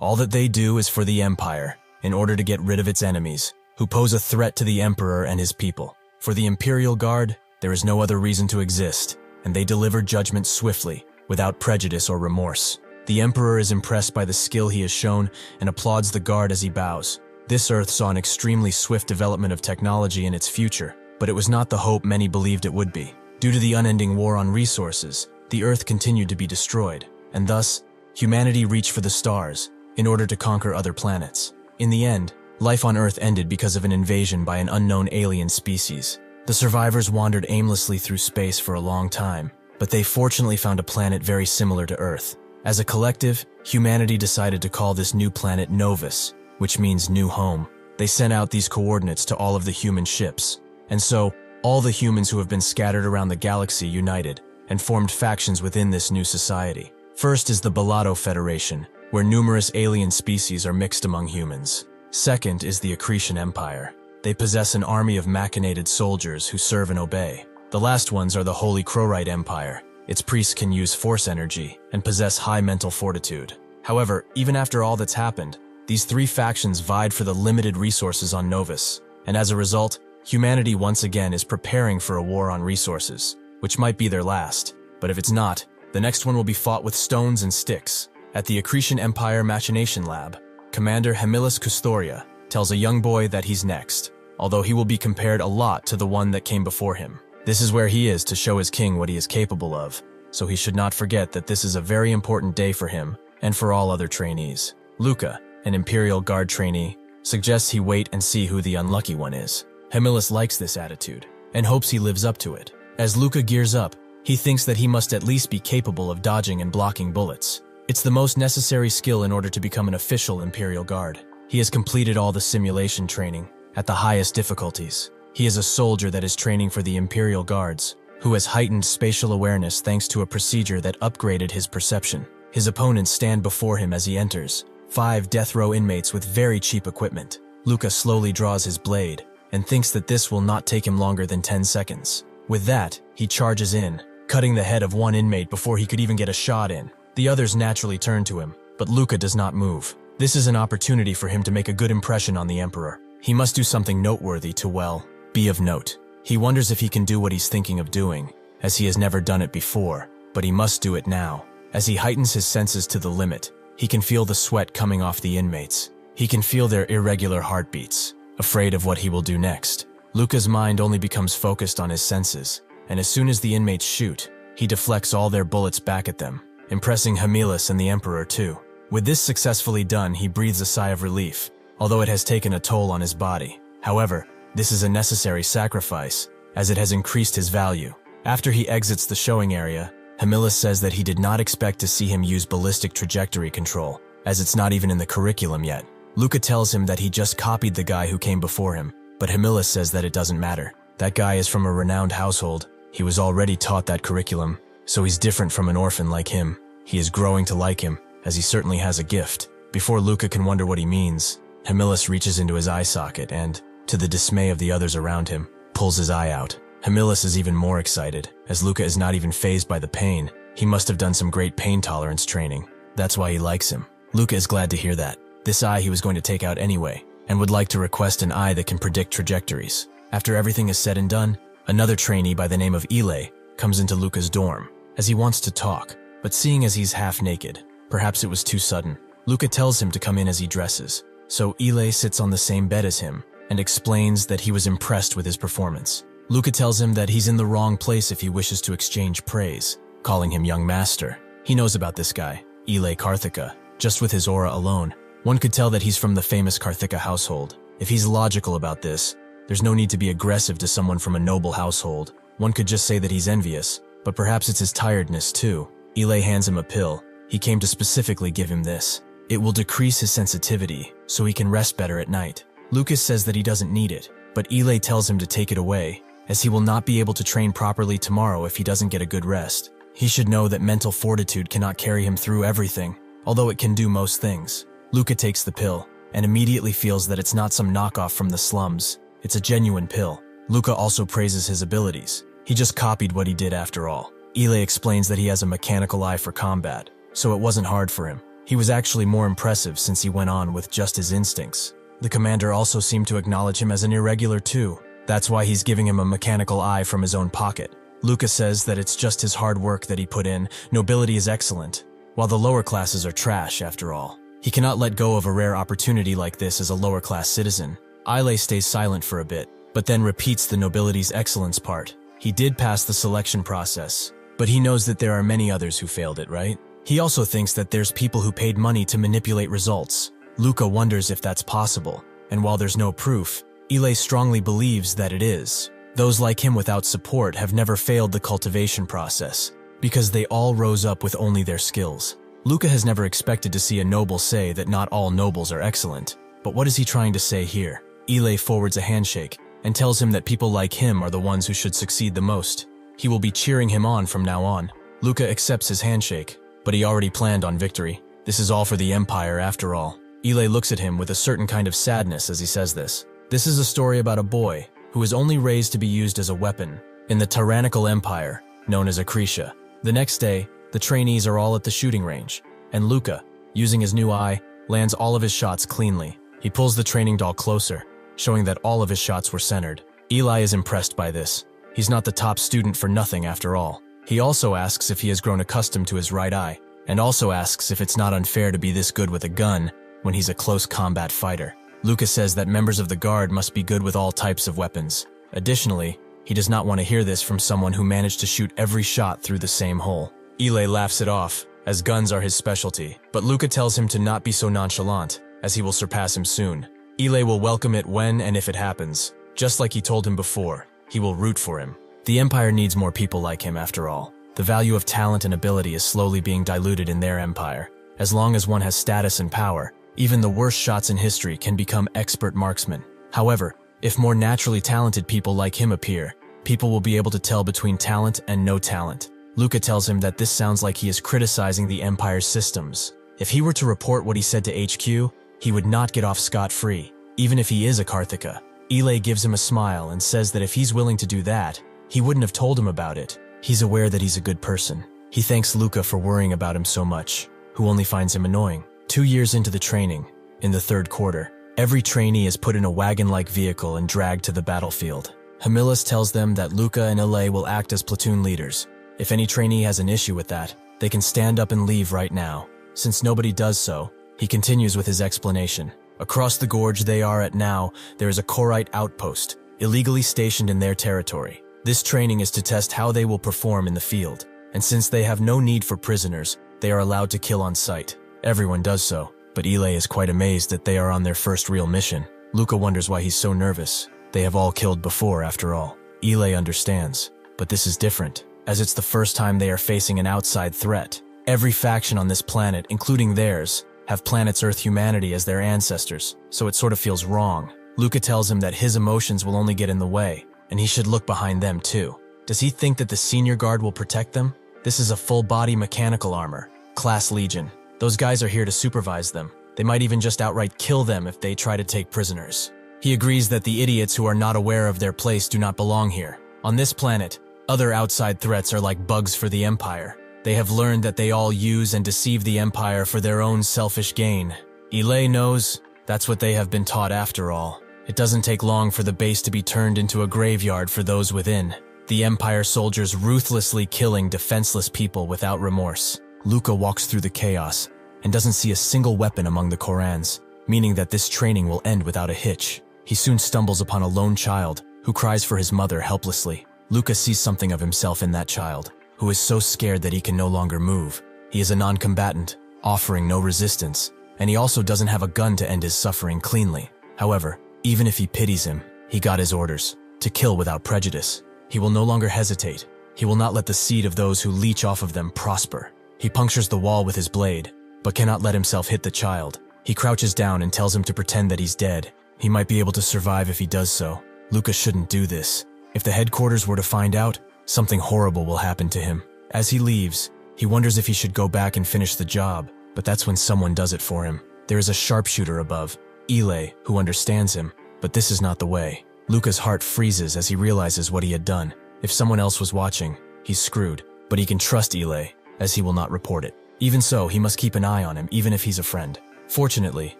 All that they do is for the Empire, in order to get rid of its enemies, who pose a threat to the Emperor and his people. For the Imperial Guard, there is no other reason to exist, and they deliver judgment swiftly, without prejudice or remorse. The Emperor is impressed by the skill he has shown and applauds the Guard as he bows. This Earth saw an extremely swift development of technology in its future, but it was not the hope many believed it would be. Due to the unending war on resources, the Earth continued to be destroyed, and thus, humanity reached for the stars in order to conquer other planets. In the end, life on Earth ended because of an invasion by an unknown alien species. The survivors wandered aimlessly through space for a long time, but they fortunately found a planet very similar to Earth. As a collective, humanity decided to call this new planet Novus, which means new home. They sent out these coordinates to all of the human ships, and so, all the humans who have been scattered around the galaxy united and formed factions within this new society. First is the Balado Federation, where numerous alien species are mixed among humans. Second is the Accretion Empire. They possess an army of machinated soldiers who serve and obey. The last ones are the Holy Crowrite Empire. Its priests can use force energy and possess high mental fortitude. However, even after all that's happened, these three factions vied for the limited resources on Novus, and as a result, humanity once again is preparing for a war on resources, which might be their last. But if it's not, the next one will be fought with stones and sticks. At the Accretion Empire Machination Lab, Commander Hemilus Custoria tells a young boy that he's next, although he will be compared a lot to the one that came before him. This is where he is to show his king what he is capable of, so he should not forget that this is a very important day for him and for all other trainees. Luca, an Imperial Guard trainee, suggests he wait and see who the unlucky one is. Hemilus likes this attitude and hopes he lives up to it. As Luca gears up, he thinks that he must at least be capable of dodging and blocking bullets. It's the most necessary skill in order to become an official Imperial Guard. He has completed all the simulation training at the highest difficulties. He is a soldier that is training for the Imperial Guards, who has heightened spatial awareness thanks to a procedure that upgraded his perception. His opponents stand before him as he enters, 5 death row inmates with very cheap equipment. Luca slowly draws his blade and thinks that this will not take him longer than 10 seconds. With that, he charges in, cutting the head of one inmate before he could even get a shot in. The others naturally turn to him, but Luca does not move. This is an opportunity for him to make a good impression on the Emperor. He must do something noteworthy to, well, be of note. He wonders if he can do what he's thinking of doing, as he has never done it before, but he must do it now. As he heightens his senses to the limit, he can feel the sweat coming off the inmates. He can feel their irregular heartbeats, afraid of what he will do next. Luca's mind only becomes focused on his senses, and as soon as the inmates shoot, he deflects all their bullets back at them, impressing Hemilus and the Emperor too. With this successfully done, he breathes a sigh of relief, although it has taken a toll on his body. However, this is a necessary sacrifice, as it has increased his value. After he exits the showing area, Hemilus says that he did not expect to see him use ballistic trajectory control, as it's not even in the curriculum yet. Luca tells him that he just copied the guy who came before him, but Hemilus says that it doesn't matter. That guy is from a renowned household. He was already taught that curriculum, so he's different from an orphan like him. He is growing to like him, as he certainly has a gift. Before Luca can wonder what he means, Hemilus reaches into his eye socket and, to the dismay of the others around him, pulls his eye out. Hemilus is even more excited, as Luca is not even fazed by the pain. He must have done some great pain tolerance training. That's why he likes him. Luca is glad to hear that. This eye he was going to take out anyway, and would like to request an eye that can predict trajectories. After everything is said and done, another trainee by the name of Ile comes into Luca's dorm, as he wants to talk, but seeing as he's half naked, perhaps it was too sudden. Luca tells him to come in as he dresses, so Ile sits on the same bed as him and explains that he was impressed with his performance. Luca tells him that he's in the wrong place if he wishes to exchange praise, calling him young master. He knows about this guy, Ile Karthika. Just with his aura alone, one could tell that he's from the famous Karthika household. If he's logical about this, there's no need to be aggressive to someone from a noble household. One could just say that he's envious, but perhaps it's his tiredness too. Ile hands him a pill. He came to specifically give him this. It will decrease his sensitivity, so he can rest better at night. Lucas says that he doesn't need it, but Ile tells him to take it away, as he will not be able to train properly tomorrow if he doesn't get a good rest. He should know that mental fortitude cannot carry him through everything, although it can do most things. Luca takes the pill, and immediately feels that it's not some knockoff from the slums. It's a genuine pill. Luca also praises his abilities. He just copied what he did after all. Ile explains that he has a mechanical eye for combat, so it wasn't hard for him. He was actually more impressive since he went on with just his instincts. The commander also seemed to acknowledge him as an irregular too. That's why he's giving him a mechanical eye from his own pocket. Luca says that it's just his hard work that he put in. Nobility is excellent, while the lower classes are trash after all. He cannot let go of a rare opportunity like this as a lower class citizen. Ile stays silent for a bit, but then repeats the nobility's excellence part. He did pass the selection process, but he knows that there are many others who failed it, right? He also thinks that there's people who paid money to manipulate results. Luca wonders if that's possible, and while there's no proof, Ile strongly believes that it is. Those like him without support have never failed the cultivation process, because they all rose up with only their skills. Luca has never expected to see a noble say that not all nobles are excellent, but what is he trying to say here? Ile forwards a handshake and tells him that people like him are the ones who should succeed the most. He will be cheering him on from now on. Luca accepts his handshake, but he already planned on victory. This is all for the Empire after all. Ile looks at him with a certain kind of sadness as he says this. This is a story about a boy who is only raised to be used as a weapon in the tyrannical empire known as Acretia. The next day, the trainees are all at the shooting range, and Luca, using his new eye, lands all of his shots cleanly. He pulls the training doll closer, showing that all of his shots were centered. Eli is impressed by this. He's not the top student for nothing after all. He also asks if he has grown accustomed to his right eye, and also asks if it's not unfair to be this good with a gun when he's a close combat fighter. Luca says that members of the guard must be good with all types of weapons. Additionally, he does not want to hear this from someone who managed to shoot every shot through the same hole. Ile laughs it off, as guns are his specialty, but Luca tells him to not be so nonchalant, as he will surpass him soon. Ile will welcome it when and if it happens. Just like he told him before, he will root for him. The Empire needs more people like him after all. The value of talent and ability is slowly being diluted in their empire. As long as one has status and power, even the worst shots in history can become expert marksmen. However, if more naturally talented people like him appear, people will be able to tell between talent and no talent. Luca tells him that this sounds like he is criticizing the Empire's systems. If he were to report what he said to HQ, he would not get off scot-free, even if he is a Karthika. Ile gives him a smile and says that if he's willing to do that, he wouldn't have told him about it. He's aware that he's a good person. He thanks Luca for worrying about him so much, who only finds him annoying. 2 years into the training, in the third quarter, every trainee is put in a wagon-like vehicle and dragged to the battlefield. Hamilis tells them that Luca and Ile will act as platoon leaders. If any trainee has an issue with that, they can stand up and leave right now. Since nobody does so, he continues with his explanation. Across the gorge they are at now, there is a Korite outpost, illegally stationed in their territory. This training is to test how they will perform in the field, and since they have no need for prisoners, they are allowed to kill on sight. Everyone does so, but Ile is quite amazed that they are on their first real mission. Luca wonders why he's so nervous. They have all killed before, after all. Ile understands, but this is different, as it's the first time they are facing an outside threat. Every faction on this planet, including theirs, have planet's Earth humanity as their ancestors, so it sort of feels wrong. Luca tells him that his emotions will only get in the way, and he should look behind them too. Does he think that the senior guard will protect them? This is a full-body mechanical armor, Class Legion. Those guys are here to supervise them. They might even just outright kill them if they try to take prisoners. He agrees that the idiots who are not aware of their place do not belong here. On this planet, other outside threats are like bugs for the Empire. They have learned that they all use and deceive the Empire for their own selfish gain. Ile knows that's what they have been taught after all. It doesn't take long for the base to be turned into a graveyard for those within. The Empire soldiers ruthlessly killing defenseless people without remorse. Luca walks through the chaos and doesn't see a single weapon among the Korans, meaning that this training will end without a hitch. He soon stumbles upon a lone child who cries for his mother helplessly. Luca sees something of himself in that child, who is so scared that he can no longer move. He is a non-combatant, offering no resistance, and he also doesn't have a gun to end his suffering cleanly. However, even if he pities him, he got his orders, to kill without prejudice. He will no longer hesitate. He will not let the seed of those who leech off of them prosper. He punctures the wall with his blade, but cannot let himself hit the child. He crouches down and tells him to pretend that he's dead. He might be able to survive if he does so. Luca shouldn't do this. If the headquarters were to find out, something horrible will happen to him. As he leaves, he wonders if he should go back and finish the job, but that's when someone does it for him. There is a sharpshooter above, Ile, who understands him, but this is not the way. Luca's heart freezes as he realizes what he had done. If someone else was watching, he's screwed, but he can trust Ile, as he will not report it. Even so, he must keep an eye on him even if he's a friend. Fortunately,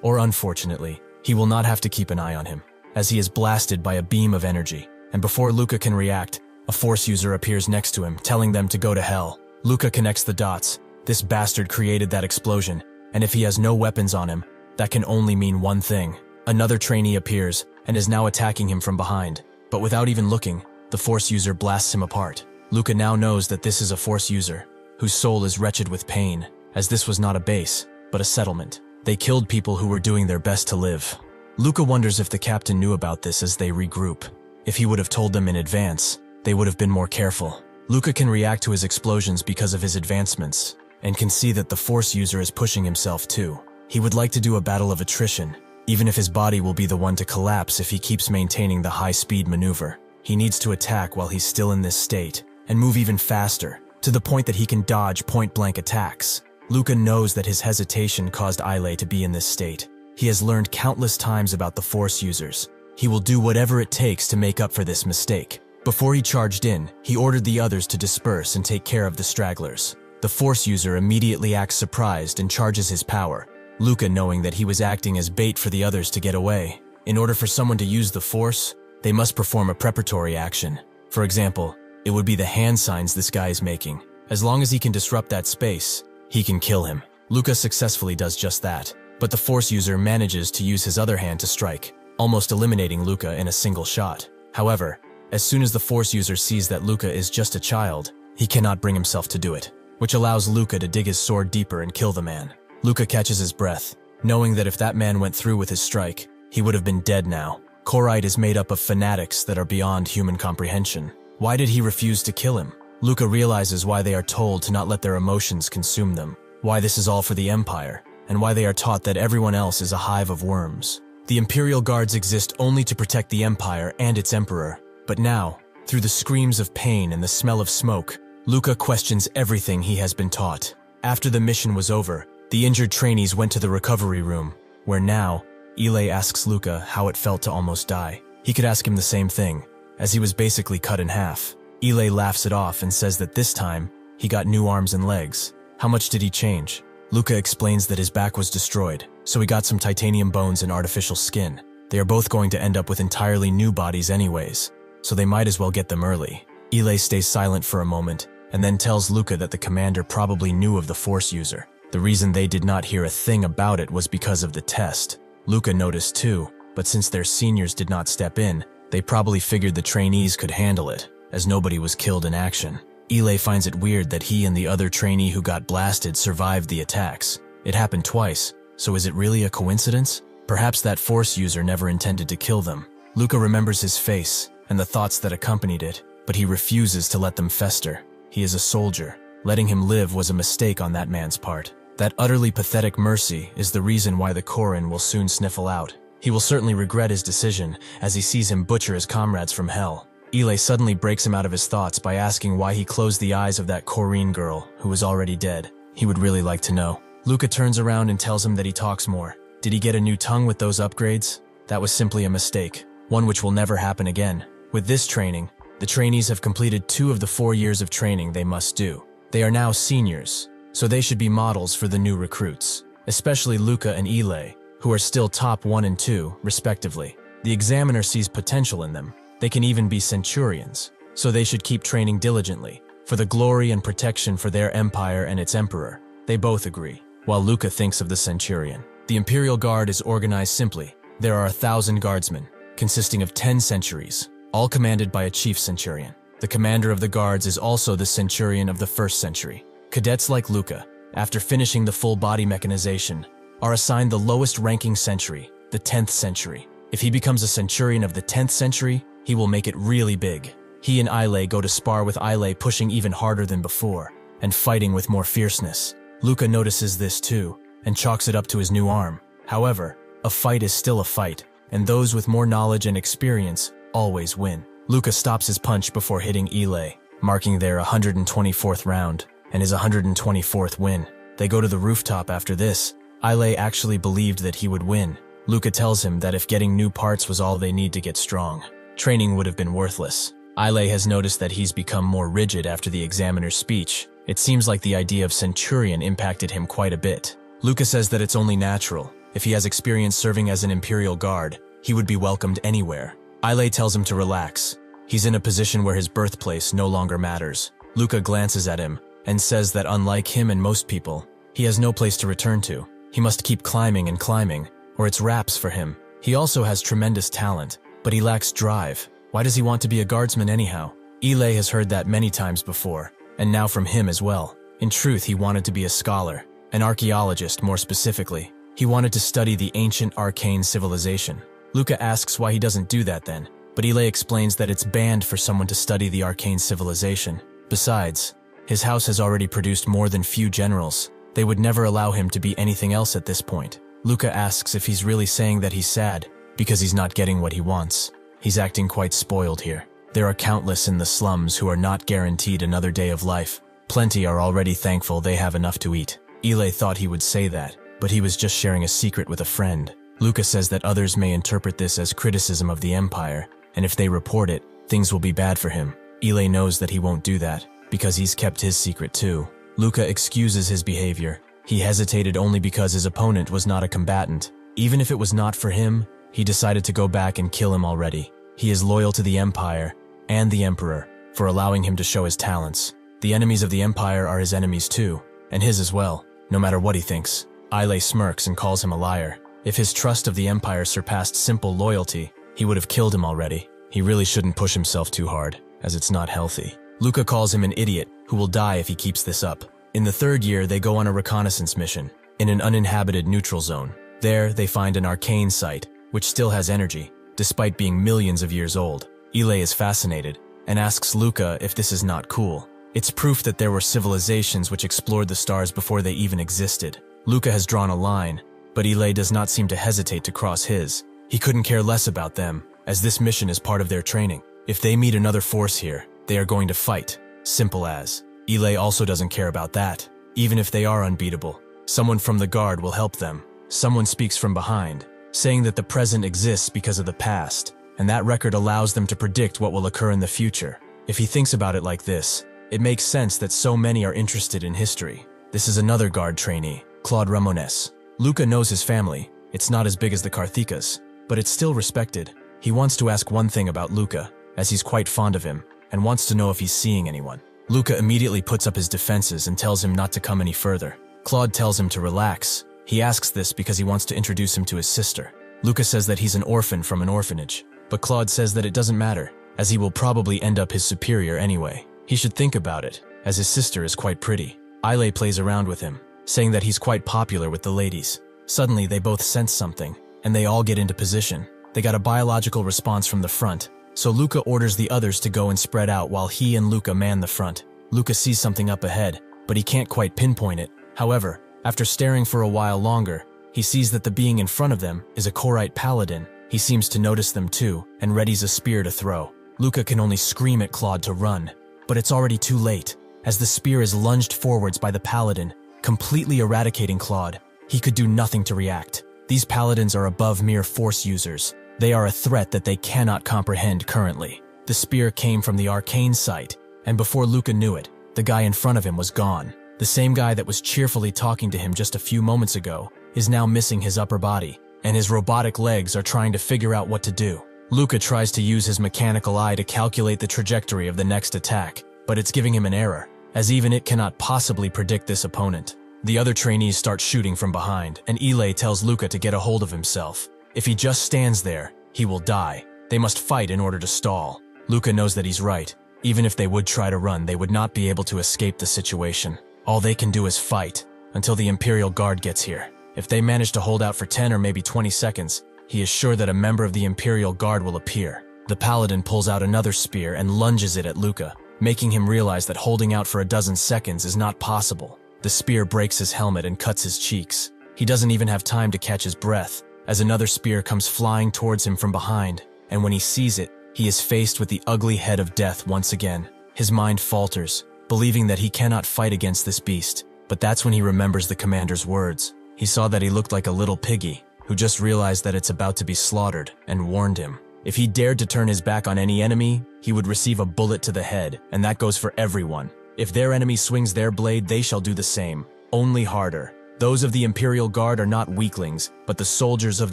or unfortunately, he will not have to keep an eye on him, as he is blasted by a beam of energy, and before Luca can react, a Force user appears next to him, telling them to go to hell. Luca connects the dots. This bastard created that explosion, and if he has no weapons on him, that can only mean one thing. Another trainee appears, and is now attacking him from behind, but without even looking, the Force user blasts him apart. Luca now knows that this is a Force user, whose soul is wretched with pain, as this was not a base, but a settlement. They killed people who were doing their best to live. Luca wonders if the captain knew about this as they regroup. If he would have told them in advance, they would have been more careful. Luca can react to his explosions because of his advancements, and can see that the Force user is pushing himself too. He would like to do a battle of attrition, even if his body will be the one to collapse if he keeps maintaining the high-speed maneuver. He needs to attack while he's still in this state, and move even faster, to the point that he can dodge point-blank attacks. Luca knows that his hesitation caused Islay to be in this state. He has learned countless times about the Force users. He will do whatever it takes to make up for this mistake. Before he charged in, he ordered the others to disperse and take care of the stragglers. The Force user immediately acts surprised and charges his power, Luca knowing that he was acting as bait for the others to get away. In order for someone to use the Force, they must perform a preparatory action. For example, it would be the hand signs this guy is making. As long as he can disrupt that space, he can kill him. Luca successfully does just that, but the Force user manages to use his other hand to strike, almost eliminating Luca in a single shot. However, as soon as the Force user sees that Luca is just a child, he cannot bring himself to do it, which allows Luca to dig his sword deeper and kill the man. Luca catches his breath, knowing that if that man went through with his strike, he would have been dead now. Korite is made up of fanatics that are beyond human comprehension. Why did he refuse to kill him? Luca realizes why they are told to not let their emotions consume them, why this is all for the Empire, and why they are taught that everyone else is a hive of worms. The Imperial Guards exist only to protect the Empire and its Emperor, but now, through the screams of pain and the smell of smoke, Luca questions everything he has been taught. After the mission was over, the injured trainees went to the recovery room, where now, Ile asks Luca how it felt to almost die. He could ask him the same thing, as he was basically cut in half. Ile laughs it off and says that this time, he got new arms and legs. How much did he change? Luca explains that his back was destroyed, so he got some titanium bones and artificial skin. They are both going to end up with entirely new bodies anyways, so they might as well get them early. Ile stays silent for a moment, and then tells Luca that the commander probably knew of the Force user. The reason they did not hear a thing about it was because of the test. Luca noticed too, but since their seniors did not step in, they probably figured the trainees could handle it, as nobody was killed in action. Ile finds it weird that he and the other trainee who got blasted survived the attacks. It happened twice, so is it really a coincidence? Perhaps that Force user never intended to kill them. Luca remembers his face and the thoughts that accompanied it, but he refuses to let them fester. He is a soldier. Letting him live was a mistake on that man's part. That utterly pathetic mercy is the reason why the Korin will soon sniffle out. He will certainly regret his decision as he sees him butcher his comrades from hell. Ile suddenly breaks him out of his thoughts by asking why he closed the eyes of that Korin girl who was already dead. He would really like to know. Luca turns around and tells him that he talks more. Did he get a new tongue with those upgrades? That was simply a mistake, one which will never happen again. With this training, the trainees have completed 2 of the 4 years of training they must do. They are now seniors, so they should be models for the new recruits, especially Luca and Ile, who are still top 1 and 2, respectively. The examiner sees potential in them. They can even be centurions, so they should keep training diligently, for the glory and protection for their empire and its emperor. They both agree, while Luca thinks of the centurion. The Imperial Guard is organized simply. There are 1,000 guardsmen, consisting of 10 centuries, all commanded by a chief centurion. The commander of the guards is also the centurion of the 1st century. Cadets like Luca, after finishing the full body mechanization, are assigned the lowest ranking century, the 10th century. If he becomes a centurion of the 10th century, he will make it really big. He and Ile go to spar with Ile pushing even harder than before, and fighting with more fierceness. Luca notices this too, and chalks it up to his new arm. However, a fight is still a fight, and those with more knowledge and experience always win. Luca stops his punch before hitting Ile, marking their 124th round, and his 124th win. They go to the rooftop after this. Ile actually believed that he would win. Luca tells him that if getting new parts was all they need to get strong, training would have been worthless. Ile has noticed that he's become more rigid after the examiner's speech, It seems like the idea of centurion impacted him quite a bit. Luca says that it's only natural. If he has experience serving as an imperial guard, he would be welcomed anywhere. Ile tells him to relax. He's in a position where his birthplace no longer matters. Luca glances at him and says that unlike him and most people, he has no place to return to. He must keep climbing and climbing, or it's wraps for him. He also has tremendous talent, but he lacks drive. Why does he want to be a guardsman anyhow? Ile has heard that many times before, and now from him as well. In truth, he wanted to be a scholar, an archaeologist more specifically. He wanted to study the ancient arcane civilization. Luca asks why he doesn't do that then, but Ile explains that it's banned for someone to study the arcane civilization. Besides, his house has already produced more than few generals. They would never allow him to be anything else at this point. Luca asks if he's really saying that he's sad because he's not getting what he wants. He's acting quite spoiled here. There are countless in the slums who are not guaranteed another day of life. Plenty are already thankful they have enough to eat. Ile thought he would say that, but he was just sharing a secret with a friend. Luca says that others may interpret this as criticism of the Empire, and if they report it, things will be bad for him. Ile knows that he won't do that, because he's kept his secret too. Luca excuses his behavior. He hesitated only because his opponent was not a combatant. Even if it was not for him, he decided to go back and kill him already. He is loyal to the Empire and the Emperor for allowing him to show his talents. The enemies of the Empire are his enemies too, and his as well, no matter what he thinks. Ile smirks and calls him a liar. If his trust of the Empire surpassed simple loyalty, he would have killed him already. He really shouldn't push himself too hard, as it's not healthy. Luca calls him an idiot who will die if he keeps this up. In the third year, they go on a reconnaissance mission in an uninhabited neutral zone. There, they find an arcane site, which still has energy, despite being millions of years old. Ile is fascinated and asks Luca if this is not cool. It's proof that there were civilizations which explored the stars before they even existed. Luca has drawn a line, but Ile does not seem to hesitate to cross his. He couldn't care less about them, as this mission is part of their training. If they meet another force here, they are going to fight. Simple as. Ile also doesn't care about that. Even if they are unbeatable, someone from the guard will help them. Someone speaks from behind, saying that the present exists because of the past, and that record allows them to predict what will occur in the future. If he thinks about it like this, it makes sense that so many are interested in history. This is another guard trainee, Claude Ramones. Luca knows his family. It's not as big as the Karthikas, but it's still respected. He wants to ask one thing about Luca, as he's quite fond of him, and wants to know if he's seeing anyone. Luca immediately puts up his defenses and tells him not to come any further. Claude tells him to relax. He asks this because he wants to introduce him to his sister. Luca says that he's an orphan from an orphanage, but Claude says that it doesn't matter, as he will probably end up his superior anyway. He should think about it, as his sister is quite pretty. Ile plays around with him, saying that he's quite popular with the ladies. Suddenly, they both sense something, and they all get into position. They got a biological response from the front, so Luca orders the others to go and spread out while he and Luca man the front. Luca sees something up ahead, but he can't quite pinpoint it. However, after staring for a while longer, he sees that the being in front of them is a Korite paladin. He seems to notice them too, and readies a spear to throw. Luca can only scream at Claude to run, but it's already too late, as the spear is lunged forwards by the paladin, completely eradicating Claude. He could do nothing to react. These paladins are above mere force users. They are a threat that they cannot comprehend currently. The spear came from the arcane site, and before Luca knew it, the guy in front of him was gone. The same guy that was cheerfully talking to him just a few moments ago is now missing his upper body, and his robotic legs are trying to figure out what to do. Luca tries to use his mechanical eye to calculate the trajectory of the next attack, but it's giving him an error, as even it cannot possibly predict this opponent. The other trainees start shooting from behind, and Ile tells Luca to get a hold of himself. If he just stands there, he will die. They must fight in order to stall. Luca knows that he's right. Even if they would try to run, they would not be able to escape the situation. All they can do is fight, until the Imperial Guard gets here. If they manage to hold out for 10 or maybe 20 seconds, he is sure that a member of the Imperial Guard will appear. The paladin pulls out another spear and lunges it at Luca, making him realize that holding out for a dozen seconds is not possible. The spear breaks his helmet and cuts his cheeks. He doesn't even have time to catch his breath, as another spear comes flying towards him from behind, and when he sees it, he is faced with the ugly head of death once again. His mind falters, believing that he cannot fight against this beast, but that's when he remembers the commander's words. He saw that he looked like a little piggy, who just realized that it's about to be slaughtered, and warned him. If he dared to turn his back on any enemy, he would receive a bullet to the head, and that goes for everyone. If their enemy swings their blade, they shall do the same, only harder. Those of the Imperial Guard are not weaklings, but the soldiers of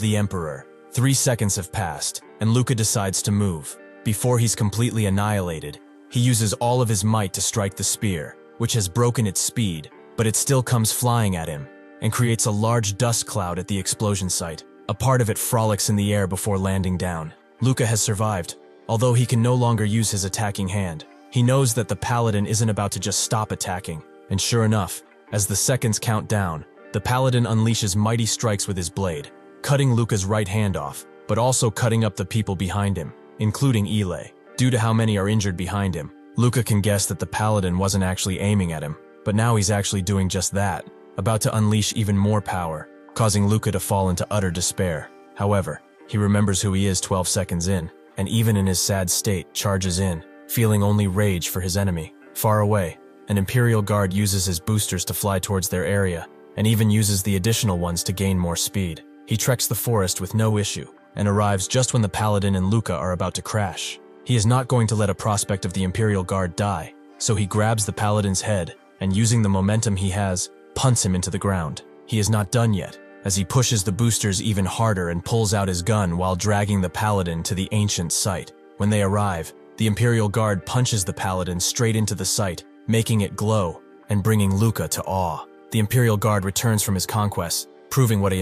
the Emperor. 3 seconds have passed, and Luca decides to move. Before he's completely annihilated, he uses all of his might to strike the spear, which has broken its speed, but it still comes flying at him, and creates a large dust cloud at the explosion site. A part of it frolics in the air before landing down. Luca has survived, although he can no longer use his attacking hand. He knows that the paladin isn't about to just stop attacking, and sure enough, as the seconds count down, the paladin unleashes mighty strikes with his blade, cutting Luca's right hand off, but also cutting up the people behind him, including Ile. Due to how many are injured behind him, Luca can guess that the paladin wasn't actually aiming at him, but now he's actually doing just that, about to unleash even more power, causing Luca to fall into utter despair. However, he remembers who he is 12 seconds in, and even in his sad state, charges in, feeling only rage for his enemy. Far away, an Imperial Guard uses his boosters to fly towards their area, and even uses the additional ones to gain more speed. He treks the forest with no issue, and arrives just when the Paladin and Luca are about to crash. He is not going to let a prospect of the Imperial Guard die, so he grabs the Paladin's head, and using the momentum he has, punts him into the ground. He is not done yet, as he pushes the boosters even harder and pulls out his gun while dragging the Paladin to the ancient site. When they arrive, the Imperial Guard punches the Paladin straight into the site, making it glow, and bringing Luca to awe. The Imperial Guard returns from his conquests, proving what the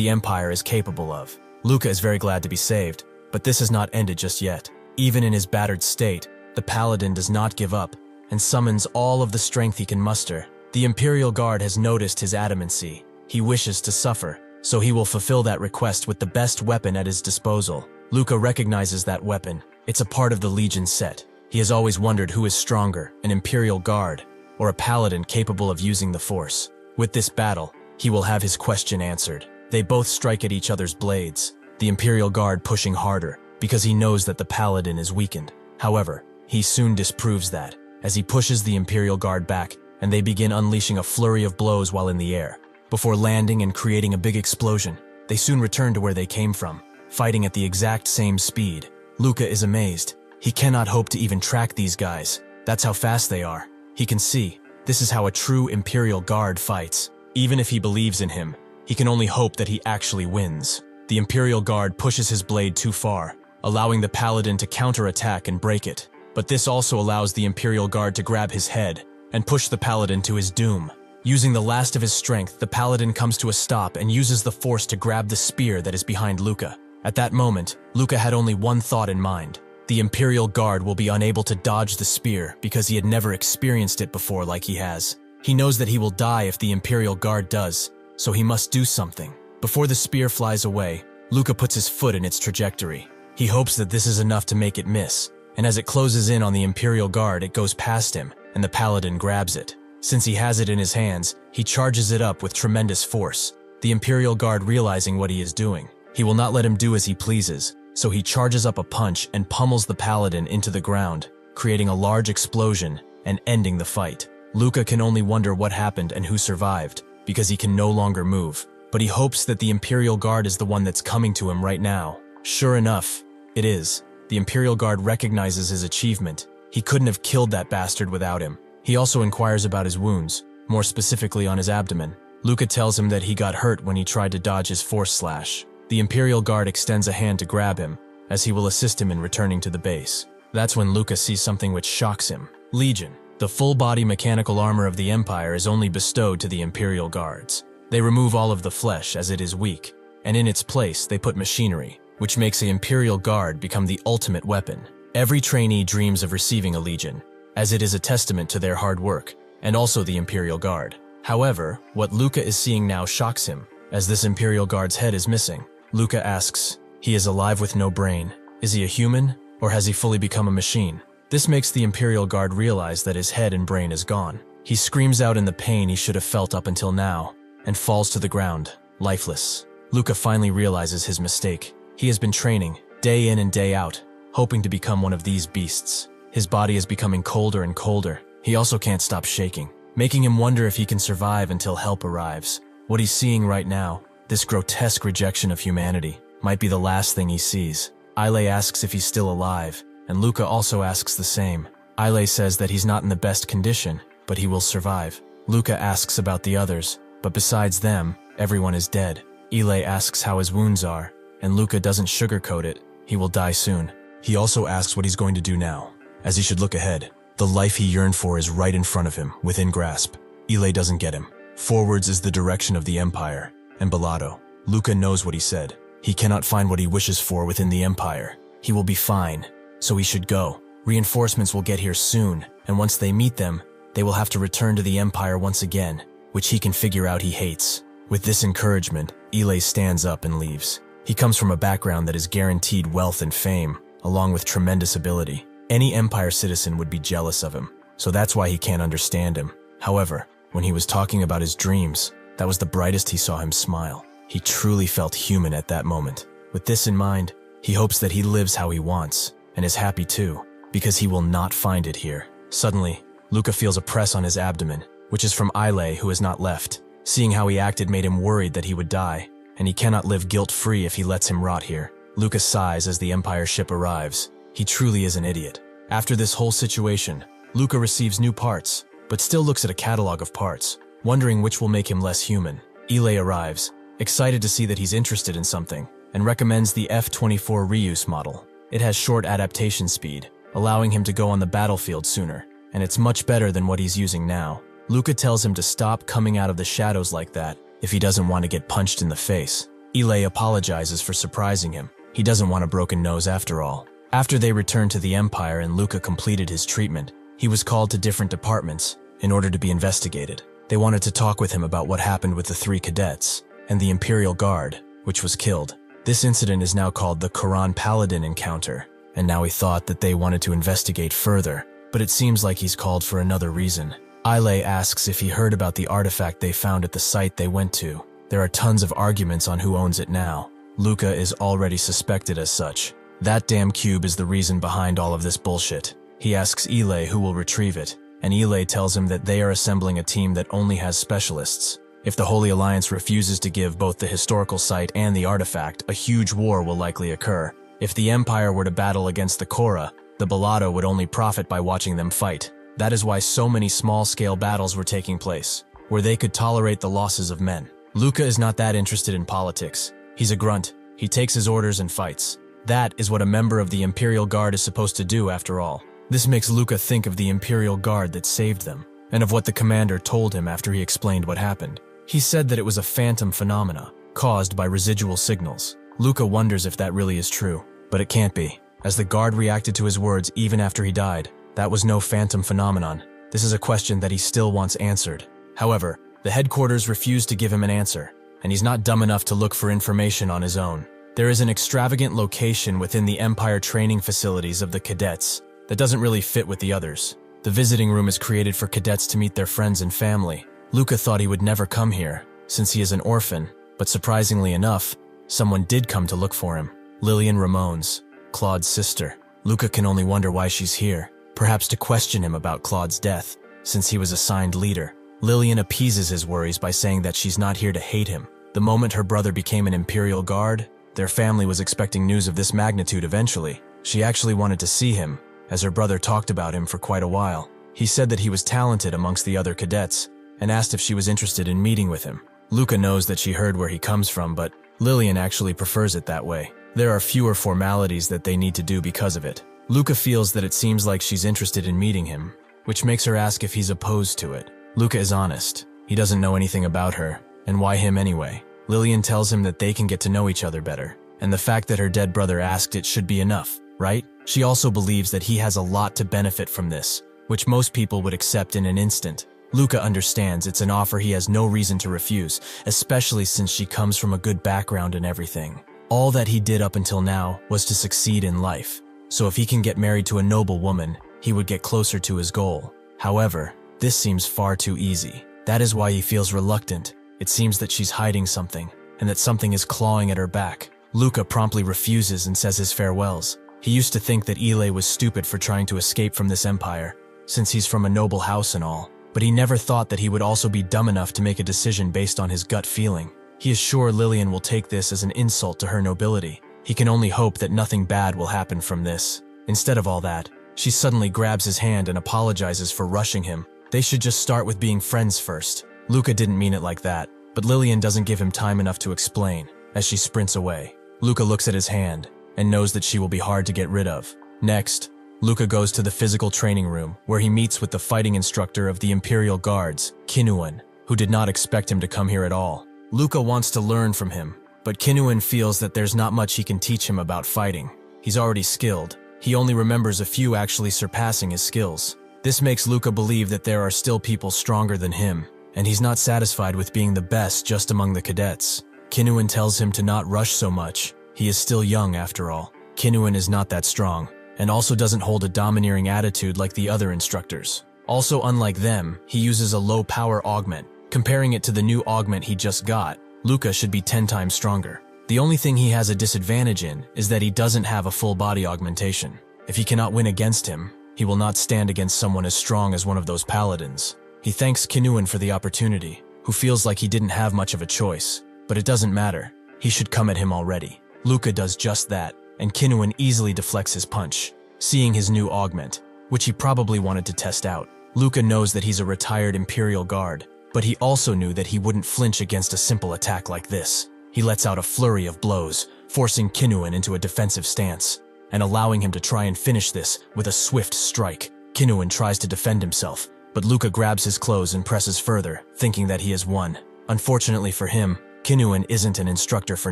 Empire is capable of. Luca is very glad to be saved, but this has not ended just yet. Even in his battered state, the Paladin does not give up, and summons all of the strength he can muster. The Imperial Guard has noticed his adamancy. He wishes to suffer, so he will fulfill that request with the best weapon at his disposal. Luca recognizes that weapon. It's a part of the Legion set. He has always wondered who is stronger, an Imperial Guard, or a Paladin capable of using the Force. With this battle, he will have his question answered. They both strike at each other's blades, the Imperial Guard pushing harder, because he knows that the Paladin is weakened. However, he soon disproves that, as he pushes the Imperial Guard back, and they begin unleashing a flurry of blows while in the air. Before landing and creating a big explosion, they soon return to where they came from, fighting at the exact same speed. Luca is amazed. He cannot hope to even track these guys. That's how fast they are. He can see, this is how a true Imperial Guard fights. Even if he believes in him, he can only hope that he actually wins. The Imperial Guard pushes his blade too far, allowing the Paladin to counterattack and break it. But this also allows the Imperial Guard to grab his head and push the Paladin to his doom. Using the last of his strength, the Paladin comes to a stop and uses the Force to grab the spear that is behind Luca. At that moment, Luca had only one thought in mind. The Imperial Guard will be unable to dodge the spear because he had never experienced it before like he has. He knows that he will die if the Imperial Guard does, so he must do something. Before the spear flies away, Luca puts his foot in its trajectory. He hopes that this is enough to make it miss, and as it closes in on the Imperial Guard, it goes past him, and the Paladin grabs it. Since he has it in his hands, he charges it up with tremendous force. The Imperial Guard realizing what he is doing, he will not let him do as he pleases, so he charges up a punch and pummels the Paladin into the ground, creating a large explosion and ending the fight. Luca can only wonder what happened and who survived, because he can no longer move, but he hopes that the Imperial Guard is the one that's coming to him right now. Sure enough, it is. The Imperial Guard recognizes his achievement. He couldn't have killed that bastard without him. He also inquires about his wounds, more specifically on his abdomen. Luca tells him that he got hurt when he tried to dodge his Force slash. The Imperial Guard extends a hand to grab him, as he will assist him in returning to the base. That's when Luca sees something which shocks him. Legion. The full-body mechanical armor of the Empire is only bestowed to the Imperial Guards. They remove all of the flesh as it is weak, and in its place they put machinery, which makes the Imperial Guard become the ultimate weapon. Every trainee dreams of receiving a Legion, as it is a testament to their hard work, and also the Imperial Guard. However, what Luca is seeing now shocks him, as this Imperial Guard's head is missing. Luca asks, he is alive with no brain. Is he a human, or has he fully become a machine? This makes the Imperial Guard realize that his head and brain is gone. He screams out in the pain he should have felt up until now, and falls to the ground, lifeless. Luca finally realizes his mistake. He has been training, day in and day out, hoping to become one of these beasts. His body is becoming colder and colder. He also can't stop shaking, making him wonder if he can survive until help arrives. What he's seeing right now, this grotesque rejection of humanity, might be the last thing he sees. Ile asks if he's still alive, and Luca also asks the same. Ile says that he's not in the best condition, but he will survive. Luca asks about the others, but besides them, everyone is dead. Ile asks how his wounds are, and Luca doesn't sugarcoat it. He will die soon. He also asks what he's going to do now, as he should look ahead. The life he yearned for is right in front of him, within grasp. Ile doesn't get him. Forwards is the direction of the Empire, and Bellado. Luca knows what he said. He cannot find what he wishes for within the Empire. He will be fine, so he should go. Reinforcements will get here soon, and once they meet them, they will have to return to the Empire once again, which he can figure out he hates. With this encouragement, Ile stands up and leaves. He comes from a background that is guaranteed wealth and fame, along with tremendous ability. Any Empire citizen would be jealous of him, so that's why he can't understand him. However, when he was talking about his dreams, that was the brightest he saw him smile. He truly felt human at that moment. With this in mind, he hopes that he lives how he wants, and is happy too, because he will not find it here. Suddenly, Luca feels a press on his abdomen, which is from Ile, who has not left. Seeing how he acted made him worried that he would die, and he cannot live guilt-free if he lets him rot here. Luca sighs as the Empire ship arrives. He truly is an idiot. After this whole situation, Luca receives new parts, but still looks at a catalog of parts, wondering which will make him less human. Ile arrives, excited to see that he's interested in something, and recommends the F-24 reuse model. It has short adaptation speed, allowing him to go on the battlefield sooner, and it's much better than what he's using now. Luca tells him to stop coming out of the shadows like that if he doesn't want to get punched in the face. Ile apologizes for surprising him. He doesn't want a broken nose after all. After they returned to the Empire and Luca completed his treatment, he was called to different departments in order to be investigated. They wanted to talk with him about what happened with the 3 cadets and the Imperial Guard, which was killed. This incident is now called the Quran Paladin encounter, and now he thought that they wanted to investigate further, but it seems like he's called for another reason. Ile asks if he heard about the artifact they found at the site they went to. There are tons of arguments on who owns it now. Luca is already suspected as such. That damn cube is the reason behind all of this bullshit. He asks Ile who will retrieve it, and Ile tells him that they are assembling a team that only has specialists. If the Holy Alliance refuses to give both the historical site and the artifact, a huge war will likely occur. If the Empire were to battle against the Korra, the Bellado would only profit by watching them fight. That is why so many small-scale battles were taking place, where they could tolerate the losses of men. Luca is not that interested in politics. He's a grunt. He takes his orders and fights. That is what a member of the Imperial Guard is supposed to do after all. This makes Luca think of the Imperial Guard that saved them, and of what the commander told him after he explained what happened. He said that it was a phantom phenomena, caused by residual signals. Luca wonders if that really is true, but it can't be, as the guard reacted to his words even after he died. That was no phantom phenomenon. This is a question that he still wants answered. However, the headquarters refused to give him an answer, and he's not dumb enough to look for information on his own. There is an extravagant location within the Empire training facilities of the cadets that doesn't really fit with the others. The visiting room is created for cadets to meet their friends and family. Luca thought he would never come here, since he is an orphan, but surprisingly enough, someone did come to look for him. Lillian Ramones, Claude's sister. Luca can only wonder why she's here, perhaps to question him about Claude's death, since he was assigned leader. Lillian appeases his worries by saying that she's not here to hate him. The moment her brother became an Imperial Guard, their family was expecting news of this magnitude eventually. She actually wanted to see him, as her brother talked about him for quite a while. He said that he was talented amongst the other cadets, and asked if she was interested in meeting with him. Luca knows that she heard where he comes from, but Lillian actually prefers it that way. There are fewer formalities that they need to do because of it. Luca feels that it seems like she's interested in meeting him, which makes her ask if he's opposed to it. Luca is honest. He doesn't know anything about her, and why him anyway? Lillian tells him that they can get to know each other better, and the fact that her dead brother asked it should be enough, right? She also believes that he has a lot to benefit from this, which most people would accept in an instant. Luca understands it's an offer he has no reason to refuse, especially since she comes from a good background and everything. All that he did up until now was to succeed in life, so if he can get married to a noble woman, he would get closer to his goal. However, this seems far too easy. That is why he feels reluctant. It seems that she's hiding something, and that something is clawing at her back. Luca promptly refuses and says his farewells. He used to think that Ile was stupid for trying to escape from this empire, since he's from a noble house and all. But he never thought that he would also be dumb enough to make a decision based on his gut feeling. He is sure Lillian will take this as an insult to her nobility. He can only hope that nothing bad will happen from this. Instead of all that, She suddenly grabs his hand and apologizes for rushing him. They should just start with being friends first. Luca didn't mean it like that, but Lillian doesn't give him time enough to explain as she sprints away. Luca looks at his hand and knows that she will be hard to get rid of. Next, Luca goes to the physical training room where he meets with the fighting instructor of the Imperial Guards, Kinuan, who did not expect him to come here at all. Luca wants to learn from him, but Kinuan feels that there's not much he can teach him about fighting. He's already skilled. He only remembers a few actually surpassing his skills. This makes Luca believe that there are still people stronger than him, and he's not satisfied with being the best just among the cadets. Kinuan tells him to not rush so much. He is still young after all. Kinuan is not that strong, and also doesn't hold a domineering attitude like the other instructors. Also, unlike them, he uses a low-power augment. Comparing it to the new augment he just got, Luca should be 10 times stronger. The only thing he has a disadvantage in is that he doesn't have a full-body augmentation. If he cannot win against him, he will not stand against someone as strong as one of those paladins. He thanks Kinuan for the opportunity, who feels like he didn't have much of a choice. But it doesn't matter. He should come at him already. Luca does just that, and Kinuan easily deflects his punch, seeing his new augment, which he probably wanted to test out. Luca knows that he's a retired Imperial Guard, but he also knew that he wouldn't flinch against a simple attack like this. He lets out a flurry of blows, forcing Kinuan into a defensive stance, and allowing him to try and finish this with a swift strike. Kinuan tries to defend himself, but Luca grabs his clothes and presses further, thinking that he has won. Unfortunately for him, Kinuan isn't an instructor for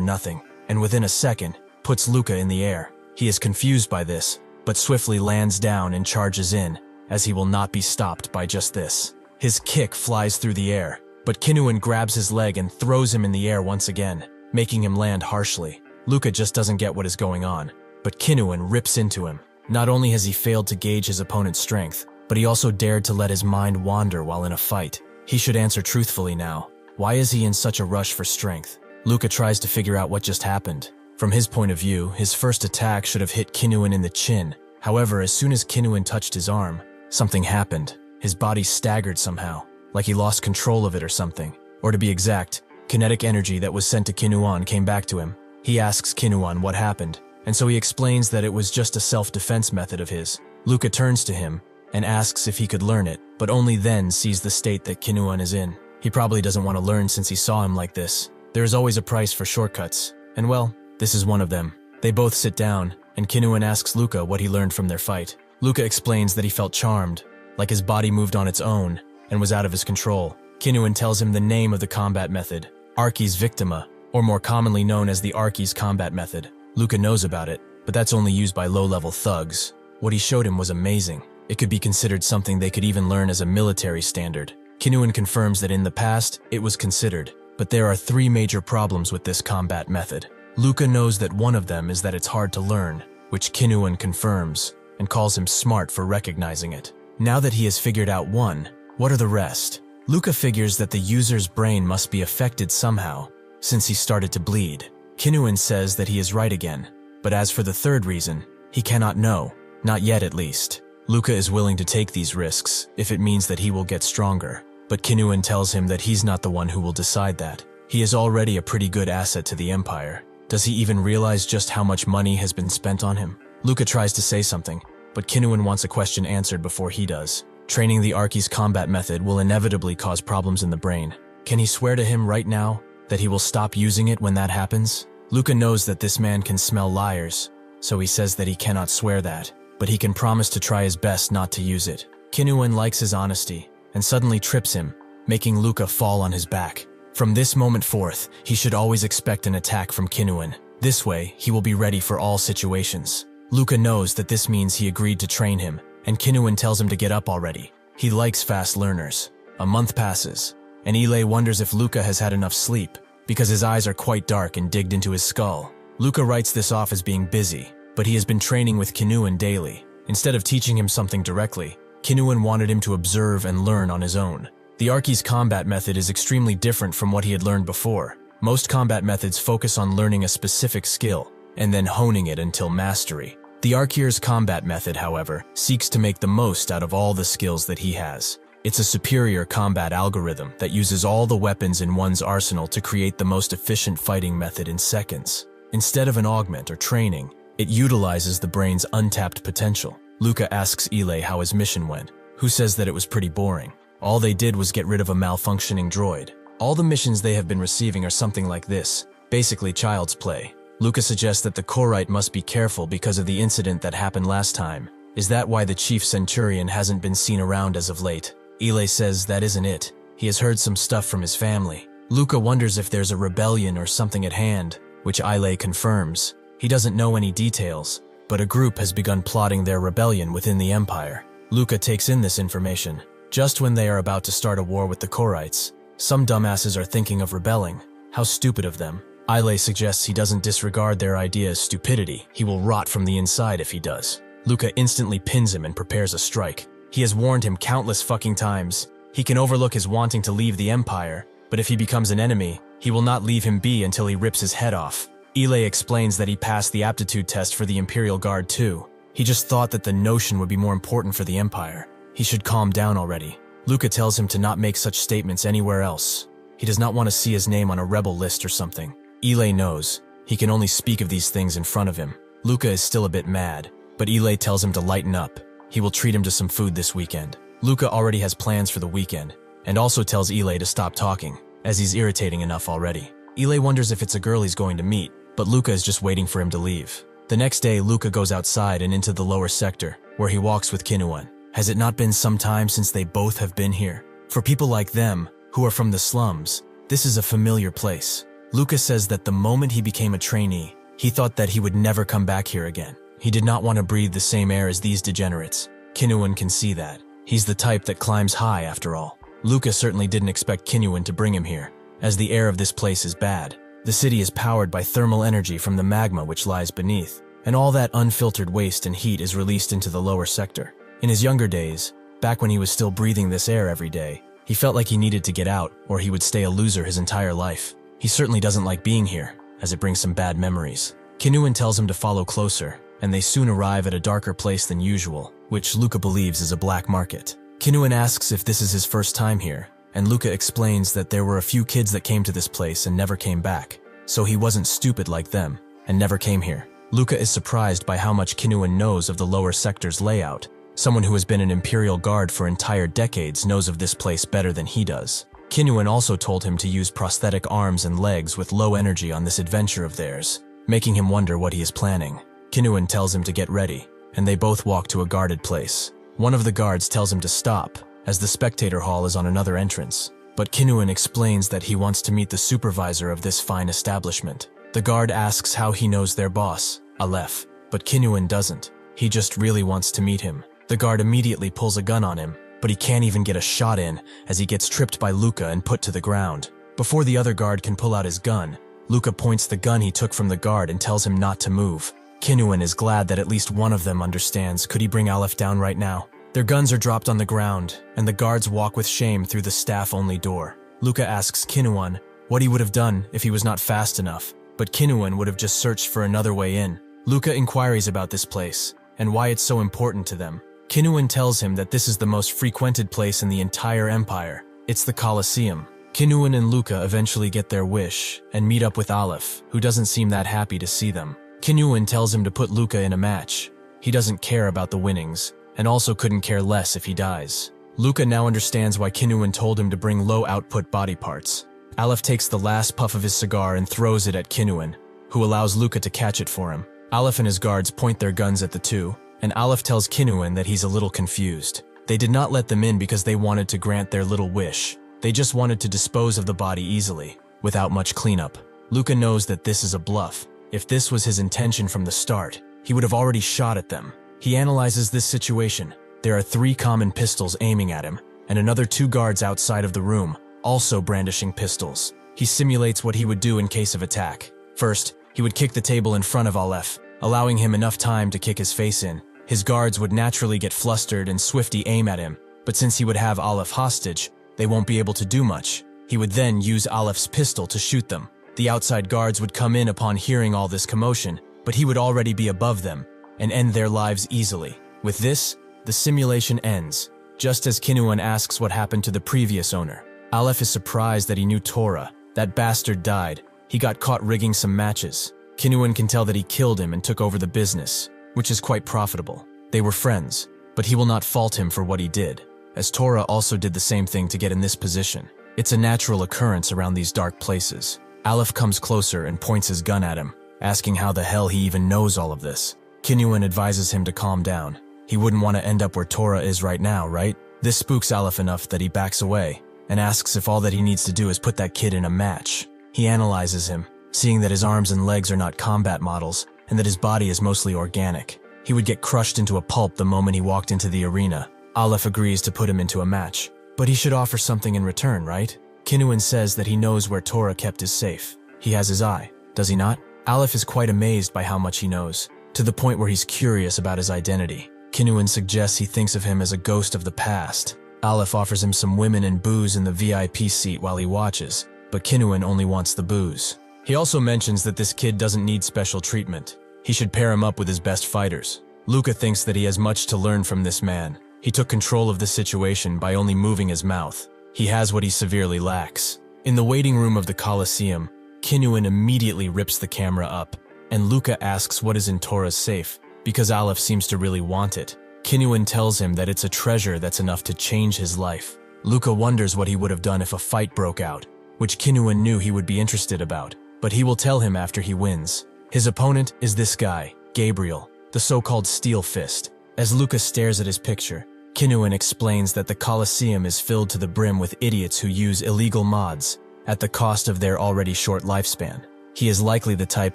nothing, and within a second, puts Luca in the air. He is confused by this, but swiftly lands down and charges in, as he will not be stopped by just this. His kick flies through the air, but Kinuan grabs his leg and throws him in the air once again, making him land harshly. Luca just doesn't get what is going on, but Kinuan rips into him. Not only has he failed to gauge his opponent's strength, but he also dared to let his mind wander while in a fight. He should answer truthfully now. Why is he in such a rush for strength? Luca tries to figure out what just happened. From his point of view, his first attack should have hit Kinuan in the chin. However, as soon as Kinuan touched his arm, something happened. His body staggered somehow, like he lost control of it or something. Or to be exact, kinetic energy that was sent to Kinuan came back to him. He asks Kinuan what happened, and so he explains that it was just a self-defense method of his. Luca turns to him and asks if he could learn it, but only then sees the state that Kinuan is in. He probably doesn't want to learn since he saw him like this. There is always a price for shortcuts, and well, this is one of them. They both sit down, and Kinuan asks Luca what he learned from their fight. Luca explains that he felt charmed, like his body moved on its own and was out of his control. Kinuan tells him the name of the combat method, Archi's Victima, or more commonly known as the Archi's combat method. Luca knows about it, but that's only used by low-level thugs. What he showed him was amazing. It could be considered something they could even learn as a military standard. Kinuan confirms that in the past, it was considered, but there are 3 major problems with this combat method. Luca knows that one of them is that it's hard to learn, which Kinuan confirms, and calls him smart for recognizing it. Now that he has figured out one, what are the rest? Luca figures that the user's brain must be affected somehow, since he started to bleed. Kinuan says that he is right again, but as for the third reason, he cannot know, not yet at least. Luca is willing to take these risks if it means that he will get stronger, but Kinuan tells him that he's not the one who will decide that. He is already a pretty good asset to the Empire. Does he even realize just how much money has been spent on him? Luca tries to say something, but Kinuan wants a question answered before he does. Training the Archi's combat method will inevitably cause problems in the brain. Can he swear to him right now that he will stop using it when that happens? Luca knows that this man can smell liars, so he says that he cannot swear that, but he can promise to try his best not to use it. Kinuan likes his honesty, and suddenly trips him, making Luca fall on his back. From this moment forth, he should always expect an attack from Kinuan. This way, he will be ready for all situations. Luca knows that this means he agreed to train him, and Kinuan tells him to get up already. He likes fast learners. A month passes, and Ile wonders if Luca has had enough sleep, because his eyes are quite dark and digged into his skull. Luca writes this off as being busy, but he has been training with Kinuan daily. Instead of teaching him something directly, Kinuan wanted him to observe and learn on his own. The Archi's combat method is extremely different from what he had learned before. Most combat methods focus on learning a specific skill, and then honing it until mastery. The Archier's combat method, however, seeks to make the most out of all the skills that he has. It's a superior combat algorithm that uses all the weapons in one's arsenal to create the most efficient fighting method in seconds. Instead of an augment or training, it utilizes the brain's untapped potential. Luca asks Ile how his mission went, who says that it was pretty boring. All they did was get rid of a malfunctioning droid. All the missions they have been receiving are something like this, basically child's play. Luca suggests that the Korite must be careful because of the incident that happened last time. Is that why the chief Centurion hasn't been seen around as of late? Ile says that isn't it. He has heard some stuff from his family. Luca wonders if there's a rebellion or something at hand, which Ile confirms. He doesn't know any details, but a group has begun plotting their rebellion within the Empire. Luca takes in this information. Just when they are about to start a war with the Korites, some dumbasses are thinking of rebelling. How stupid of them. Ile suggests he doesn't disregard their idea as stupidity. He will rot from the inside if he does. Luca instantly pins him and prepares a strike. He has warned him countless fucking times. He can overlook his wanting to leave the Empire, but if he becomes an enemy, he will not leave him be until he rips his head off. Ile explains that he passed the aptitude test for the Imperial Guard too. He just thought that the notion would be more important for the Empire. He should calm down already. Luca tells him to not make such statements anywhere else. He does not want to see his name on a rebel list or something. Ile knows. He can only speak of these things in front of him. Luca is still a bit mad, but Ile tells him to lighten up. He will treat him to some food this weekend. Luca already has plans for the weekend, and also tells Ile to stop talking, as he's irritating enough already. Ile wonders if it's a girl he's going to meet, but Luca is just waiting for him to leave. The next day, Luca goes outside and into the lower sector, where he walks with Kinuan. Has it not been some time since they both have been here? For people like them, who are from the slums, this is a familiar place. Luca says that the moment he became a trainee, he thought that he would never come back here again. He did not want to breathe the same air as these degenerates. Kinuan can see that. He's the type that climbs high after all. Luca certainly didn't expect Kinuan to bring him here, as the air of this place is bad. The city is powered by thermal energy from the magma which lies beneath, and all that unfiltered waste and heat is released into the lower sector. In his younger days, back when he was still breathing this air every day, he felt like he needed to get out or he would stay a loser his entire life. He certainly doesn't like being here, as it brings some bad memories. Kinuan tells him to follow closer, and they soon arrive at a darker place than usual, which Luca believes is a black market. Kinuan asks if this is his first time here, and Luca explains that there were a few kids that came to this place and never came back, so he wasn't stupid like them, and never came here. Luca is surprised by how much Kinuan knows of the lower sector's layout. Someone who has been an Imperial Guard for entire decades knows of this place better than he does. Kinuan also told him to use prosthetic arms and legs with low energy on this adventure of theirs, making him wonder what he is planning. Kinuan tells him to get ready, and they both walk to a guarded place. One of the guards tells him to stop, as the spectator hall is on another entrance. But Kinuan explains that he wants to meet the supervisor of this fine establishment. The guard asks how he knows their boss, Aleph, but Kinuan doesn't. He just really wants to meet him. The guard immediately pulls a gun on him, but he can't even get a shot in as he gets tripped by Luca and put to the ground. Before the other guard can pull out his gun, Luca points the gun he took from the guard and tells him not to move. Kinuan is glad that at least one of them understands. Could he bring Aleph down right now? Their guns are dropped on the ground, and the guards walk with shame through the staff-only door. Luca asks Kinuan what he would have done if he was not fast enough, but Kinuan would have just searched for another way in. Luca inquires about this place, and why it's so important to them. Kinuan tells him that this is the most frequented place in the entire empire. It's the Colosseum. Kinuan and Luca eventually get their wish, and meet up with Aleph, who doesn't seem that happy to see them. Kinuan tells him to put Luca in a match. He doesn't care about the winnings, and also couldn't care less if he dies. Luca now understands why Kinuan told him to bring low-output body parts. Aleph takes the last puff of his cigar and throws it at Kinuan, who allows Luca to catch it for him. Aleph and his guards point their guns at the two, and Aleph tells Kinuan that he's a little confused. They did not let them in because they wanted to grant their little wish. They just wanted to dispose of the body easily, without much cleanup. Luca knows that this is a bluff. If this was his intention from the start, he would have already shot at them. He analyzes this situation. There are 3 common pistols aiming at him, and another 2 guards outside of the room, also brandishing pistols. He simulates what he would do in case of attack. First, he would kick the table in front of Aleph, allowing him enough time to kick his face in. His guards would naturally get flustered and swiftly aim at him, but since he would have Aleph hostage, they won't be able to do much. He would then use Aleph's pistol to shoot them. The outside guards would come in upon hearing all this commotion, but he would already be above them, and end their lives easily. With this, the simulation ends, just as Kinuan asks what happened to the previous owner. Aleph is surprised that he knew Tora. That bastard died. He got caught rigging some matches. Kinuan can tell that he killed him and took over the business, which is quite profitable. They were friends, but he will not fault him for what he did, as Tora also did the same thing to get in this position. It's a natural occurrence around these dark places. Aleph comes closer and points his gun at him, asking how the hell he even knows all of this. Kinuan advises him to calm down. He wouldn't want to end up where Tora is right now, right? This spooks Aleph enough that he backs away and asks if all that he needs to do is put that kid in a match. He analyzes him, seeing that his arms and legs are not combat models and that his body is mostly organic. He would get crushed into a pulp the moment he walked into the arena. Aleph agrees to put him into a match, but he should offer something in return, right? Kinuan says that he knows where Tora kept his safe. He has his eye, does he not? Aleph is quite amazed by how much he knows, to the point where he's curious about his identity. Kinuan suggests he thinks of him as a ghost of the past. Aleph offers him some women and booze in the VIP seat while he watches, but Kinuan only wants the booze. He also mentions that this kid doesn't need special treatment. He should pair him up with his best fighters. Luca thinks that he has much to learn from this man. He took control of the situation by only moving his mouth. He has what he severely lacks. In the waiting room of the Colosseum, Kinuan immediately rips the camera up, and Luca asks what is in Tora's safe, because Aleph seems to really want it. Kinuan tells him that it's a treasure that's enough to change his life. Luca wonders what he would have done if a fight broke out, which Kinuan knew he would be interested about, but he will tell him after he wins. His opponent is this guy, Gabriel, the so-called Steel Fist. As Luca stares at his picture, Kinuan explains that the Colosseum is filled to the brim with idiots who use illegal mods at the cost of their already short lifespan. He is likely the type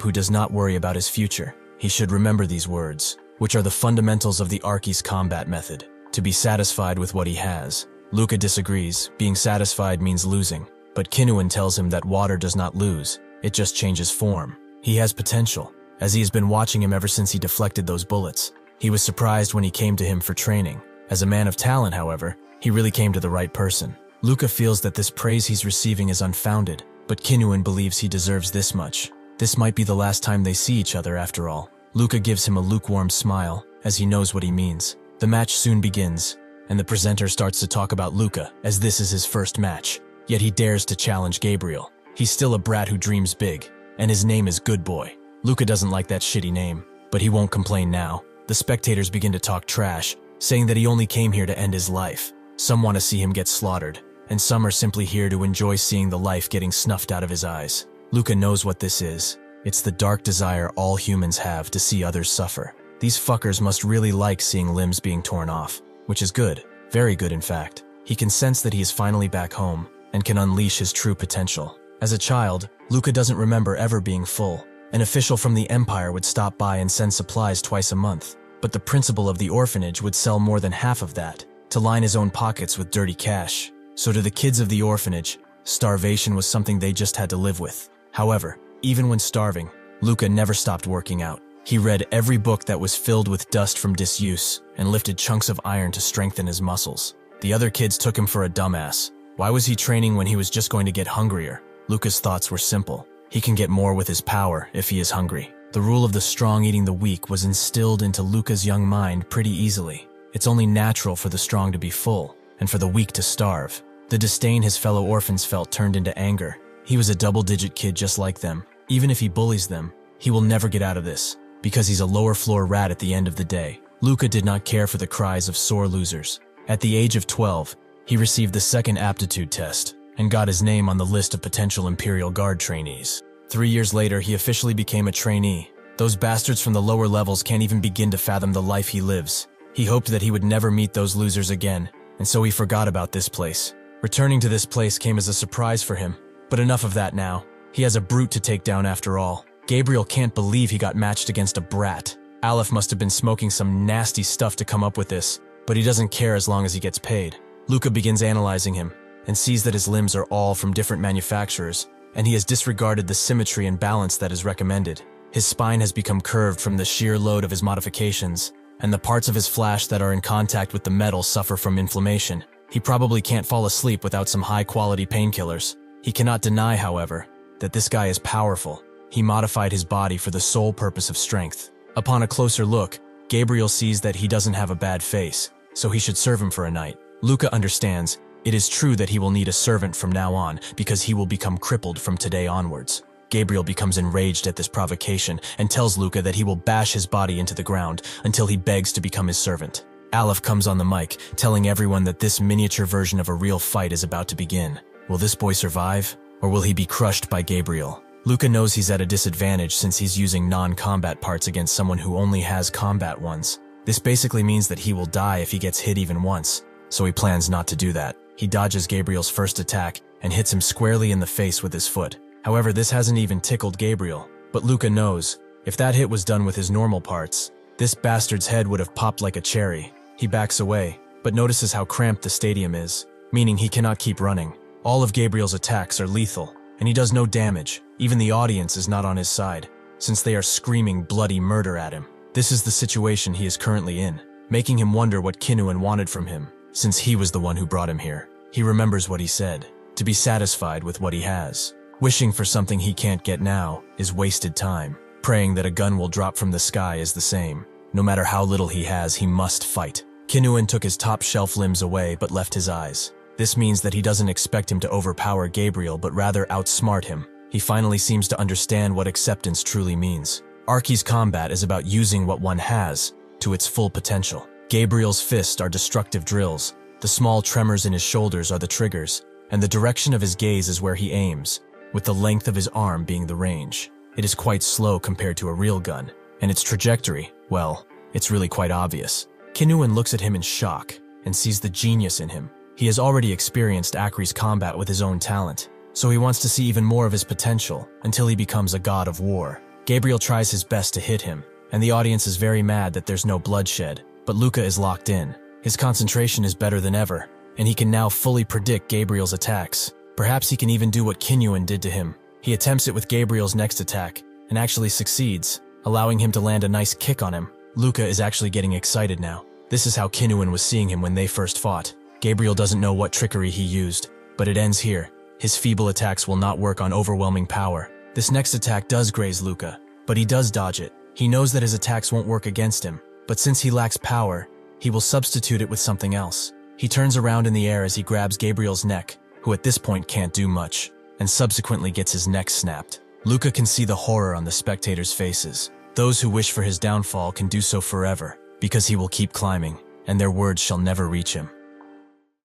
who does not worry about his future. He should remember these words, which are the fundamentals of the Archi's combat method, to be satisfied with what he has. Luca disagrees. Being satisfied means losing, but Kinuan tells him that water does not lose, it just changes form. He has potential, as he has been watching him ever since he deflected those bullets. He was surprised when he came to him for training. As a man of talent, however, he really came to the right person. Luca feels that this praise he's receiving is unfounded, but Kinuan believes he deserves this much. This might be the last time they see each other after all. Luca gives him a lukewarm smile, as he knows what he means. The match soon begins, and the presenter starts to talk about Luca, as this is his first match. Yet he dares to challenge Gabriel. He's still a brat who dreams big, and his name is Good Boy. Luca doesn't like that shitty name, but he won't complain now. The spectators begin to talk trash, saying that he only came here to end his life. Some want to see him get slaughtered, and some are simply here to enjoy seeing the life getting snuffed out of his eyes. Luca knows what this is. It's the dark desire all humans have to see others suffer. These fuckers must really like seeing limbs being torn off, which is good, very good in fact. He can sense that he is finally back home, and can unleash his true potential. As a child, Luca doesn't remember ever being full. An official from the Empire would stop by and send supplies twice a month, but the principal of the orphanage would sell more than half of that, to line his own pockets with dirty cash. So to the kids of the orphanage, starvation was something they just had to live with. However, even when starving, Luca never stopped working out. He read every book that was filled with dust from disuse and lifted chunks of iron to strengthen his muscles. The other kids took him for a dumbass. Why was he training when he was just going to get hungrier? Luca's thoughts were simple. He can get more with his power if he is hungry. The rule of the strong eating the weak was instilled into Luca's young mind pretty easily. It's only natural for the strong to be full, and for the weak to starve. The disdain his fellow orphans felt turned into anger. He was a double-digit kid just like them. Even if he bullies them, he will never get out of this, because he's a lower-floor rat at the end of the day. Luca did not care for the cries of sore losers. At the age of 12, he received the second aptitude test, and got his name on the list of potential Imperial Guard trainees. 3 years later, he officially became a trainee. Those bastards from the lower levels can't even begin to fathom the life he lives. He hoped that he would never meet those losers again, and so he forgot about this place. Returning to this place came as a surprise for him. But enough of that now. He has a brute to take down after all. Gabriel can't believe he got matched against a brat. Aleph must have been smoking some nasty stuff to come up with this, but he doesn't care as long as he gets paid. Luca begins analyzing him, and sees that his limbs are all from different manufacturers, and he has disregarded the symmetry and balance that is recommended. His spine has become curved from the sheer load of his modifications, and the parts of his flesh that are in contact with the metal suffer from inflammation. He probably can't fall asleep without some high-quality painkillers. He cannot deny, however, that this guy is powerful. He modified his body for the sole purpose of strength. Upon a closer look, Gabriel sees that he doesn't have a bad face, so he should serve him for a night. Luca understands it is true that he will need a servant from now on because he will become crippled from today onwards. Gabriel becomes enraged at this provocation and tells Luca that he will bash his body into the ground until he begs to become his servant. Aleph comes on the mic, telling everyone that this miniature version of a real fight is about to begin. Will this boy survive, or will he be crushed by Gabriel? Luca knows he's at a disadvantage since he's using non-combat parts against someone who only has combat ones. This basically means that he will die if he gets hit even once, so he plans not to do that. He dodges Gabriel's first attack and hits him squarely in the face with his foot. However, this hasn't even tickled Gabriel, but Luca knows, if that hit was done with his normal parts, this bastard's head would have popped like a cherry. He backs away, but notices how cramped the stadium is, meaning he cannot keep running. All of Gabriel's attacks are lethal, and he does no damage. Even the audience is not on his side, since they are screaming bloody murder at him. This is the situation he is currently in, making him wonder what Kinnuan wanted from him, since he was the one who brought him here. He remembers what he said, to be satisfied with what he has. Wishing for something he can't get now is wasted time. Praying that a gun will drop from the sky is the same. No matter how little he has, he must fight. Kinnuan took his top shelf limbs away but left his eyes. This means that he doesn't expect him to overpower Gabriel but rather outsmart him. He finally seems to understand what acceptance truly means. Arky's combat is about using what one has to its full potential. Gabriel's fists are destructive drills. The small tremors in his shoulders are the triggers, and the direction of his gaze is where he aims, with the length of his arm being the range. It is quite slow compared to a real gun, and its trajectory, well, it's really quite obvious. Kinnuan looks at him in shock and sees the genius in him. He has already experienced Akri's combat with his own talent, so he wants to see even more of his potential until he becomes a god of war. Gabriel tries his best to hit him, and the audience is very mad that there's no bloodshed, but Luca is locked in. His concentration is better than ever, and he can now fully predict Gabriel's attacks. Perhaps he can even do what Kinnuan did to him. He attempts it with Gabriel's next attack, and actually succeeds, allowing him to land a nice kick on him. Luca is actually getting excited now. This is how Kinnuan was seeing him when they first fought. Gabriel doesn't know what trickery he used, but it ends here. His feeble attacks will not work on overwhelming power. This next attack does graze Luca, but he does dodge it. He knows that his attacks won't work against him, but since he lacks power, he will substitute it with something else. He turns around in the air as he grabs Gabriel's neck, who at this point can't do much, and subsequently gets his neck snapped. Luca can see the horror on the spectators' faces. Those who wish for his downfall can do so forever, because he will keep climbing, and their words shall never reach him.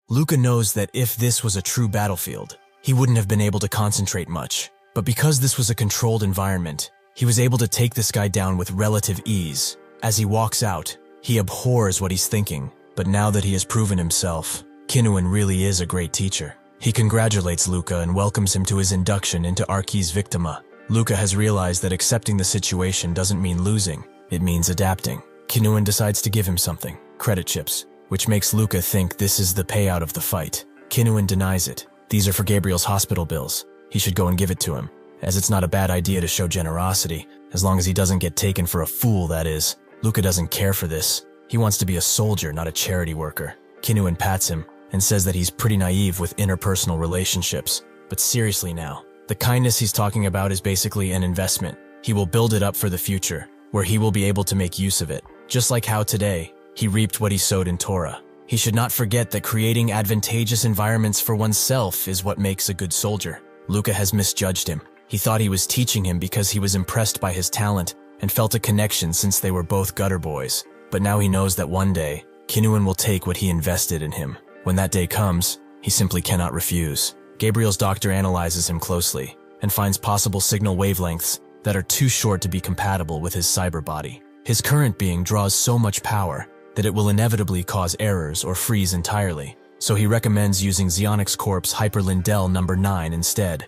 Luca knows that if this was a true battlefield, he wouldn't have been able to concentrate much. But because this was a controlled environment, he was able to take this guy down with relative ease. As he walks out, he abhors what he's thinking, but now that he has proven himself, Kinnuan really is a great teacher. He congratulates Luca and welcomes him to his induction into Arky's Victima. Luca has realized that accepting the situation doesn't mean losing, it means adapting. Kinnuan decides to give him something, credit chips, which makes Luca think this is the payout of the fight. Kinnuan denies it. These are for Gabriel's hospital bills. He should go and give it to him, as it's not a bad idea to show generosity, as long as he doesn't get taken for a fool, that is. Luca doesn't care for this. He wants to be a soldier, not a charity worker. Kinnuan pats him and says that he's pretty naive with interpersonal relationships. But seriously now, the kindness he's talking about is basically an investment. He will build it up for the future, where he will be able to make use of it. Just like how today, he reaped what he sowed in Torah. He should not forget that creating advantageous environments for oneself is what makes a good soldier. Luca has misjudged him. He thought he was teaching him because he was impressed by his talent and felt a connection since they were both gutter boys. But now he knows that one day, Kinnuan will take what he invested in him. When that day comes, he simply cannot refuse. Gabriel's doctor analyzes him closely and finds possible signal wavelengths that are too short to be compatible with his cyber body. His current being draws so much power that it will inevitably cause errors or freeze entirely, so he recommends using Xionix Corp's Hyperlindell number 9 instead.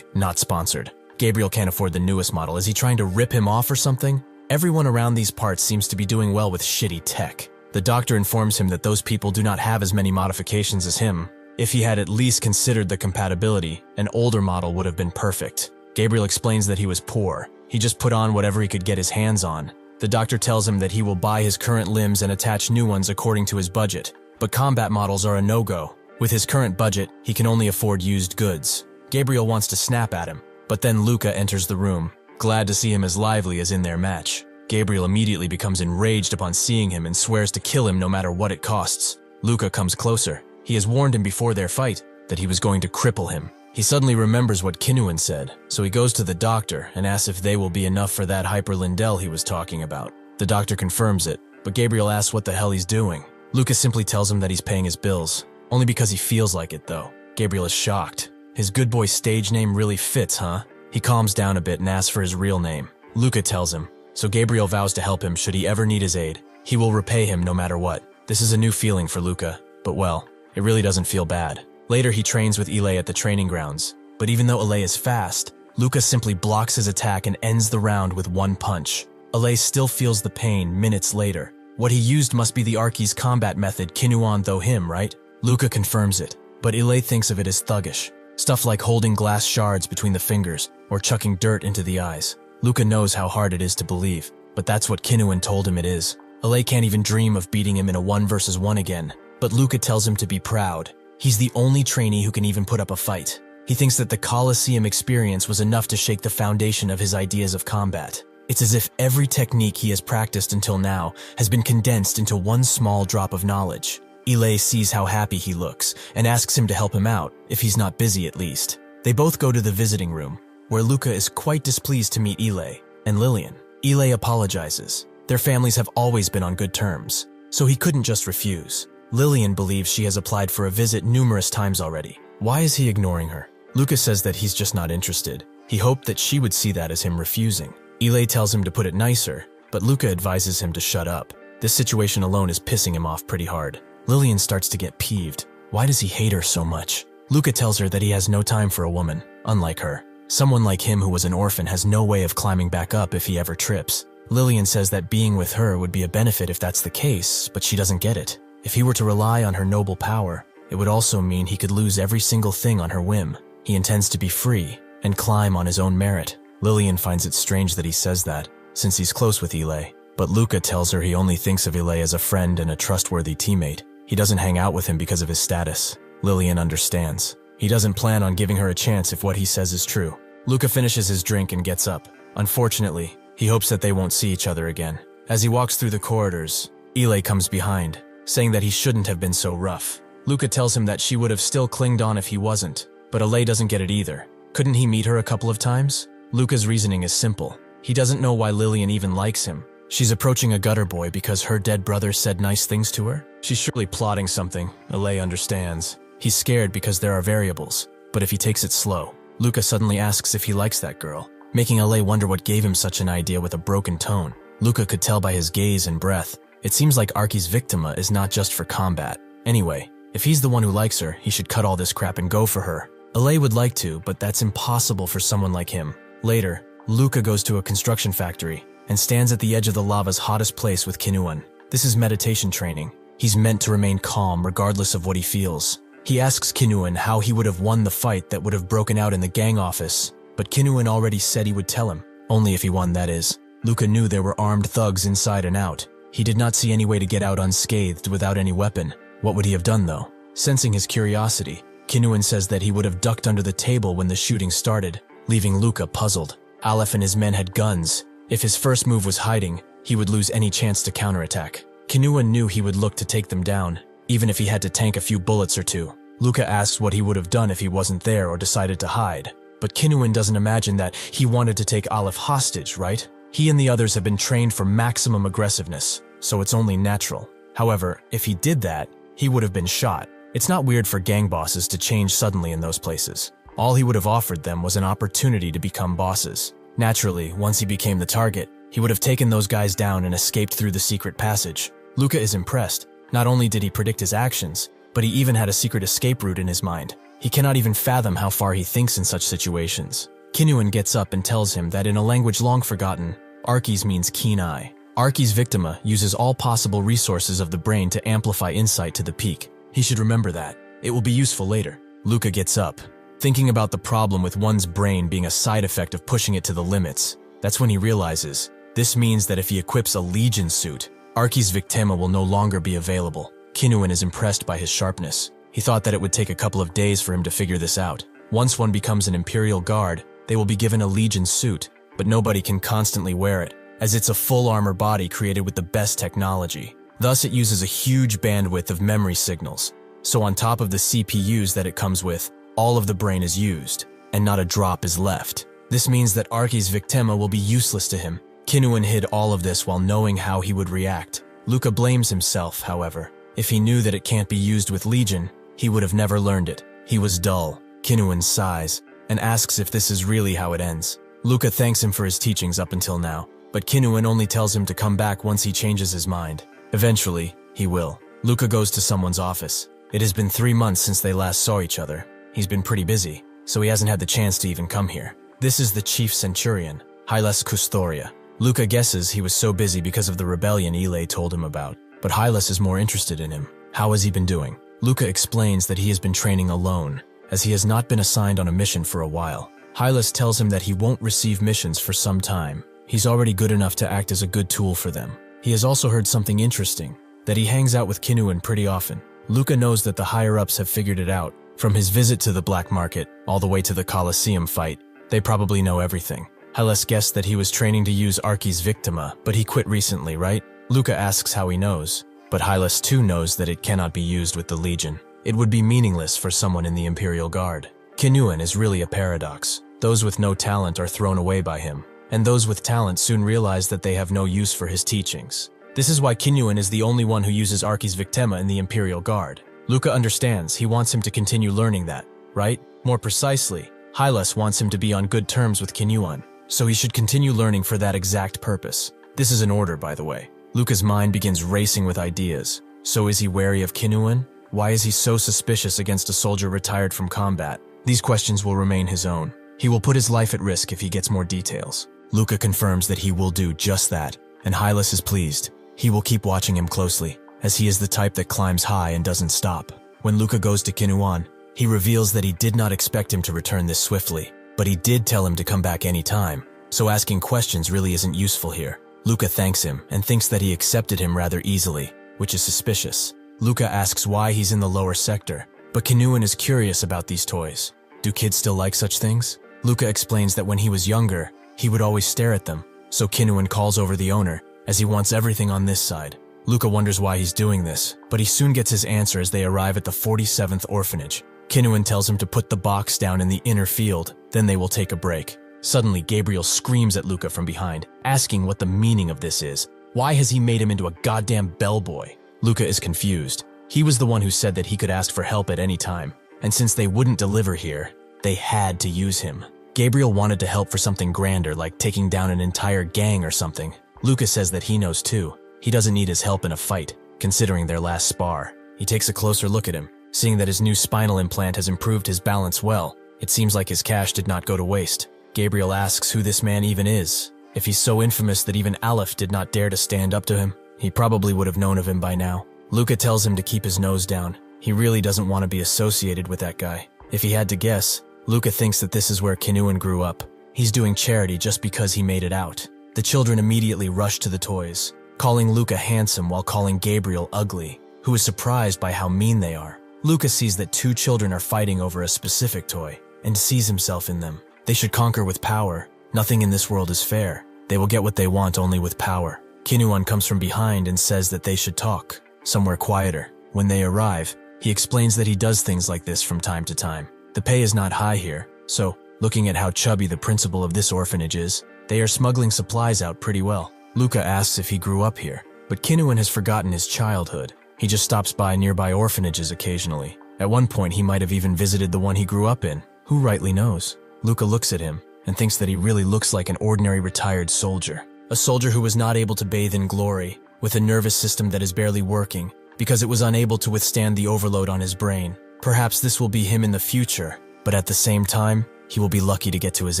#not sponsored. Gabriel can't afford the newest model. Is he trying to rip him off or something? Everyone around these parts seems to be doing well with shitty tech. The doctor informs him that those people do not have as many modifications as him. If he had at least considered the compatibility, an older model would have been perfect. Gabriel explains that he was poor. He just put on whatever he could get his hands on. The doctor tells him that he will buy his current limbs and attach new ones according to his budget. But combat models are a no-go. With his current budget, he can only afford used goods. Gabriel wants to snap at him, but then Luca enters the room, glad to see him as lively as in their match. Gabriel immediately becomes enraged upon seeing him and swears to kill him no matter what it costs. Luca comes closer. He has warned him before their fight that he was going to cripple him. He suddenly remembers what Kinuan said, so he goes to the doctor and asks if they will be enough for that hyperlindel he was talking about. The doctor confirms it, but Gabriel asks what the hell he's doing. Lucas simply tells him that he's paying his bills, only because he feels like it though. Gabriel is shocked. His good boy stage name really fits, huh? He calms down a bit and asks for his real name. Luca tells him, so Gabriel vows to help him should he ever need his aid. He will repay him no matter what. This is a new feeling for Luca, but well, it really doesn't feel bad. Later he trains with Ile at the training grounds, but even though Ile is fast, Luca simply blocks his attack and ends the round with one punch. Ile still feels the pain minutes later. What he used must be the Arki's combat method Kinuan though him, right? Luca confirms it, but Ile thinks of it as thuggish. Stuff like holding glass shards between the fingers or chucking dirt into the eyes. Luca knows how hard it is to believe, but that's what Kinuan told him it is. Ile can't even dream of beating him in a 1-versus-1 again, but Luca tells him to be proud. He's the only trainee who can even put up a fight. He thinks that the Colosseum experience was enough to shake the foundation of his ideas of combat. It's as if every technique he has practiced until now has been condensed into one small drop of knowledge. Ile sees how happy he looks and asks him to help him out, if he's not busy at least. They both go to the visiting room, where Luca is quite displeased to meet Ile and Lillian. Ile apologizes. Their families have always been on good terms, so he couldn't just refuse. Lillian believes she has applied for a visit numerous times already. Why is he ignoring her? Luca says that he's just not interested. He hoped that she would see that as him refusing. Ile tells him to put it nicer, but Luca advises him to shut up. This situation alone is pissing him off pretty hard. Lillian starts to get peeved. Why does he hate her so much? Luca tells her that he has no time for a woman, unlike her. Someone like him who was an orphan has no way of climbing back up if he ever trips. Lillian says that being with her would be a benefit if that's the case, but she doesn't get it. If he were to rely on her noble power, it would also mean he could lose every single thing on her whim. He intends to be free and climb on his own merit. Lillian finds it strange that he says that, since he's close with Ile, but Luca tells her he only thinks of Ile as a friend and a trustworthy teammate. He doesn't hang out with him because of his status. Lillian understands. He doesn't plan on giving her a chance if what he says is true. Luca finishes his drink and gets up. Unfortunately, he hopes that they won't see each other again. As he walks through the corridors, Ile comes behind, saying that he shouldn't have been so rough. Luca tells him that she would have still clinged on if he wasn't, but Ile doesn't get it either. Couldn't he meet her a couple of times? Luca's reasoning is simple. He doesn't know why Lillian even likes him. She's approaching a gutter boy because her dead brother said nice things to her? She's surely plotting something. Ile understands. He's scared because there are variables, but if he takes it slow, Luca suddenly asks if he likes that girl, making Ile wonder what gave him such an idea with a broken tone. Luca could tell by his gaze and breath. It seems like Arki's victima is not just for combat. Anyway, if he's the one who likes her, he should cut all this crap and go for her. Ile would like to, but that's impossible for someone like him. Later, Luca goes to a construction factory and stands at the edge of the lava's hottest place with Kinuan. This is meditation training. He's meant to remain calm regardless of what he feels. He asks Kinuan how he would have won the fight that would have broken out in the gang office, but Kinuan already said he would tell him. Only if he won, that is. Luca knew there were armed thugs inside and out. He did not see any way to get out unscathed without any weapon. What would he have done though? Sensing his curiosity, Kinuan says that he would have ducked under the table when the shooting started, leaving Luca puzzled. Aleph and his men had guns. If his first move was hiding, he would lose any chance to counterattack. Kinuan knew he would look to take them down, even if he had to tank a few bullets or two. Luca asks what he would have done if he wasn't there or decided to hide. But Kinuan doesn't imagine that he wanted to take Aleph hostage, right? He and the others have been trained for maximum aggressiveness, so it's only natural. However, if he did that, he would have been shot. It's not weird for gang bosses to change suddenly in those places. All he would have offered them was an opportunity to become bosses. Naturally, once he became the target, he would have taken those guys down and escaped through the secret passage. Luca is impressed. Not only did he predict his actions, but he even had a secret escape route in his mind. He cannot even fathom how far he thinks in such situations. Kinuan gets up and tells him that in a language long forgotten, Arki's means keen eye. Arki's victima uses all possible resources of the brain to amplify insight to the peak. He should remember that. It will be useful later. Luca gets up, thinking about the problem with one's brain being a side effect of pushing it to the limits. That's when he realizes, this means that if he equips a Legion suit, Arki's victima will no longer be available. Kinuan is impressed by his sharpness. He thought that it would take a couple of days for him to figure this out. Once one becomes an Imperial Guard, they will be given a Legion suit, but nobody can constantly wear it, as it's a full armor body created with the best technology. Thus, it uses a huge bandwidth of memory signals. So on top of the CPUs that it comes with, all of the brain is used, and not a drop is left. This means that Archi's victima will be useless to him. Kinuan hid all of this while knowing how he would react. Luca blames himself, however. If he knew that it can't be used with Legion, he would have never learned it. He was dull. Kinuan sighs and asks if this is really how it ends. Luca thanks him for his teachings up until now, but Kinuan only tells him to come back once he changes his mind. Eventually, he will. Luca goes to someone's office. It has been 3 months since they last saw each other. He's been pretty busy, so he hasn't had the chance to even come here. This is the chief centurion, Hylas Custoria. Luca guesses he was so busy because of the rebellion Ile told him about, but Hylas is more interested in him. How has he been doing? Luca explains that he has been training alone, as he has not been assigned on a mission for a while. Hylas tells him that he won't receive missions for some time. He's already good enough to act as a good tool for them. He has also heard something interesting, that he hangs out with Kinuan pretty often. Luca knows that the higher-ups have figured it out. From his visit to the black market, all the way to the Colosseum fight, they probably know everything. Hylas guessed that he was training to use Archi's victima, but he quit recently, right? Luca asks how he knows, but Hylas too knows that it cannot be used with the Legion. It would be meaningless for someone in the Imperial Guard. Kinuan is really a paradox. Those with no talent are thrown away by him, and those with talent soon realize that they have no use for his teachings. This is why Kinuan is the only one who uses Archi's victima in the Imperial Guard. Luca understands. He wants him to continue learning that, right? More precisely, Hylas wants him to be on good terms with Kinuan, so he should continue learning for that exact purpose. This is an order, by the way. Luca's mind begins racing with ideas. So is he wary of Kinuan? Why is he so suspicious against a soldier retired from combat? These questions will remain his own. He will put his life at risk if he gets more details. Luca confirms that he will do just that, and Hylas is pleased. He will keep watching him closely, as he is the type that climbs high and doesn't stop. When Luca goes to Kinuan, he reveals that he did not expect him to return this swiftly, but he did tell him to come back anytime, so asking questions really isn't useful here. Luca thanks him and thinks that he accepted him rather easily, which is suspicious. Luca asks why he's in the lower sector, but Kinuan is curious about these toys. Do kids still like such things? Luca explains that when he was younger, he would always stare at them, so Kinuan calls over the owner, as he wants everything on this side. Luca wonders why he's doing this, but he soon gets his answer as they arrive at the 47th orphanage. Kinuan tells him to put the box down in the inner field, then they will take a break. Suddenly, Gabriel screams at Luca from behind, asking what the meaning of this is. Why has he made him into a goddamn bellboy? Luca is confused. He was the one who said that he could ask for help at any time, and since they wouldn't deliver here, they had to use him. Gabriel wanted to help for something grander, like taking down an entire gang or something. Luca says that he knows too. He doesn't need his help in a fight, considering their last spar. He takes a closer look at him. Seeing that his new spinal implant has improved his balance well, it seems like his cash did not go to waste. Gabriel asks who this man even is. If he's so infamous that even Aleph did not dare to stand up to him, he probably would have known of him by now. Luca tells him to keep his nose down. He really doesn't want to be associated with that guy. If he had to guess, Luca thinks that this is where Kinuan grew up. He's doing charity just because he made it out. The children immediately rush to the toys, calling Luca handsome while calling Gabriel ugly, who is surprised by how mean they are. Luca sees that 2 children are fighting over a specific toy, and sees himself in them. They should conquer with power. Nothing in this world is fair. They will get what they want only with power. Kinuan comes from behind and says that they should talk, somewhere quieter. When they arrive, he explains that he does things like this from time to time. The pay is not high here, so, looking at how chubby the principal of this orphanage is, they are smuggling supplies out pretty well. Luca asks if he grew up here, but Kinuan has forgotten his childhood. He just stops by nearby orphanages occasionally. At one point, he might have even visited the one he grew up in. Who rightly knows? Luca looks at him and thinks that he really looks like an ordinary retired soldier. A soldier who was not able to bathe in glory, with a nervous system that is barely working, because it was unable to withstand the overload on his brain. Perhaps this will be him in the future, but at the same time, he will be lucky to get to his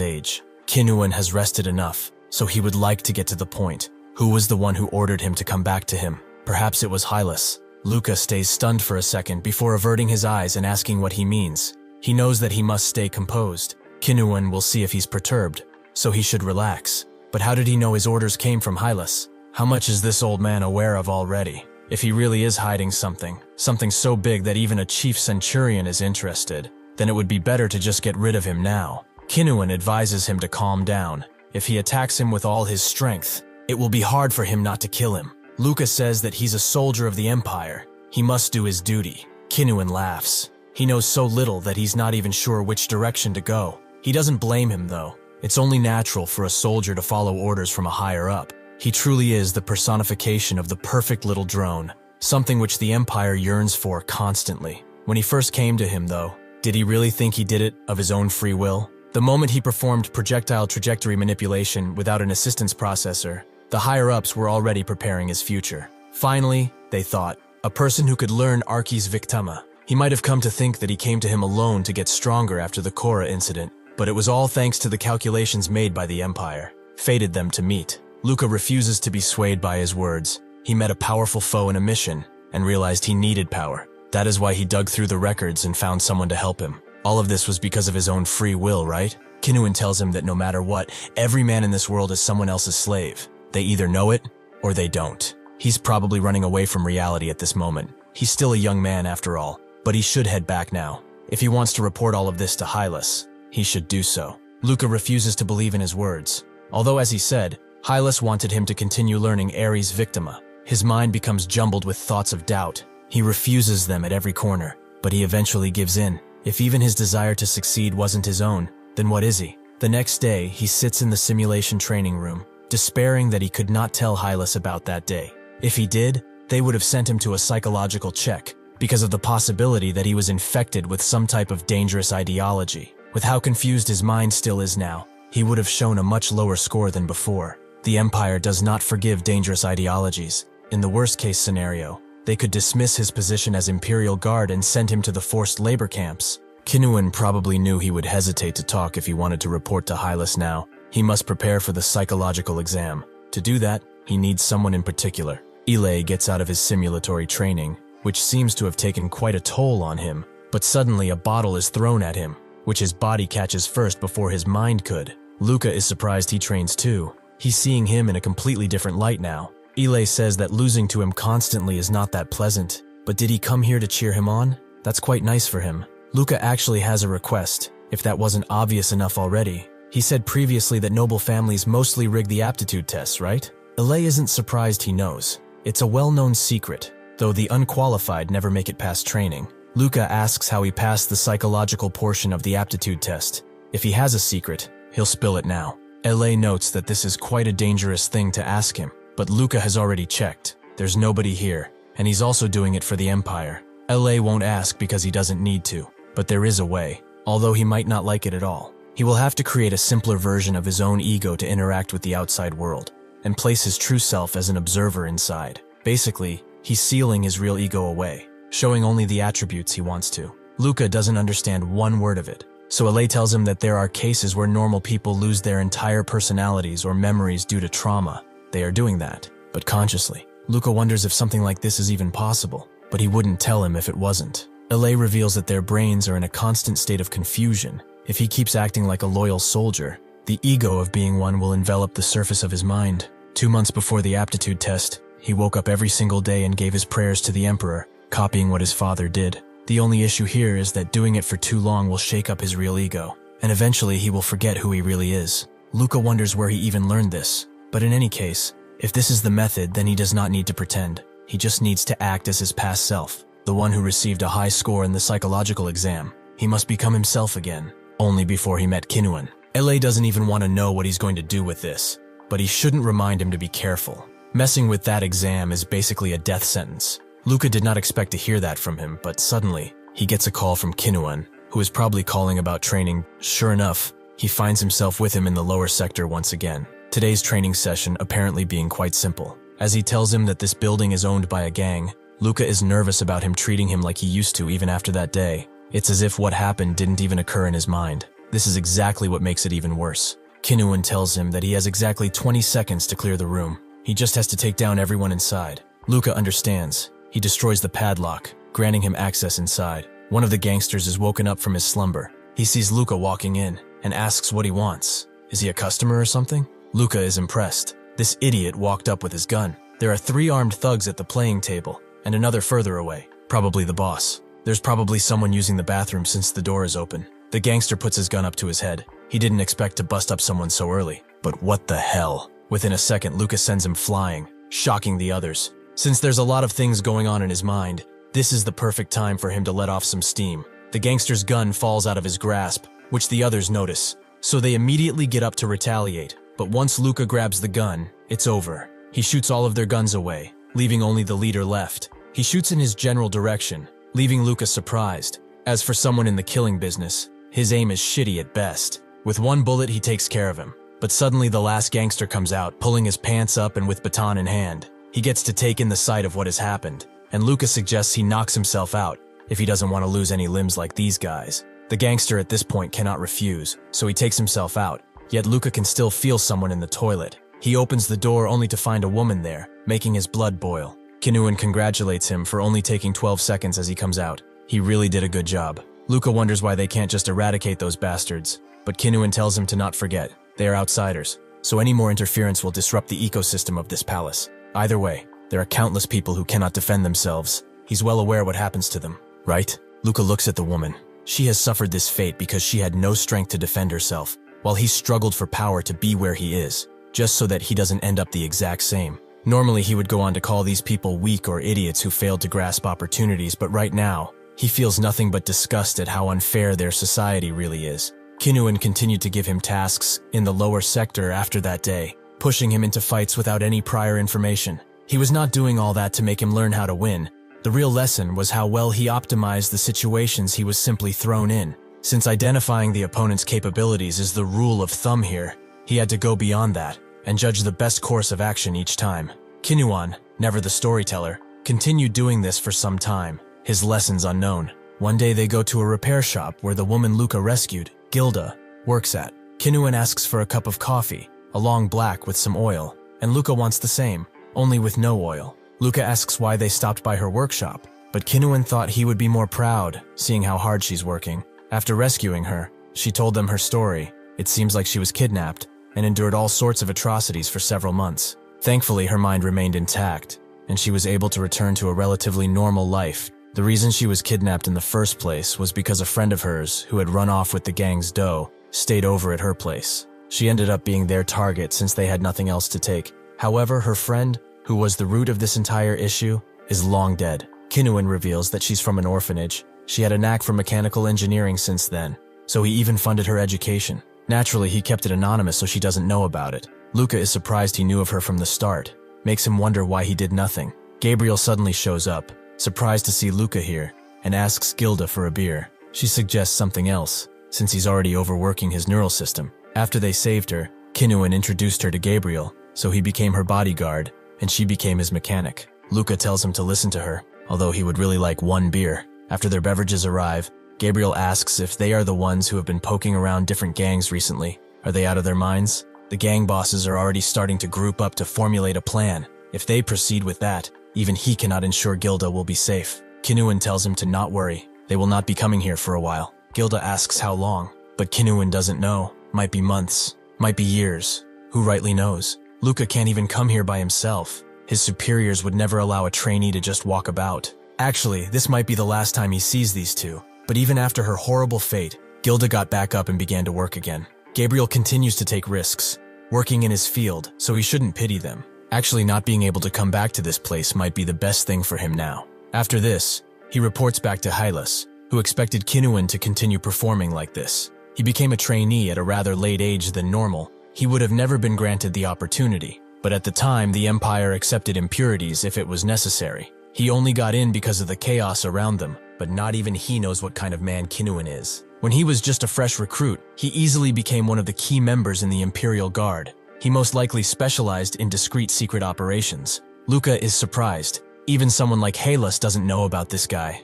age. Kinuan has rested enough, so he would like to get to the point. Who was the one who ordered him to come back to him? Perhaps it was Hylas. Luca stays stunned for a second before averting his eyes and asking what he means. He knows that he must stay composed. Kinuan will see if he's perturbed, so he should relax. But how did he know his orders came from Hylas? How much is this old man aware of already? If he really is hiding something so big that even a chief centurion is interested, then it would be better to just get rid of him now. Kinuan advises him to calm down. If he attacks him with all his strength, it will be hard for him not to kill him. Luca says that he's a soldier of the Empire. He must do his duty. Kinuan laughs. He knows so little that he's not even sure which direction to go. He doesn't blame him, though. It's only natural for a soldier to follow orders from a higher up. He truly is the personification of the perfect little drone, something which the Empire yearns for constantly. When he first came to him, though, did he really think he did it of his own free will? The moment he performed projectile trajectory manipulation without an assistance processor, the higher-ups were already preparing his future. Finally, they thought, a person who could learn Archi's Victama. He might have come to think that he came to him alone to get stronger after the Korra incident, but it was all thanks to the calculations made by the Empire, fated them to meet. Luca refuses to be swayed by his words. He met a powerful foe in a mission, and realized he needed power. That is why he dug through the records and found someone to help him. All of this was because of his own free will, right? Kinuan tells him that no matter what, every man in this world is someone else's slave. They either know it, or they don't. He's probably running away from reality at this moment. He's still a young man after all, but he should head back now. If he wants to report all of this to Hylas, he should do so. Luca refuses to believe in his words. Although, as he said, Hylas wanted him to continue learning Ares Victima. His mind becomes jumbled with thoughts of doubt. He refuses them at every corner, but he eventually gives in. If even his desire to succeed wasn't his own, then what is he? The next day, he sits in the simulation training room, despairing that he could not tell Hylas about that day. If he did, they would have sent him to a psychological check, because of the possibility that he was infected with some type of dangerous ideology. With how confused his mind still is now, he would have shown a much lower score than before. The Empire does not forgive dangerous ideologies. In the worst-case scenario, they could dismiss his position as Imperial Guard and send him to the forced labor camps. Kinuan probably knew he would hesitate to talk if he wanted to report to Hylas now. He must prepare for the psychological exam. To do that, he needs someone in particular. Ile gets out of his simulatory training, which seems to have taken quite a toll on him, but suddenly a bottle is thrown at him, which his body catches first before his mind could. Luca is surprised he trains too. He's seeing him in a completely different light now. Ile says that losing to him constantly is not that pleasant, but did he come here to cheer him on? That's quite nice for him. Luca actually has a request, if that wasn't obvious enough already. He said previously that noble families mostly rig the aptitude tests, right? Ile isn't surprised he knows. It's a well-known secret, though the unqualified never make it past training. Luca asks how he passed the psychological portion of the aptitude test. If he has a secret, he'll spill it now. Ile notes that this is quite a dangerous thing to ask him, but Luca has already checked. There's nobody here, and he's also doing it for the Empire. Ile won't ask because he doesn't need to, but there is a way, although he might not like it at all. He will have to create a simpler version of his own ego to interact with the outside world, and place his true self as an observer inside. Basically, he's sealing his real ego away, showing only the attributes he wants to. Luca doesn't understand one word of it, so Ile tells him that there are cases where normal people lose their entire personalities or memories due to trauma. They are doing that, but consciously. Luca wonders if something like this is even possible, but he wouldn't tell him if it wasn't. Ile reveals that their brains are in a constant state of confusion. If he keeps acting like a loyal soldier, the ego of being one will envelop the surface of his mind. 2 months before the aptitude test, he woke up every single day and gave his prayers to the Emperor, copying what his father did. The only issue here is that doing it for too long will shake up his real ego, and eventually he will forget who he really is. Luca wonders where he even learned this, but in any case, if this is the method, then he does not need to pretend. He just needs to act as his past self, the one who received a high score in the psychological exam. He must become himself again, only before he met Kinuan. Ile doesn't even want to know what he's going to do with this, but he shouldn't remind him to be careful. Messing with that exam is basically a death sentence. Luca did not expect to hear that from him, but suddenly, he gets a call from Kinuan, who is probably calling about training. Sure enough, he finds himself with him in the lower sector once again. Today's training session apparently being quite simple. As he tells him that this building is owned by a gang, Luca is nervous about him treating him like he used to even after that day. It's as if what happened didn't even occur in his mind. This is exactly what makes it even worse. Kinuan tells him that he has exactly 20 seconds to clear the room. He just has to take down everyone inside. Luca understands. He destroys the padlock, granting him access inside. One of the gangsters is woken up from his slumber. He sees Luca walking in and asks what he wants. Is he a customer or something? Luca is impressed. This idiot walked up with his gun. There are 3 armed thugs at the playing table, and another further away, probably the boss. There's probably someone using the bathroom since the door is open. The gangster puts his gun up to his head. He didn't expect to bust up someone so early. But what the hell? Within a second, Luca sends him flying, shocking the others. Since there's a lot of things going on in his mind, this is the perfect time for him to let off some steam. The gangster's gun falls out of his grasp, which the others notice, so they immediately get up to retaliate. But once Luca grabs the gun, it's over. He shoots all of their guns away, leaving only the leader left. He shoots in his general direction, leaving Luca surprised. As for someone in the killing business, his aim is shitty at best. With one bullet, he takes care of him. But suddenly the last gangster comes out, pulling his pants up and with baton in hand. He gets to take in the sight of what has happened, and Luca suggests he knocks himself out if he doesn't want to lose any limbs like these guys. The gangster at this point cannot refuse, so he takes himself out, yet Luca can still feel someone in the toilet. He opens the door only to find a woman there, making his blood boil. Kinuan congratulates him for only taking 12 seconds as he comes out. He really did a good job. Luca wonders why they can't just eradicate those bastards, but Kinuan tells him to not forget. They are outsiders, so any more interference will disrupt the ecosystem of this palace. Either way, there are countless people who cannot defend themselves. He's well aware what happens to them, right? Luca looks at the woman. She has suffered this fate because she had no strength to defend herself, while he struggled for power to be where he is, just so that he doesn't end up the exact same. Normally he would go on to call these people weak or idiots who failed to grasp opportunities, but right now, he feels nothing but disgust at how unfair their society really is. Kinuan continued to give him tasks in the lower sector after that day, pushing him into fights without any prior information. He was not doing all that to make him learn how to win. The real lesson was how well he optimized the situations he was simply thrown in. Since identifying the opponent's capabilities is the rule of thumb here, he had to go beyond that and judge the best course of action each time. Kinuan, never the storyteller, continued doing this for some time, his lessons unknown. One day they go to a repair shop where the woman Luca rescued, Gilda, works at. Kinuan asks for a cup of coffee, a long black with some oil, and Luca wants the same, only with no oil. Luca asks why they stopped by her workshop, but Kinuan thought he would be more proud, seeing how hard she's working. After rescuing her, she told them her story. It seems like she was kidnapped and endured all sorts of atrocities for several months. Thankfully, her mind remained intact, and she was able to return to a relatively normal life. The reason she was kidnapped in the first place was because a friend of hers, who had run off with the gang's dough, stayed over at her place. She ended up being their target since they had nothing else to take. However, her friend, who was the root of this entire issue, is long dead. Kinuan reveals that she's from an orphanage. She had a knack for mechanical engineering since then, so he even funded her education. Naturally, he kept it anonymous so she doesn't know about it. Luca is surprised he knew of her from the start. Makes him wonder why he did nothing. Gabriel suddenly shows up, surprised to see Luca here, and asks Gilda for a beer. She suggests something else, since he's already overworking his neural system. After they saved her, Kinuan introduced her to Gabriel, so he became her bodyguard, and she became his mechanic. Luca tells him to listen to her, although he would really like one beer. After their beverages arrive, Gabriel asks if they are the ones who have been poking around different gangs recently. Are they out of their minds? The gang bosses are already starting to group up to formulate a plan. If they proceed with that, even he cannot ensure Gilda will be safe. Kinuan tells him to not worry. They will not be coming here for a while. Gilda asks how long, but Kinuan doesn't know. Might be months, might be years. Who rightly knows? Luca can't even come here by himself. His superiors would never allow a trainee to just walk about. Actually, this might be the last time he sees these two. But even after her horrible fate, Gilda got back up and began to work again. Gabriel continues to take risks, working in his field, so he shouldn't pity them. Actually, not being able to come back to this place might be the best thing for him now. After this, he reports back to Hylas, who expected Kinuan to continue performing like this. He became a trainee at a rather late age than normal. He would have never been granted the opportunity, but at the time the Empire accepted impurities if it was necessary. He only got in because of the chaos around them, but not even he knows what kind of man Kinuan is. When he was just a fresh recruit, he easily became one of the key members in the Imperial Guard. He most likely specialized in discreet secret operations. Luca is surprised. Even someone like Hylas doesn't know about this guy.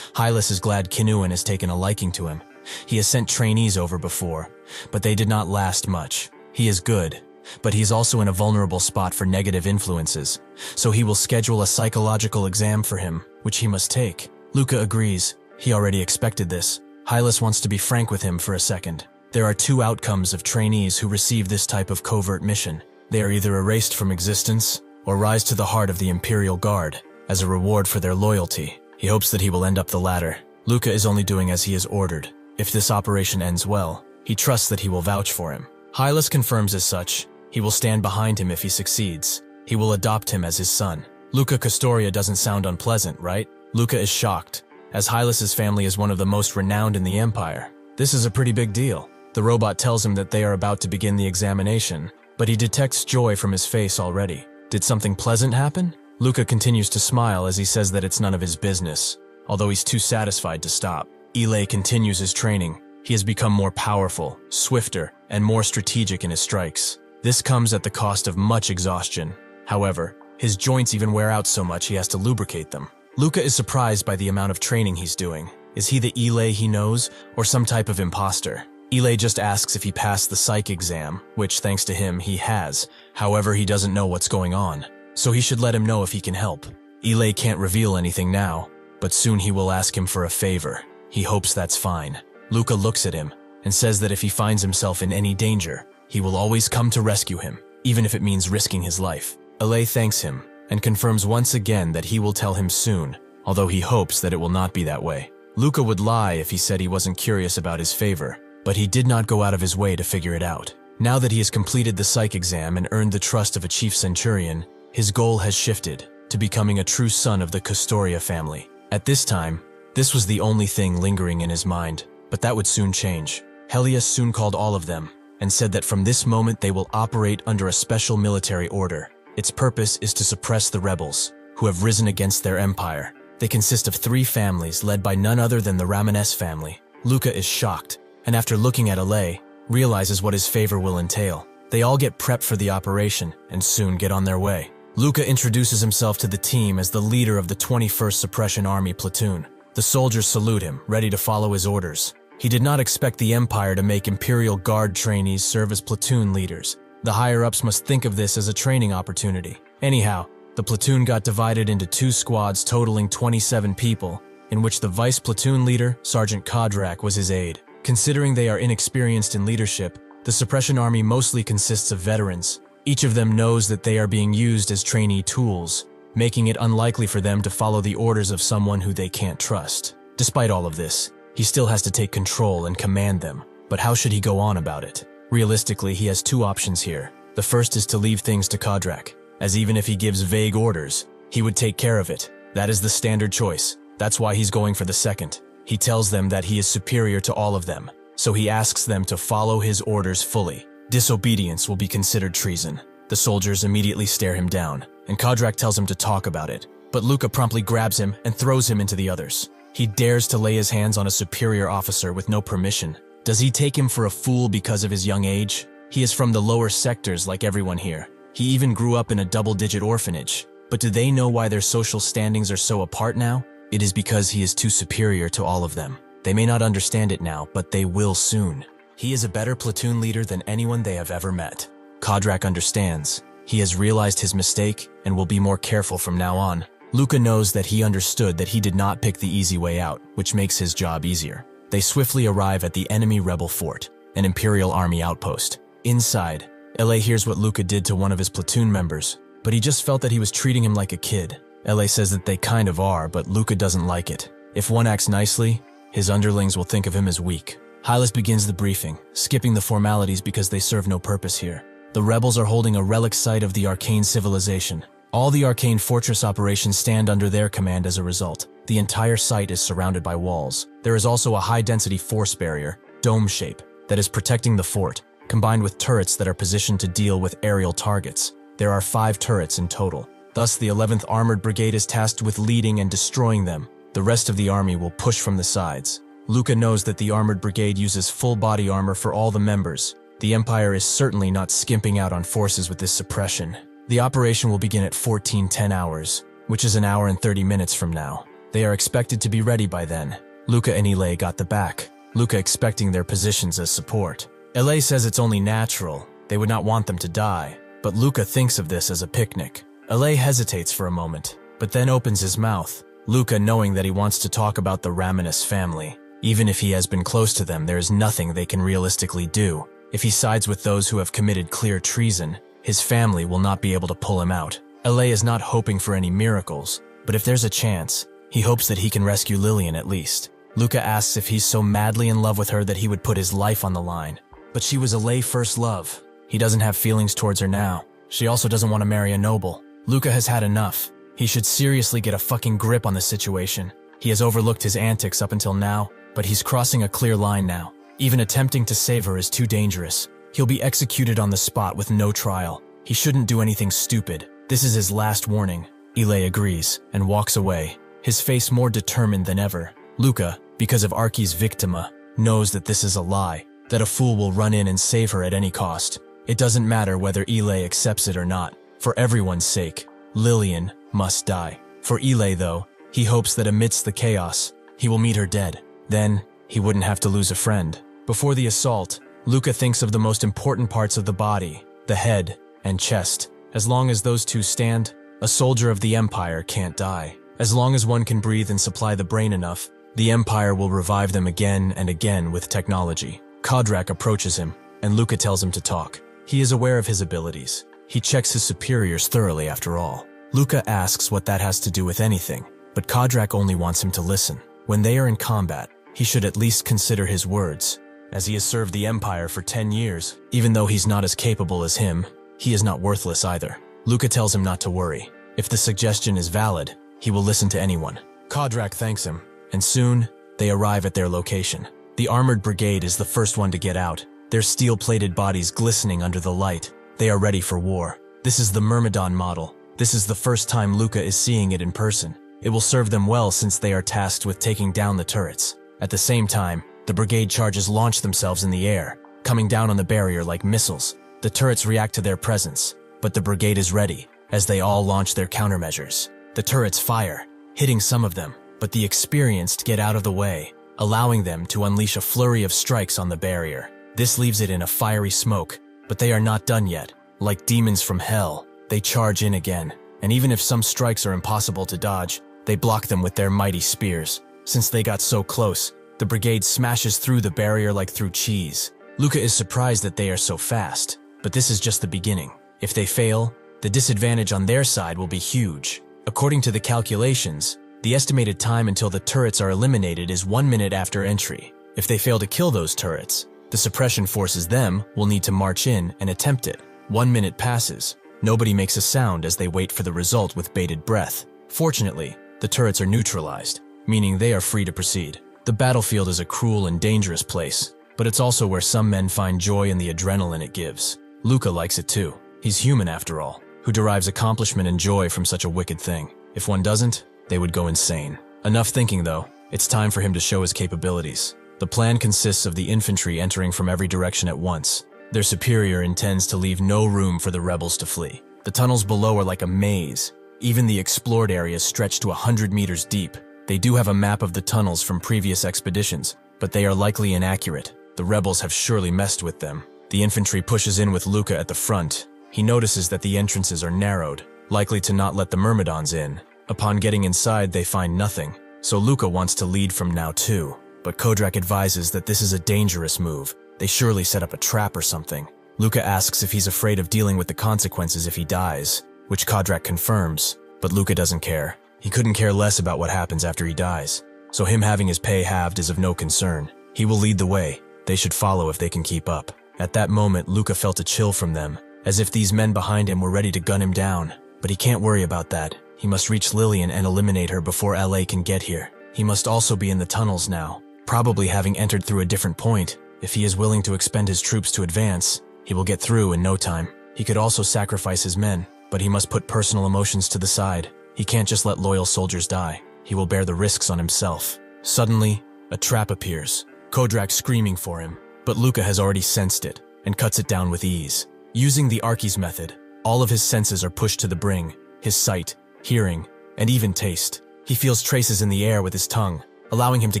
Hylas is glad Kinuan has taken a liking to him. He has sent trainees over before, but they did not last much. He is good, but he is also in a vulnerable spot for negative influences, so he will schedule a psychological exam for him, which he must take. Luca agrees. He already expected this. Hylas wants to be frank with him for a second. There are two outcomes of trainees who receive this type of covert mission. They are either erased from existence or rise to the heart of the Imperial Guard as a reward for their loyalty. He hopes that he will end up the latter. Luca is only doing as he is ordered. If this operation ends well, he trusts that he will vouch for him. Hylas confirms as such. He will stand behind him if he succeeds. He will adopt him as his son. Luca Castoria doesn't sound unpleasant, right? Luca is shocked. as Hylas's family is one of the most renowned in the Empire. This is a pretty big deal. The robot tells him that they are about to begin the examination, but he detects joy from his face already. Did something pleasant happen? Luca continues to smile as he says that it's none of his business, although he's too satisfied to stop. Ile continues his training. He has become more powerful, swifter, and more strategic in his strikes. This comes at the cost of much exhaustion. However, his joints even wear out so much he has to lubricate them. Luca is surprised by the amount of training he's doing. Is he the Ile he knows, or some type of imposter? Ile just asks if he passed the psych exam, which, thanks to him, he has. However, he doesn't know what's going on, so he should let him know if he can help. Ile can't reveal anything now, but soon he will ask him for a favor. He hopes that's fine. Luca looks at him and says that if he finds himself in any danger, he will always come to rescue him, even if it means risking his life. Ile thanks him and confirms once again that he will tell him soon, although he hopes that it will not be that way. Luca would lie if he said he wasn't curious about his favor, but he did not go out of his way to figure it out. Now that he has completed the psych exam and earned the trust of a chief centurion, his goal has shifted to becoming a true son of the Custoria family. At this time, this was the only thing lingering in his mind, but that would soon change. Helios soon called all of them and said that from this moment they will operate under a special military order. Its purpose is to suppress the rebels, who have risen against their empire. They consist of 3 families led by none other than the Ramenes family. Luca is shocked, and after looking at Ale, realizes what his favor will entail. They all get prepped for the operation and soon get on their way. Luca introduces himself to the team as the leader of the 21st Suppression Army platoon. The soldiers salute him, ready to follow his orders. He did not expect the Empire to make Imperial Guard trainees serve as platoon leaders. The higher-ups must think of this as a training opportunity. Anyhow, the platoon got divided into 2 squads totaling 27 people, in which the vice platoon leader, Sergeant Kodrak, was his aide. Considering they are inexperienced in leadership, the Suppression Army mostly consists of veterans. Each of them knows that they are being used as trainee tools, making it unlikely for them to follow the orders of someone who they can't trust. Despite all of this, he still has to take control and command them. But how should he go on about it? Realistically, he has 2 options here. The first is to leave things to Kodrak, as even if he gives vague orders, he would take care of it. That is the standard choice. That's why he's going for the second. He tells them that he is superior to all of them, so he asks them to follow his orders fully. Disobedience will be considered treason. The soldiers immediately stare him down, and Kodrak tells him to talk about it, but Luca promptly grabs him and throws him into the others. He dares to lay his hands on a superior officer with no permission. Does he take him for a fool because of his young age? He is from the lower sectors like everyone here. He even grew up in a double-digit orphanage. But do they know why their social standings are so apart now? It is because he is too superior to all of them. They may not understand it now, but they will soon. He is a better platoon leader than anyone they have ever met. Kodrak understands. He has realized his mistake and will be more careful from now on. Luca knows that he understood that he did not pick the easy way out, which makes his job easier. They swiftly arrive at the enemy rebel fort, an Imperial Army outpost. Inside, LA hears what Luca did to one of his platoon members, but he just felt that he was treating him like a kid. LA says that they kind of are, but Luca doesn't like it. If one acts nicely, his underlings will think of him as weak. Hylas begins the briefing, skipping the formalities because they serve no purpose here. The rebels are holding a relic site of the arcane civilization. All the arcane fortress operations stand under their command as a result. The entire site is surrounded by walls. There is also a high-density force barrier, dome shape, that is protecting the fort, combined with turrets that are positioned to deal with aerial targets. There are 5 turrets in total. Thus, the 11th Armored Brigade is tasked with leading and destroying them. The rest of the army will push from the sides. Luca knows that the Armored Brigade uses full body armor for all the members. The Empire is certainly not skimping out on forces with this suppression. The operation will begin at 14:10 hours, which is an hour and 30 minutes from now. They are expected to be ready by then. Luca and Ile got the back, Luca expecting their positions as support. Ile says it's only natural, they would not want them to die, but Luca thinks of this as a picnic. Ile hesitates for a moment, but then opens his mouth. Luca, knowing that he wants to talk about the Ramenes family. Even if he has been close to them, there is nothing they can realistically do. If he sides with those who have committed clear treason, his family will not be able to pull him out. Ile is not hoping for any miracles, but if there's a chance, he hopes that he can rescue Lillian at least. Luca asks if he's so madly in love with her that he would put his life on the line. But she was Ile's first love. He doesn't have feelings towards her now. She also doesn't want to marry a noble. Luca has had enough. He should seriously get a fucking grip on the situation. He has overlooked his antics up until now, but he's crossing a clear line now. Even attempting to save her is too dangerous. He'll be executed on the spot with no trial. He shouldn't do anything stupid. This is his last warning. Ile agrees and walks away, his face more determined than ever. Luca, because of Archie's victima, knows that this is a lie, that a fool will run in and save her at any cost. It doesn't matter whether Ile accepts it or not. For everyone's sake, Lillian must die. For Ile, though, he hopes that amidst the chaos, he will meet her dead. Then, he wouldn't have to lose a friend. Before the assault, Luca thinks of the most important parts of the body, the head and chest. As long as those two stand, a soldier of the Empire can't die. As long as one can breathe and supply the brain enough, the Empire will revive them again and again with technology. Kodrak approaches him, and Luca tells him to talk. He is aware of his abilities. He checks his superiors thoroughly after all. Luca asks what that has to do with anything, but Kodrak only wants him to listen. When they are in combat, he should at least consider his words. As he has served the Empire for 10 years, even though he's not as capable as him, he is not worthless either. Luca tells him not to worry. If the suggestion is valid, he will listen to anyone. Kodrak thanks him, and soon, they arrive at their location. The armored brigade is the first one to get out, their steel-plated bodies glistening under the light. They are ready for war. This is the Myrmidon model. This is the first time Luca is seeing it in person. It will serve them well since they are tasked with taking down the turrets. At the same time, the brigade charges launch themselves in the air, coming down on the barrier like missiles. The turrets react to their presence, but the brigade is ready, as they all launch their countermeasures. The turrets fire, hitting some of them, but the experienced get out of the way, allowing them to unleash a flurry of strikes on the barrier. This leaves it in a fiery smoke, but they are not done yet. Like demons from hell, they charge in again, and even if some strikes are impossible to dodge, they block them with their mighty spears. Since they got so close, the brigade smashes through the barrier like through cheese. Luca is surprised that they are so fast, but this is just the beginning. If they fail, the disadvantage on their side will be huge. According to the calculations, the estimated time until the turrets are eliminated is 1 minute after entry. If they fail to kill those turrets, the suppression forces them will need to march in and attempt it. 1 minute passes. Nobody makes a sound as they wait for the result with bated breath. Fortunately, the turrets are neutralized, meaning they are free to proceed. The battlefield is a cruel and dangerous place, but it's also where some men find joy in the adrenaline it gives. Luca likes it too. He's human after all, who derives accomplishment and joy from such a wicked thing. If one doesn't, they would go insane. Enough thinking though, it's time for him to show his capabilities. The plan consists of the infantry entering from every direction at once. Their superior intends to leave no room for the rebels to flee. The tunnels below are like a maze. Even the explored areas stretch to 100 meters deep. They do have a map of the tunnels from previous expeditions, but they are likely inaccurate. The rebels have surely messed with them. The infantry pushes in with Luca at the front. He notices that the entrances are narrowed, likely to not let the Myrmidons in. Upon getting inside, they find nothing, so Luca wants to lead from now too. But Kodrak advises that this is a dangerous move. They surely set up a trap or something. Luca asks if he's afraid of dealing with the consequences if he dies, which Kodrak confirms, but Luca doesn't care. He couldn't care less about what happens after he dies, so him having his pay halved is of no concern. He will lead the way. They should follow if they can keep up. At that moment, Luca felt a chill from them, as if these men behind him were ready to gun him down. But he can't worry about that. He must reach Lillian and eliminate her before LA can get here. He must also be in the tunnels now, probably having entered through a different point. If he is willing to expend his troops to advance, he will get through in no time. He could also sacrifice his men, but he must put personal emotions to the side. He can't just let loyal soldiers die. He will bear the risks on himself. Suddenly, a trap appears, Kodrak screaming for him, but Luca has already sensed it and cuts it down with ease. Using the Archie's method, all of his senses are pushed to the bring, his sight, hearing, and even taste. He feels traces in the air with his tongue, allowing him to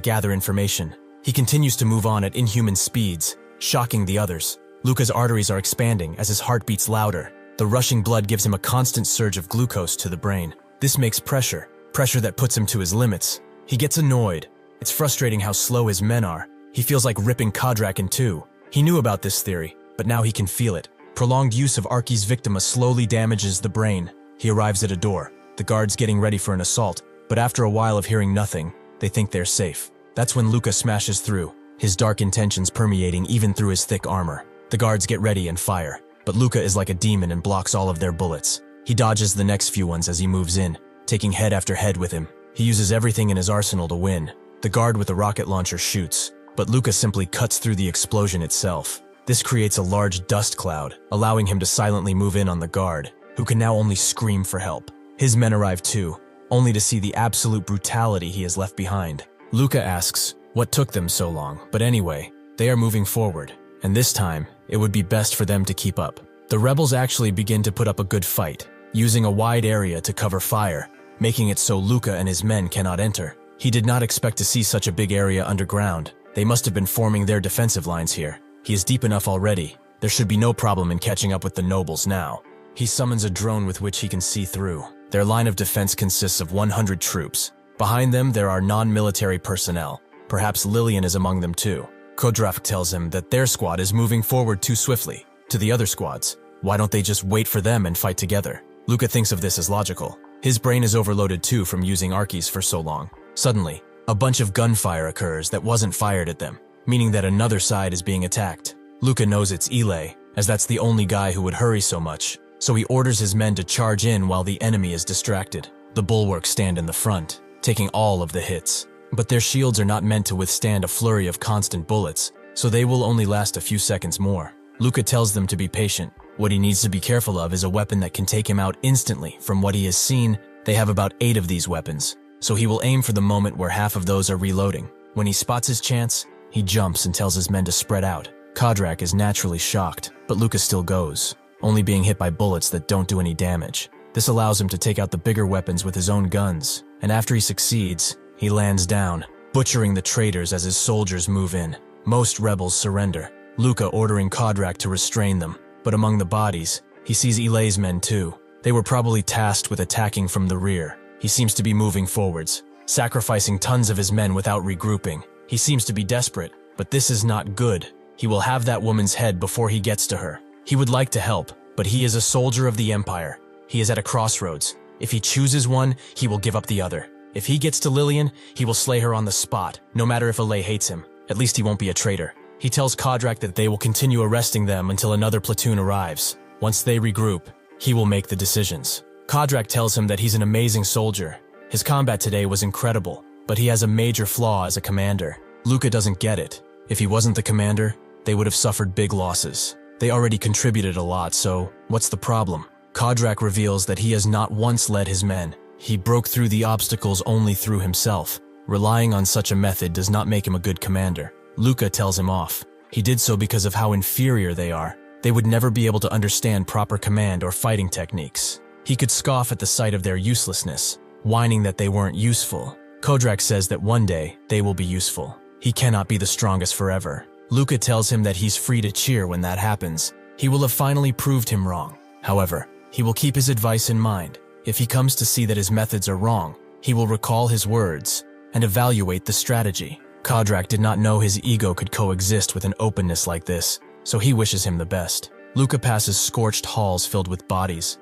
gather information. He continues to move on at inhuman speeds, shocking the others. Luca's arteries are expanding as his heart beats louder. The rushing blood gives him a constant surge of glucose to the brain. This makes pressure that puts him to his limits. He gets annoyed. It's frustrating how slow his men are. He feels like ripping Kodrak in two. He knew about this theory, but now he can feel it. Prolonged use of Archie's victima slowly damages the brain. He arrives at a door, the guards getting ready for an assault, but after a while of hearing nothing, they think they're safe. That's when Luca smashes through, his dark intentions permeating even through his thick armor. The guards get ready and fire, but Luca is like a demon and blocks all of their bullets. He dodges the next few ones as he moves in, taking head after head with him. He uses everything in his arsenal to win. The guard with the rocket launcher shoots, but Luca simply cuts through the explosion itself. This creates a large dust cloud, allowing him to silently move in on the guard, who can now only scream for help. His men arrive too, only to see the absolute brutality he has left behind. Luca asks what took them so long, but anyway, they are moving forward, and this time, it would be best for them to keep up. The rebels actually begin to put up a good fight, using a wide area to cover fire, making it so Luca and his men cannot enter. He did not expect to see such a big area underground. They must have been forming their defensive lines here. He is deep enough already. There should be no problem in catching up with the nobles now. He summons a drone with which he can see through. Their line of defense consists of 100 troops. Behind them, there are non-military personnel. Perhaps Lillian is among them too. Kodrak tells him that their squad is moving forward too swiftly. To the other squads, why don't they just wait for them and fight together? Luca thinks of this as logical. His brain is overloaded too from using Archies for so long. Suddenly, a bunch of gunfire occurs that wasn't fired at them, meaning that another side is being attacked. Luca knows it's Ile, as that's the only guy who would hurry so much, so he orders his men to charge in while the enemy is distracted. The bulwarks stand in the front, taking all of the hits. But their shields are not meant to withstand a flurry of constant bullets, so they will only last a few seconds more. Luca tells them to be patient. What he needs to be careful of is a weapon that can take him out instantly. From what he has seen, they have about 8 of these weapons, so he will aim for the moment where half of those are reloading. When he spots his chance, he jumps and tells his men to spread out. Kodrak is naturally shocked, but Luca still goes, only being hit by bullets that don't do any damage. This allows him to take out the bigger weapons with his own guns, and after he succeeds, he lands down, butchering the traitors as his soldiers move in. Most rebels surrender, Luca ordering Kodrak to restrain them. But among the bodies, he sees Ile's men too. They were probably tasked with attacking from the rear. He seems to be moving forwards, sacrificing tons of his men without regrouping. He seems to be desperate, but this is not good. He will have that woman's head before he gets to her. He would like to help, but he is a soldier of the Empire. He is at a crossroads. If he chooses one, he will give up the other. If he gets to Lillian, he will slay her on the spot, no matter if Ile hates him. At least he won't be a traitor. He tells Kodrak that they will continue arresting them until another platoon arrives. Once they regroup, he will make the decisions. Kodrak tells him that he's an amazing soldier. His combat today was incredible, but he has a major flaw as a commander. Luca doesn't get it. If he wasn't the commander, they would have suffered big losses. They already contributed a lot, so what's the problem? Kodrak reveals that he has not once led his men. He broke through the obstacles only through himself. Relying on such a method does not make him a good commander. Luca tells him off. He did so because of how inferior they are. They would never be able to understand proper command or fighting techniques. He could scoff at the sight of their uselessness, whining that they weren't useful. Kodrak says that one day they will be useful. He cannot be the strongest forever. Luca tells him that he's free to cheer when that happens. He will have finally proved him wrong. However, he will keep his advice in mind. If he comes to see that his methods are wrong, he will recall his words and evaluate the strategy. Kodrak did not know his ego could coexist with an openness like this, so he wishes him the best. Luca passes scorched halls filled with bodies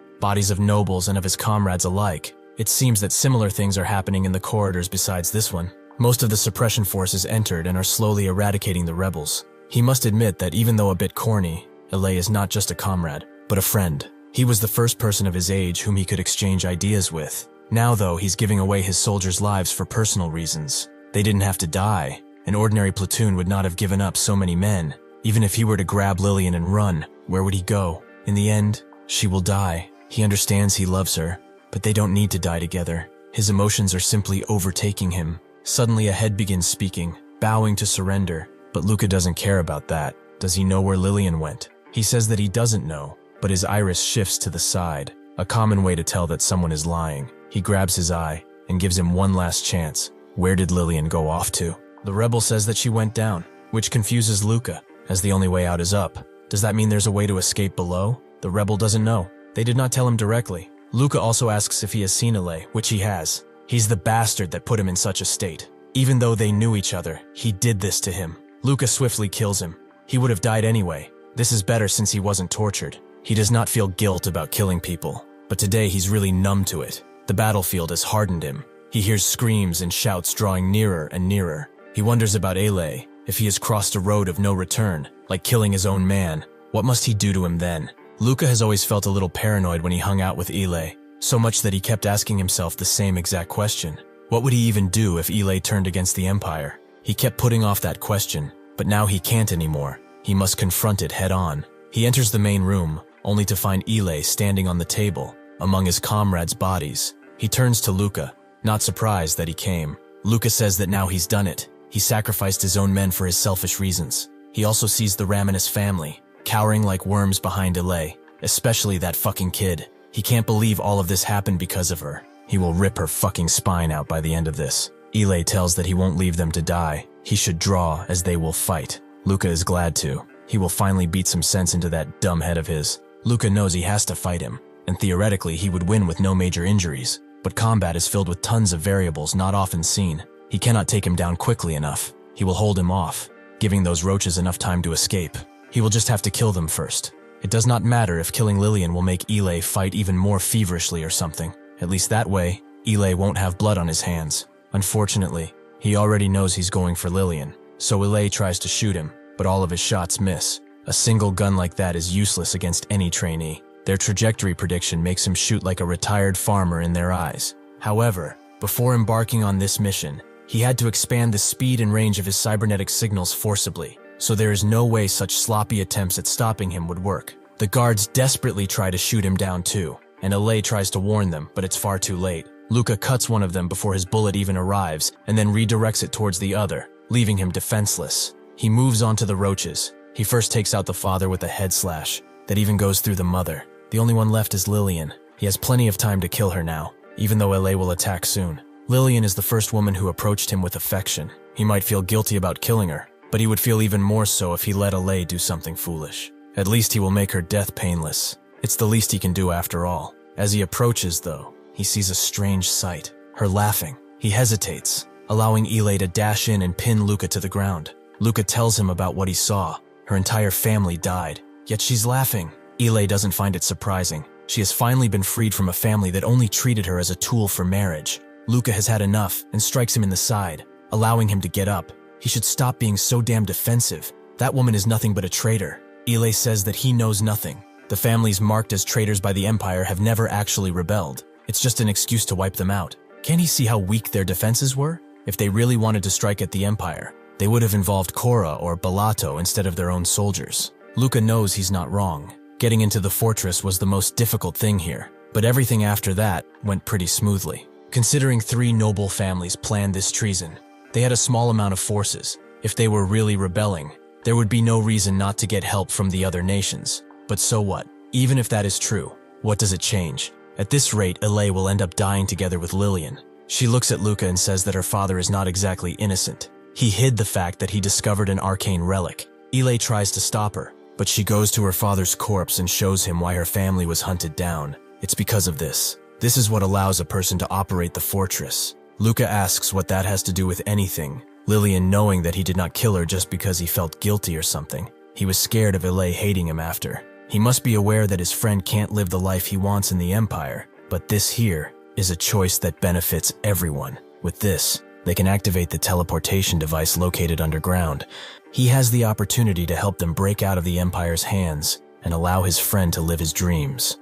of nobles and of his comrades alike. It seems that similar things are happening in the corridors besides this one. Most of the suppression forces entered and are slowly eradicating the rebels. He must admit that even though a bit corny, Ile is not just a comrade, but a friend. He was the first person of his age whom he could exchange ideas with. Now though, he's giving away his soldiers' lives for personal reasons. They didn't have to die. An ordinary platoon would not have given up so many men. Even if he were to grab Lillian and run, where would he go? In the end, she will die. He understands he loves her, but they don't need to die together. His emotions are simply overtaking him. Suddenly a head begins speaking, bowing to surrender, but Luca doesn't care about that. Does he know where Lillian went? He says that he doesn't know, but his iris shifts to the side, a common way to tell that someone is lying. He grabs his eye and gives him one last chance. Where did Lillian go off to? The rebel says that she went down, which confuses Luca, as the only way out is up. Does that mean there's a way to escape below? The rebel doesn't know. They did not tell him directly. Luca also asks if he has seen Ile, which he has. He's the bastard that put him in such a state. Even though they knew each other, he did this to him. Luca swiftly kills him. He would have died anyway. This is better since he wasn't tortured. He does not feel guilt about killing people, but today he's really numb to it. The battlefield has hardened him. He hears screams and shouts drawing nearer and nearer. He wonders about Ile, if he has crossed a road of no return, like killing his own man. What must he do to him then? Luca has always felt a little paranoid when he hung out with Ile, so much that he kept asking himself the same exact question. What would he even do if Ilay turned against the Empire? He kept putting off that question, but now he can't anymore. He must confront it head on. He enters the main room, only to find Ilay standing on the table, among his comrades' bodies. He turns to Luca, not surprised that he came. Luca says that now he's done it. He sacrificed his own men for his selfish reasons. He also sees the Raminus family, cowering like worms behind Ilay, especially that fucking kid. He can't believe all of this happened because of her. He will rip her fucking spine out by the end of this. Ilay tells that he won't leave them to die. He should draw, as they will fight. Luca is glad to. He will finally beat some sense into that dumb head of his. Luca knows he has to fight him, and theoretically he would win with no major injuries. But combat is filled with tons of variables not often seen. He cannot take him down quickly enough. He will hold him off, giving those roaches enough time to escape. He will just have to kill them first. It does not matter if killing Lillian will make Ilay fight even more feverishly or something. At least that way, Ilay won't have blood on his hands. Unfortunately, he already knows he's going for Lillian, so Ilay tries to shoot him, but all of his shots miss. A single gun like that is useless against any trainee. Their trajectory prediction makes him shoot like a retired farmer in their eyes. However, before embarking on this mission, he had to expand the speed and range of his cybernetic signals forcibly, so there is no way such sloppy attempts at stopping him would work. The guards desperately try to shoot him down too, and Ilay tries to warn them, but it's far too late. Luca cuts one of them before his bullet even arrives, and then redirects it towards the other, leaving him defenseless. He moves on to the roaches. He first takes out the father with a head slash that even goes through the mother. The only one left is Lillian. He has plenty of time to kill her now, even though Ilay will attack soon. Lillian is the first woman who approached him with affection. He might feel guilty about killing her, but he would feel even more so if he let Ilay do something foolish. At least he will make her death painless. It's the least he can do after all. As he approaches, though, he sees a strange sight. Her laughing. He hesitates, allowing Ilay to dash in and pin Luca to the ground. Luca tells him about what he saw. Her entire family died, yet she's laughing. Ilay doesn't find it surprising. She has finally been freed from a family that only treated her as a tool for marriage. Luca has had enough and strikes him in the side, allowing him to get up. He should stop being so damn defensive. That woman is nothing but a traitor. Ilay says that he knows nothing. The families marked as traitors by the Empire have never actually rebelled. It's just an excuse to wipe them out. Can't he see how weak their defenses were? If they really wanted to strike at the Empire, they would have involved Korra or Balato instead of their own soldiers. Luca knows he's not wrong. Getting into the fortress was the most difficult thing here, but everything after that went pretty smoothly. Considering 3 noble families planned this treason, they had a small amount of forces. If they were really rebelling, there would be no reason not to get help from the other nations. But so what? Even if that is true, what does it change? At this rate, Ilay will end up dying together with Lillian. She looks at Luca and says that her father is not exactly innocent. He hid the fact that he discovered an arcane relic. Ilay tries to stop her, but she goes to her father's corpse and shows him why her family was hunted down. It's because of this. This is what allows a person to operate the fortress. Luca asks what that has to do with anything, Lillian knowing that he did not kill her just because he felt guilty or something. He was scared of Ilay hating him after. He must be aware that his friend can't live the life he wants in the Empire, but this here is a choice that benefits everyone. With this, they can activate the teleportation device located underground. He has the opportunity to help them break out of the Empire's hands and allow his friend to live his dreams.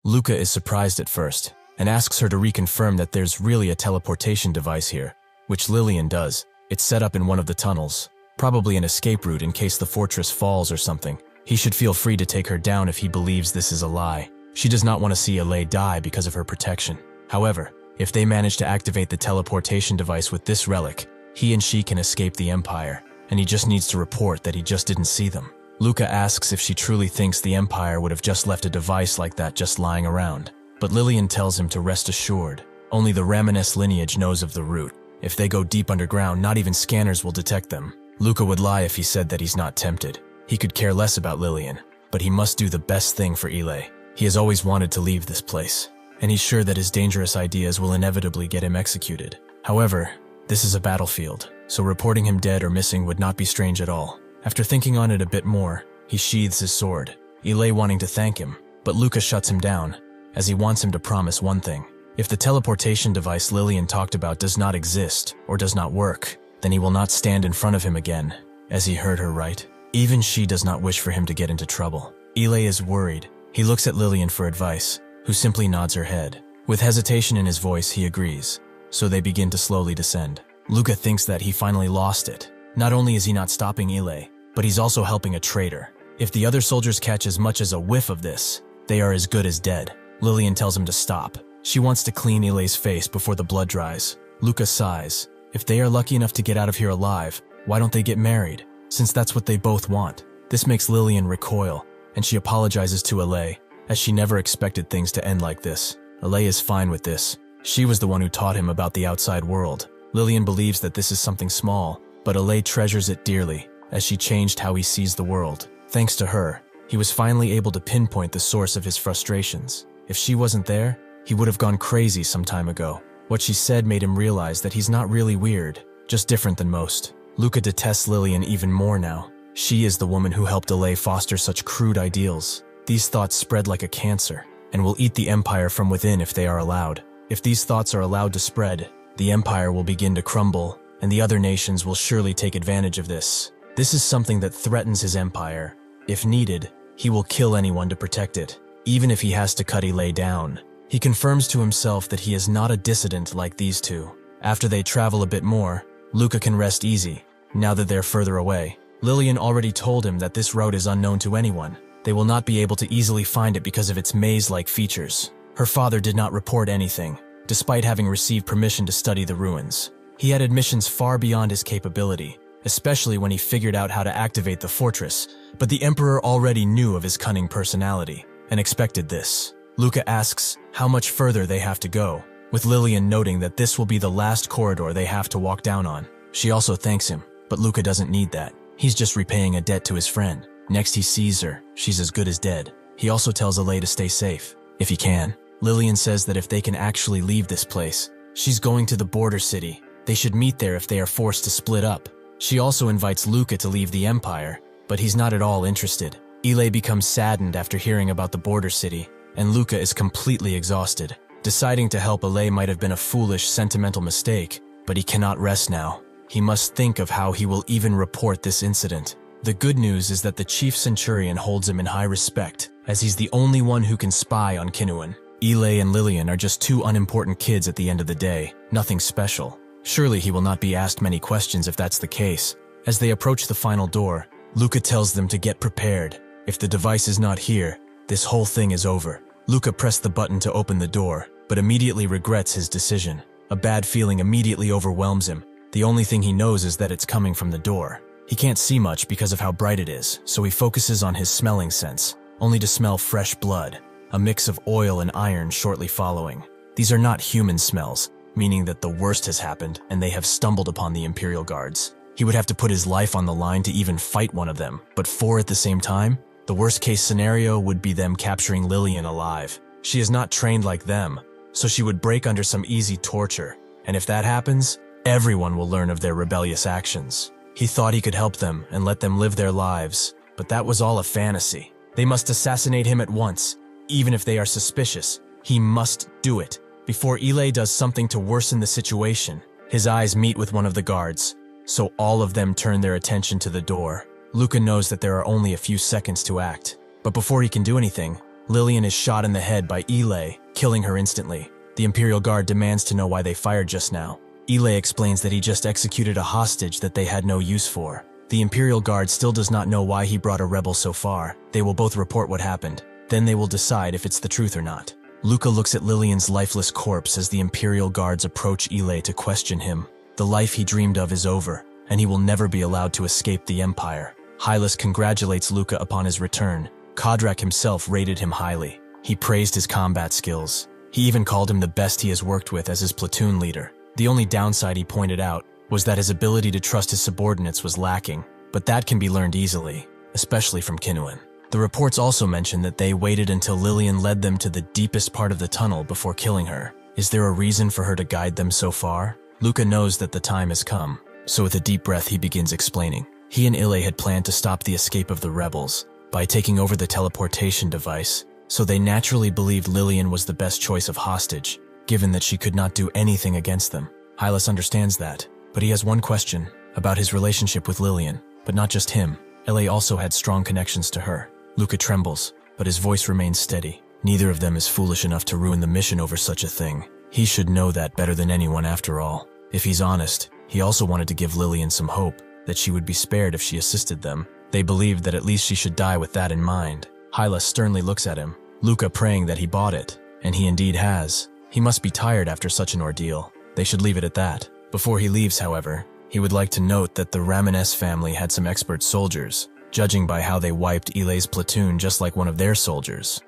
Luca is surprised at first and asks her to reconfirm that there's really a teleportation device here, which Lillian does. It's set up in one of the tunnels, probably an escape route in case the fortress falls or something. He should feel free to take her down if he believes this is a lie. She does not want to see Ilay die because of her protection. However, if they manage to activate the teleportation device with this relic, he and she can escape the Empire, and he just needs to report that he just didn't see them. Luca asks if she truly thinks the Empire would have just left a device like that just lying around. But Lillian tells him to rest assured. Only the Raminus lineage knows of the route. If they go deep underground, not even scanners will detect them. Luca would lie if he said that he's not tempted. He could care less about Lillian, but he must do the best thing for Ilay. He has always wanted to leave this place, and he's sure that his dangerous ideas will inevitably get him executed. However, this is a battlefield, so reporting him dead or missing would not be strange at all. After thinking on it a bit more, he sheathes his sword, Ilay wanting to thank him, but Luca shuts him down, as he wants him to promise one thing. If the teleportation device Lillian talked about does not exist, or does not work, then he will not stand in front of him again, as he heard her right. Even she does not wish for him to get into trouble. Ilay is worried. He looks at Lillian for advice, who simply nods her head. With hesitation in his voice, he agrees. so they begin to slowly descend. Luca thinks that he finally lost it. Not only is he not stopping Ile, but he's also helping a traitor. If the other soldiers catch as much as a whiff of this, they are as good as dead. Lillian tells him to stop. She wants to clean Ile's face before the blood dries. Luca sighs. If they are lucky enough to get out of here alive, why don't they get married? Since that's what they both want. This makes Lillian recoil, and she apologizes to Ile, as she never expected things to end like this. Ile is fine with this. She was the one who taught him about the outside world. Lillian believes that this is something small, but Ile treasures it dearly, as she changed how he sees the world. Thanks to her, he was finally able to pinpoint the source of his frustrations. If she wasn't there, he would have gone crazy some time ago. What she said made him realize that he's not really weird, just different than most. Luca detests Lillian even more now. She is the woman who helped Ile foster such crude ideals. These thoughts spread like a cancer, and will eat the empire from within if they are allowed. If these thoughts are allowed to spread, the empire will begin to crumble, and the other nations will surely take advantage of this. This is something that threatens his empire. If needed, he will kill anyone to protect it, even if he has to cut Ile down. He confirms to himself that he is not a dissident like these two. After they travel a bit more, Luca can rest easy, now that they're further away. Lillian already told him that this route is unknown to anyone. They will not be able to easily find it because of its maze-like features. Her father did not report anything, despite having received permission to study the ruins. He had admissions far beyond his capability, especially when he figured out how to activate the fortress, but the Emperor already knew of his cunning personality, and expected this. Luca asks how much further they have to go, with Lillian noting that this will be the last corridor they have to walk down on. She also thanks him, but Luca doesn't need that. He's just repaying a debt to his friend. Next he sees her, she's as good as dead. He also tells Ile to stay safe, if he can. Lillian says that if they can actually leave this place, she's going to the border city. They should meet there if they are forced to split up. She also invites Luca to leave the empire, but he's not at all interested. Ile becomes saddened after hearing about the border city, and Luca is completely exhausted. Deciding to help Ile might have been a foolish, sentimental mistake, but he cannot rest now. He must think of how he will even report this incident. The good news is that the chief centurion holds him in high respect, as he's the only one who can spy on Kinnuan. Ile and Lillian are just two unimportant kids at the end of the day, nothing special. Surely he will not be asked many questions if that's the case. As they approach the final door, Luca tells them to get prepared. If the device is not here, this whole thing is over. Luca pressed the button to open the door, but immediately regrets his decision. A bad feeling immediately overwhelms him. The only thing he knows is that it's coming from the door. He can't see much because of how bright it is, so he focuses on his smelling sense, only to smell fresh blood, a mix of oil and iron shortly following. These are not human smells, meaning that the worst has happened and they have stumbled upon the Imperial Guards. He would have to put his life on the line to even fight one of them, but four at the same time? The worst-case scenario would be them capturing Lillian alive. She is not trained like them, so she would break under some easy torture, and if that happens, everyone will learn of their rebellious actions. He thought he could help them and let them live their lives, but that was all a fantasy. They must assassinate him at once, even if they are suspicious. He must do it, before Ile does something to worsen the situation. His eyes meet with one of the guards, so all of them turn their attention to the door. Luca knows that there are only a few seconds to act, but before he can do anything, Lillian is shot in the head by Ile, killing her instantly. The Imperial Guard demands to know why they fired just now. Ile explains that he just executed a hostage that they had no use for. The Imperial Guard still does not know why he brought a rebel so far. They will both report what happened. Then they will decide if it's the truth or not. Luca looks at Lillian's lifeless corpse as the Imperial Guards approach Ile to question him. The life he dreamed of is over, and he will never be allowed to escape the Empire. Hylas congratulates Luca upon his return. Kodrak himself rated him highly. He praised his combat skills. He even called him the best he has worked with as his platoon leader. The only downside he pointed out was that his ability to trust his subordinates was lacking, but that can be learned easily, especially from Kinnuan. The reports also mention that they waited until Lillian led them to the deepest part of the tunnel before killing her. Is there a reason for her to guide them so far? Luca knows that the time has come, so with a deep breath he begins explaining. He and Ile had planned to stop the escape of the rebels by taking over the teleportation device, so they naturally believed Lillian was the best choice of hostage, given that she could not do anything against them. Hylas understands that, but he has one question about his relationship with Lillian, but not just him. Ile also had strong connections to her. Luca trembles, but his voice remains steady. Neither of them is foolish enough to ruin the mission over such a thing. He should know that better than anyone after all. If he's honest, he also wanted to give Lillian some hope, that she would be spared if she assisted them. They believed that at least she should die with that in mind. Hyla sternly looks at him, Luca praying that he bought it, and he indeed has. He must be tired after such an ordeal. They should leave it at that. Before he leaves, however, he would like to note that the Ramones family had some expert soldiers, judging by how they wiped Ilei's platoon just like one of their soldiers.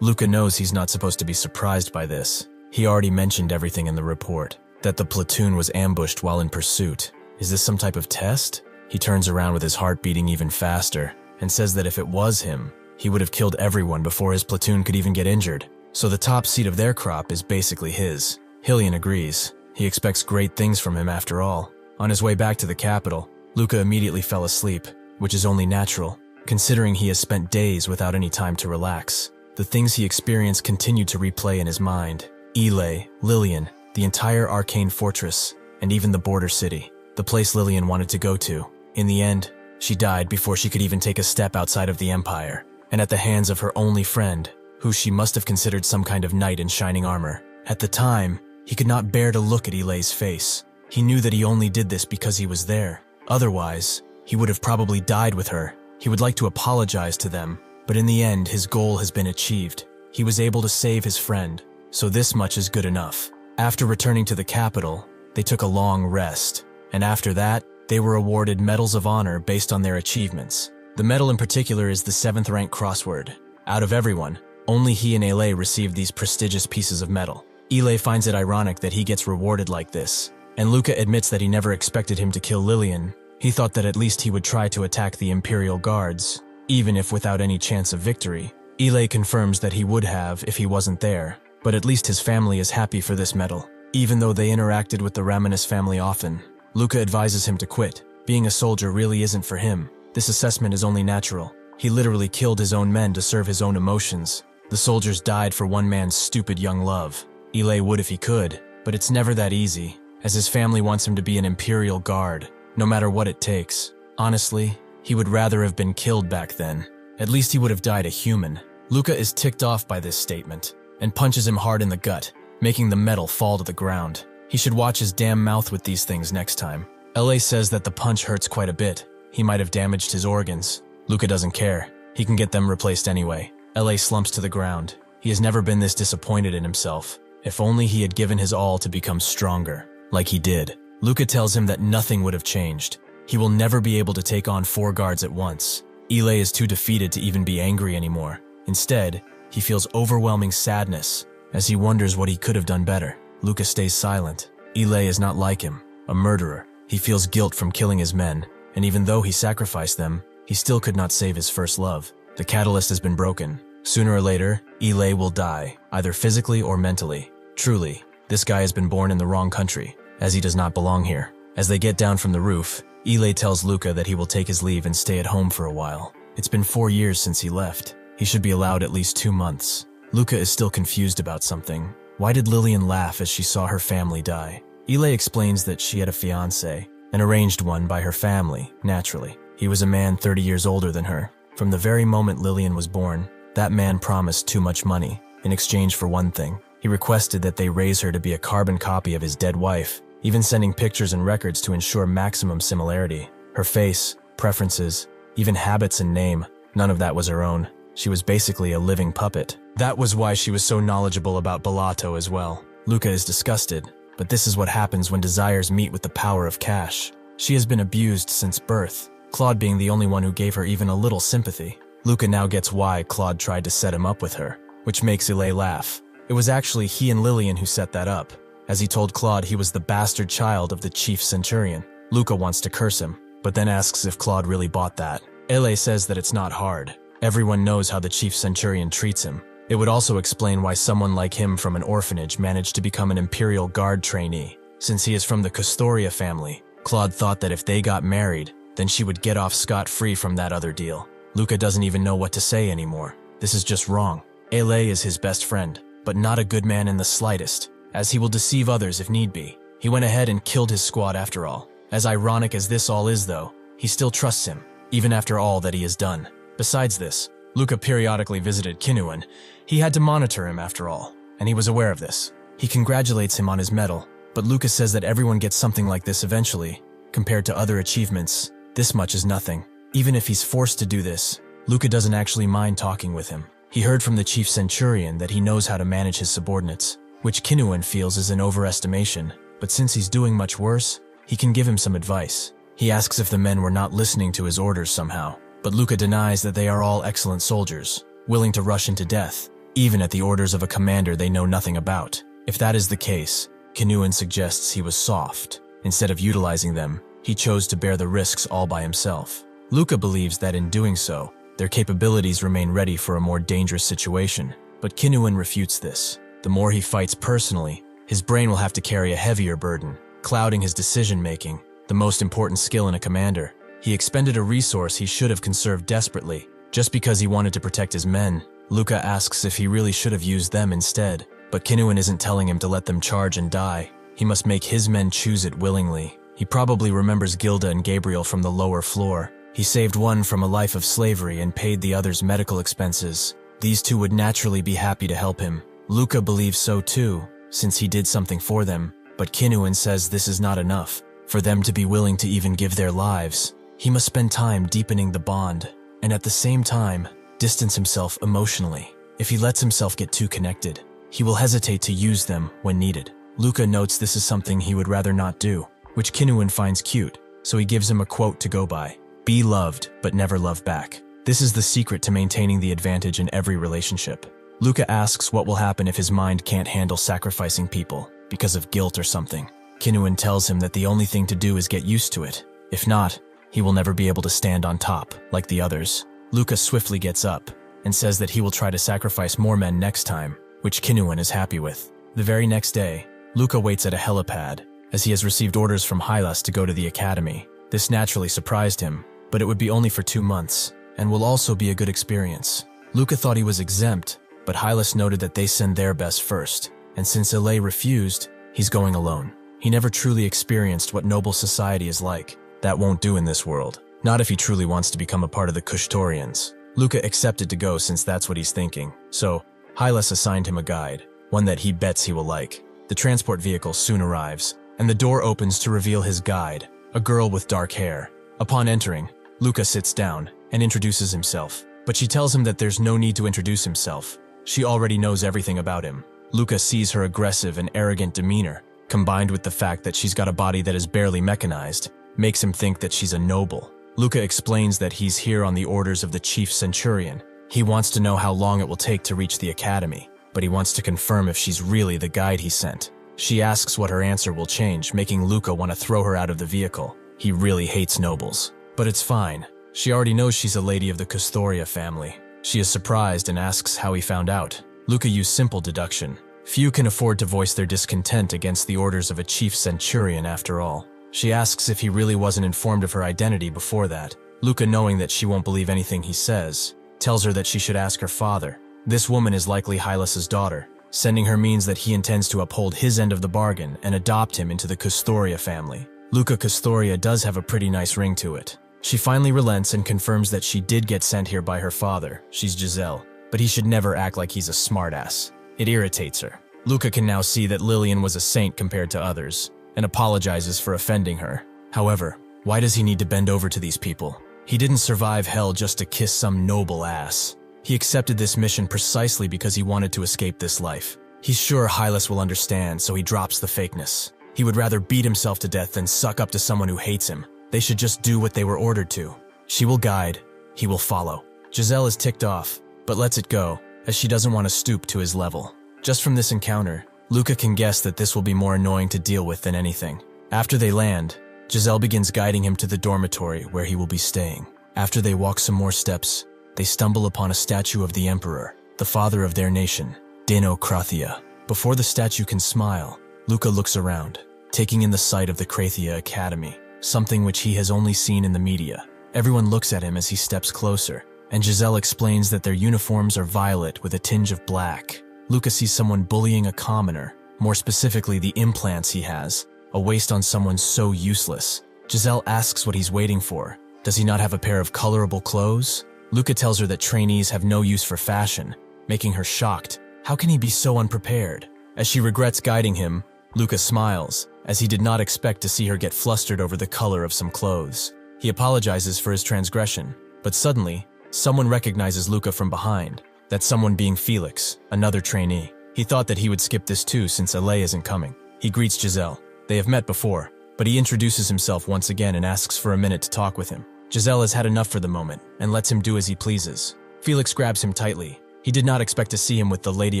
Luca knows he's not supposed to be surprised by this. He already mentioned everything in the report, that the platoon was ambushed while in pursuit. Is this some type of test? He turns around with his heart beating even faster, and says that if it was him, he would have killed everyone before his platoon could even get injured. So the top seat of their crop is basically his. Hillian agrees. He expects great things from him after all. On his way back to the capital, Luca immediately fell asleep, which is only natural, considering he has spent days without any time to relax. The things he experienced continued to replay in his mind. Ilei, Lillian, the entire arcane fortress, and even the border city, the place Lillian wanted to go to. In the end, she died before she could even take a step outside of the Empire, and at the hands of her only friend, who she must have considered some kind of knight in shining armor. At the time, he could not bear to look at Ilei's face. He knew that he only did this because he was there. Otherwise, he would have probably died with her. He would like to apologize to them, but in the end, his goal has been achieved. He was able to save his friend, so this much is good enough. After returning to the capital, they took a long rest, and after that, they were awarded medals of honor based on their achievements. The medal in particular is the 7th rank crossword. Out of everyone, only he and Ilei received these prestigious pieces of metal. Ilei finds it ironic that he gets rewarded like this, and Luca admits that he never expected him to kill Lillian. He thought that at least he would try to attack the Imperial Guards, even if without any chance of victory. Ilei confirms that he would have if he wasn't there, but at least his family is happy for this medal. Even though they interacted with the Ramones family often, Luca advises him to quit. Being a soldier really isn't for him. This assessment is only natural. He literally killed his own men to serve his own emotions. The soldiers died for one man's stupid young love. Ilei would if he could, but it's never that easy, as his family wants him to be an Imperial Guard, no matter what it takes. Honestly, he would rather have been killed back then. At least he would have died a human. Luca is ticked off by this statement, and punches him hard in the gut, making the metal fall to the ground. He should watch his damn mouth with these things next time. LA says that the punch hurts quite a bit. He might have damaged his organs. Luca doesn't care. He can get them replaced anyway. LA slumps to the ground. He has never been this disappointed in himself. If only he had given his all to become stronger, like he did. Luca tells him that nothing would have changed. He will never be able to take on 4 guards at once. Ilei is too defeated to even be angry anymore. Instead, he feels overwhelming sadness, as he wonders what he could have done better. Luca stays silent. Ilei is not like him, a murderer. He feels guilt from killing his men, and even though he sacrificed them, he still could not save his first love. The catalyst has been broken. Sooner or later, Ilei will die, either physically or mentally. Truly, this guy has been born in the wrong country, as he does not belong here. As they get down from the roof, Ilei tells Luca that he will take his leave and stay at home for a while. It's been 4 years since he left. He should be allowed at least 2 months. Luca is still confused about something. Why did Lillian laugh as she saw her family die? Ilei explains that she had a fiancé, an arranged one by her family, naturally. He was a man 30 years older than her. From the very moment Lillian was born, that man promised too much money. In exchange for one thing, he requested that they raise her to be a carbon copy of his dead wife, even sending pictures and records to ensure maximum similarity. Her face, preferences, even habits and name, none of that was her own. She was basically a living puppet. That was why she was so knowledgeable about Balato as well. Luca is disgusted, but this is what happens when desires meet with the power of cash. She has been abused since birth, Claude being the only one who gave her even a little sympathy. Luca now gets why Claude tried to set him up with her, which makes Ilei laugh. It was actually he and Lillian who set that up, as he told Claude he was the bastard child of the chief centurion. Luca wants to curse him, but then asks if Claude really bought that. Ilei says that it's not hard. Everyone knows how the chief centurion treats him. It would also explain why someone like him from an orphanage managed to become an Imperial Guard trainee. Since he is from the Custoria family, Claude thought that if they got married, then she would get off scot-free from that other deal. Luca doesn't even know what to say anymore. This is just wrong. Ilei is his best friend, but not a good man in the slightest, as he will deceive others if need be. He went ahead and killed his squad after all. As ironic as this all is though, he still trusts him, even after all that he has done. Besides this, Luca periodically visited Kinuan. He had to monitor him after all, and he was aware of this. He congratulates him on his medal, but Luca says that everyone gets something like this eventually. Compared to other achievements, this much is nothing. Even if he's forced to do this, Luca doesn't actually mind talking with him. He heard from the chief centurion that he knows how to manage his subordinates, which Kinuan feels is an overestimation, but since he's doing much worse, he can give him some advice. He asks if the men were not listening to his orders somehow, but Luca denies that they are all excellent soldiers, willing to rush into death, even at the orders of a commander they know nothing about. If that is the case, Kinuan suggests he was soft. Instead of utilizing them, he chose to bear the risks all by himself. Luca believes that in doing so, their capabilities remain ready for a more dangerous situation, but Kinuan refutes this. The more he fights personally, his brain will have to carry a heavier burden, clouding his decision-making, the most important skill in a commander. He expended a resource he should have conserved desperately, just because he wanted to protect his men. Luca asks if he really should have used them instead, but Kinuan isn't telling him to let them charge and die. He must make his men choose it willingly. He probably remembers Gilda and Gabriel from the lower floor. He saved one from a life of slavery and paid the other's medical expenses. These two would naturally be happy to help him. Luca believes so too, since he did something for them, but Kinuan says this is not enough. For them to be willing to even give their lives, he must spend time deepening the bond, and at the same time, distance himself emotionally. If he lets himself get too connected, he will hesitate to use them when needed. Luca notes this is something he would rather not do, which Kinuan finds cute, so he gives him a quote to go by. Be loved, but never love back. This is the secret to maintaining the advantage in every relationship. Luca asks what will happen if his mind can't handle sacrificing people, because of guilt or something. Kinuan tells him that the only thing to do is get used to it. If not, he will never be able to stand on top, like the others. Luca swiftly gets up, and says that he will try to sacrifice more men next time, which Kinuan is happy with. The very next day, Luca waits at a helipad, as he has received orders from Hylas to go to the academy. This naturally surprised him, but it would be only for 2 months, and will also be a good experience. Luca thought he was exempt, but Hylas noted that they send their best first, and since Ilay refused, he's going alone. He never truly experienced what noble society is like. That won't do in this world. Not if he truly wants to become a part of the Kushtorians. Luca accepted to go since that's what he's thinking, so Hylas assigned him a guide, one that he bets he will like. The transport vehicle soon arrives, and the door opens to reveal his guide, a girl with dark hair. Upon entering, Luca sits down and introduces himself, but she tells him that there's no need to introduce himself. She already knows everything about him. Luca sees her aggressive and arrogant demeanor, combined with the fact that she's got a body that is barely mechanized, makes him think that she's a noble. Luca explains that he's here on the orders of the chief centurion. He wants to know how long it will take to reach the academy, but he wants to confirm if she's really the guide he sent. She asks what her answer will change, making Luca want to throw her out of the vehicle. He really hates nobles. But it's fine. She already knows she's a lady of the Custoria family. She is surprised and asks how he found out. Luca used simple deduction. Few can afford to voice their discontent against the orders of a chief centurion after all. She asks if he really wasn't informed of her identity before that. Luca, knowing that she won't believe anything he says, tells her that she should ask her father. This woman is likely Hylas's daughter. Sending her means that he intends to uphold his end of the bargain and adopt him into the Custoria family. Luca Custoria does have a pretty nice ring to it. She finally relents and confirms that she did get sent here by her father. She's Giselle, but he should never act like he's a smartass. It irritates her. Luca can now see that Lillian was a saint compared to others, and apologizes for offending her. However, why does he need to bend over to these people? He didn't survive hell just to kiss some noble ass. He accepted this mission precisely because he wanted to escape this life. He's sure Hylas will understand, so he drops the fakeness. He would rather beat himself to death than suck up to someone who hates him. They should just do what they were ordered to. She will guide, he will follow. Giselle is ticked off, but lets it go, as she doesn't want to stoop to his level. Just from this encounter, Luca can guess that this will be more annoying to deal with than anything. After they land, Giselle begins guiding him to the dormitory where he will be staying. After they walk some more steps, they stumble upon a statue of the emperor, the father of their nation, Dinokrathia. Before the statue can smile, Luca looks around, taking in the sight of the Krathia Academy, something which he has only seen in the media. Everyone looks at him as he steps closer, and Giselle explains that their uniforms are violet with a tinge of black. Luca sees someone bullying a commoner, more specifically the implants he has, a waste on someone so useless. Giselle asks what he's waiting for. Does he not have a pair of colorable clothes? Luca tells her that trainees have no use for fashion, making her shocked. How can he be so unprepared? As she regrets guiding him, Luca smiles, as he did not expect to see her get flustered over the color of some clothes. He apologizes for his transgression, but suddenly, someone recognizes Luca from behind, that someone being Felix, another trainee. He thought that he would skip this too since Alay isn't coming. He greets Giselle. They have met before, but he introduces himself once again and asks for a minute to talk with him. Giselle has had enough for the moment and lets him do as he pleases. Felix grabs him tightly. He did not expect to see him with the Lady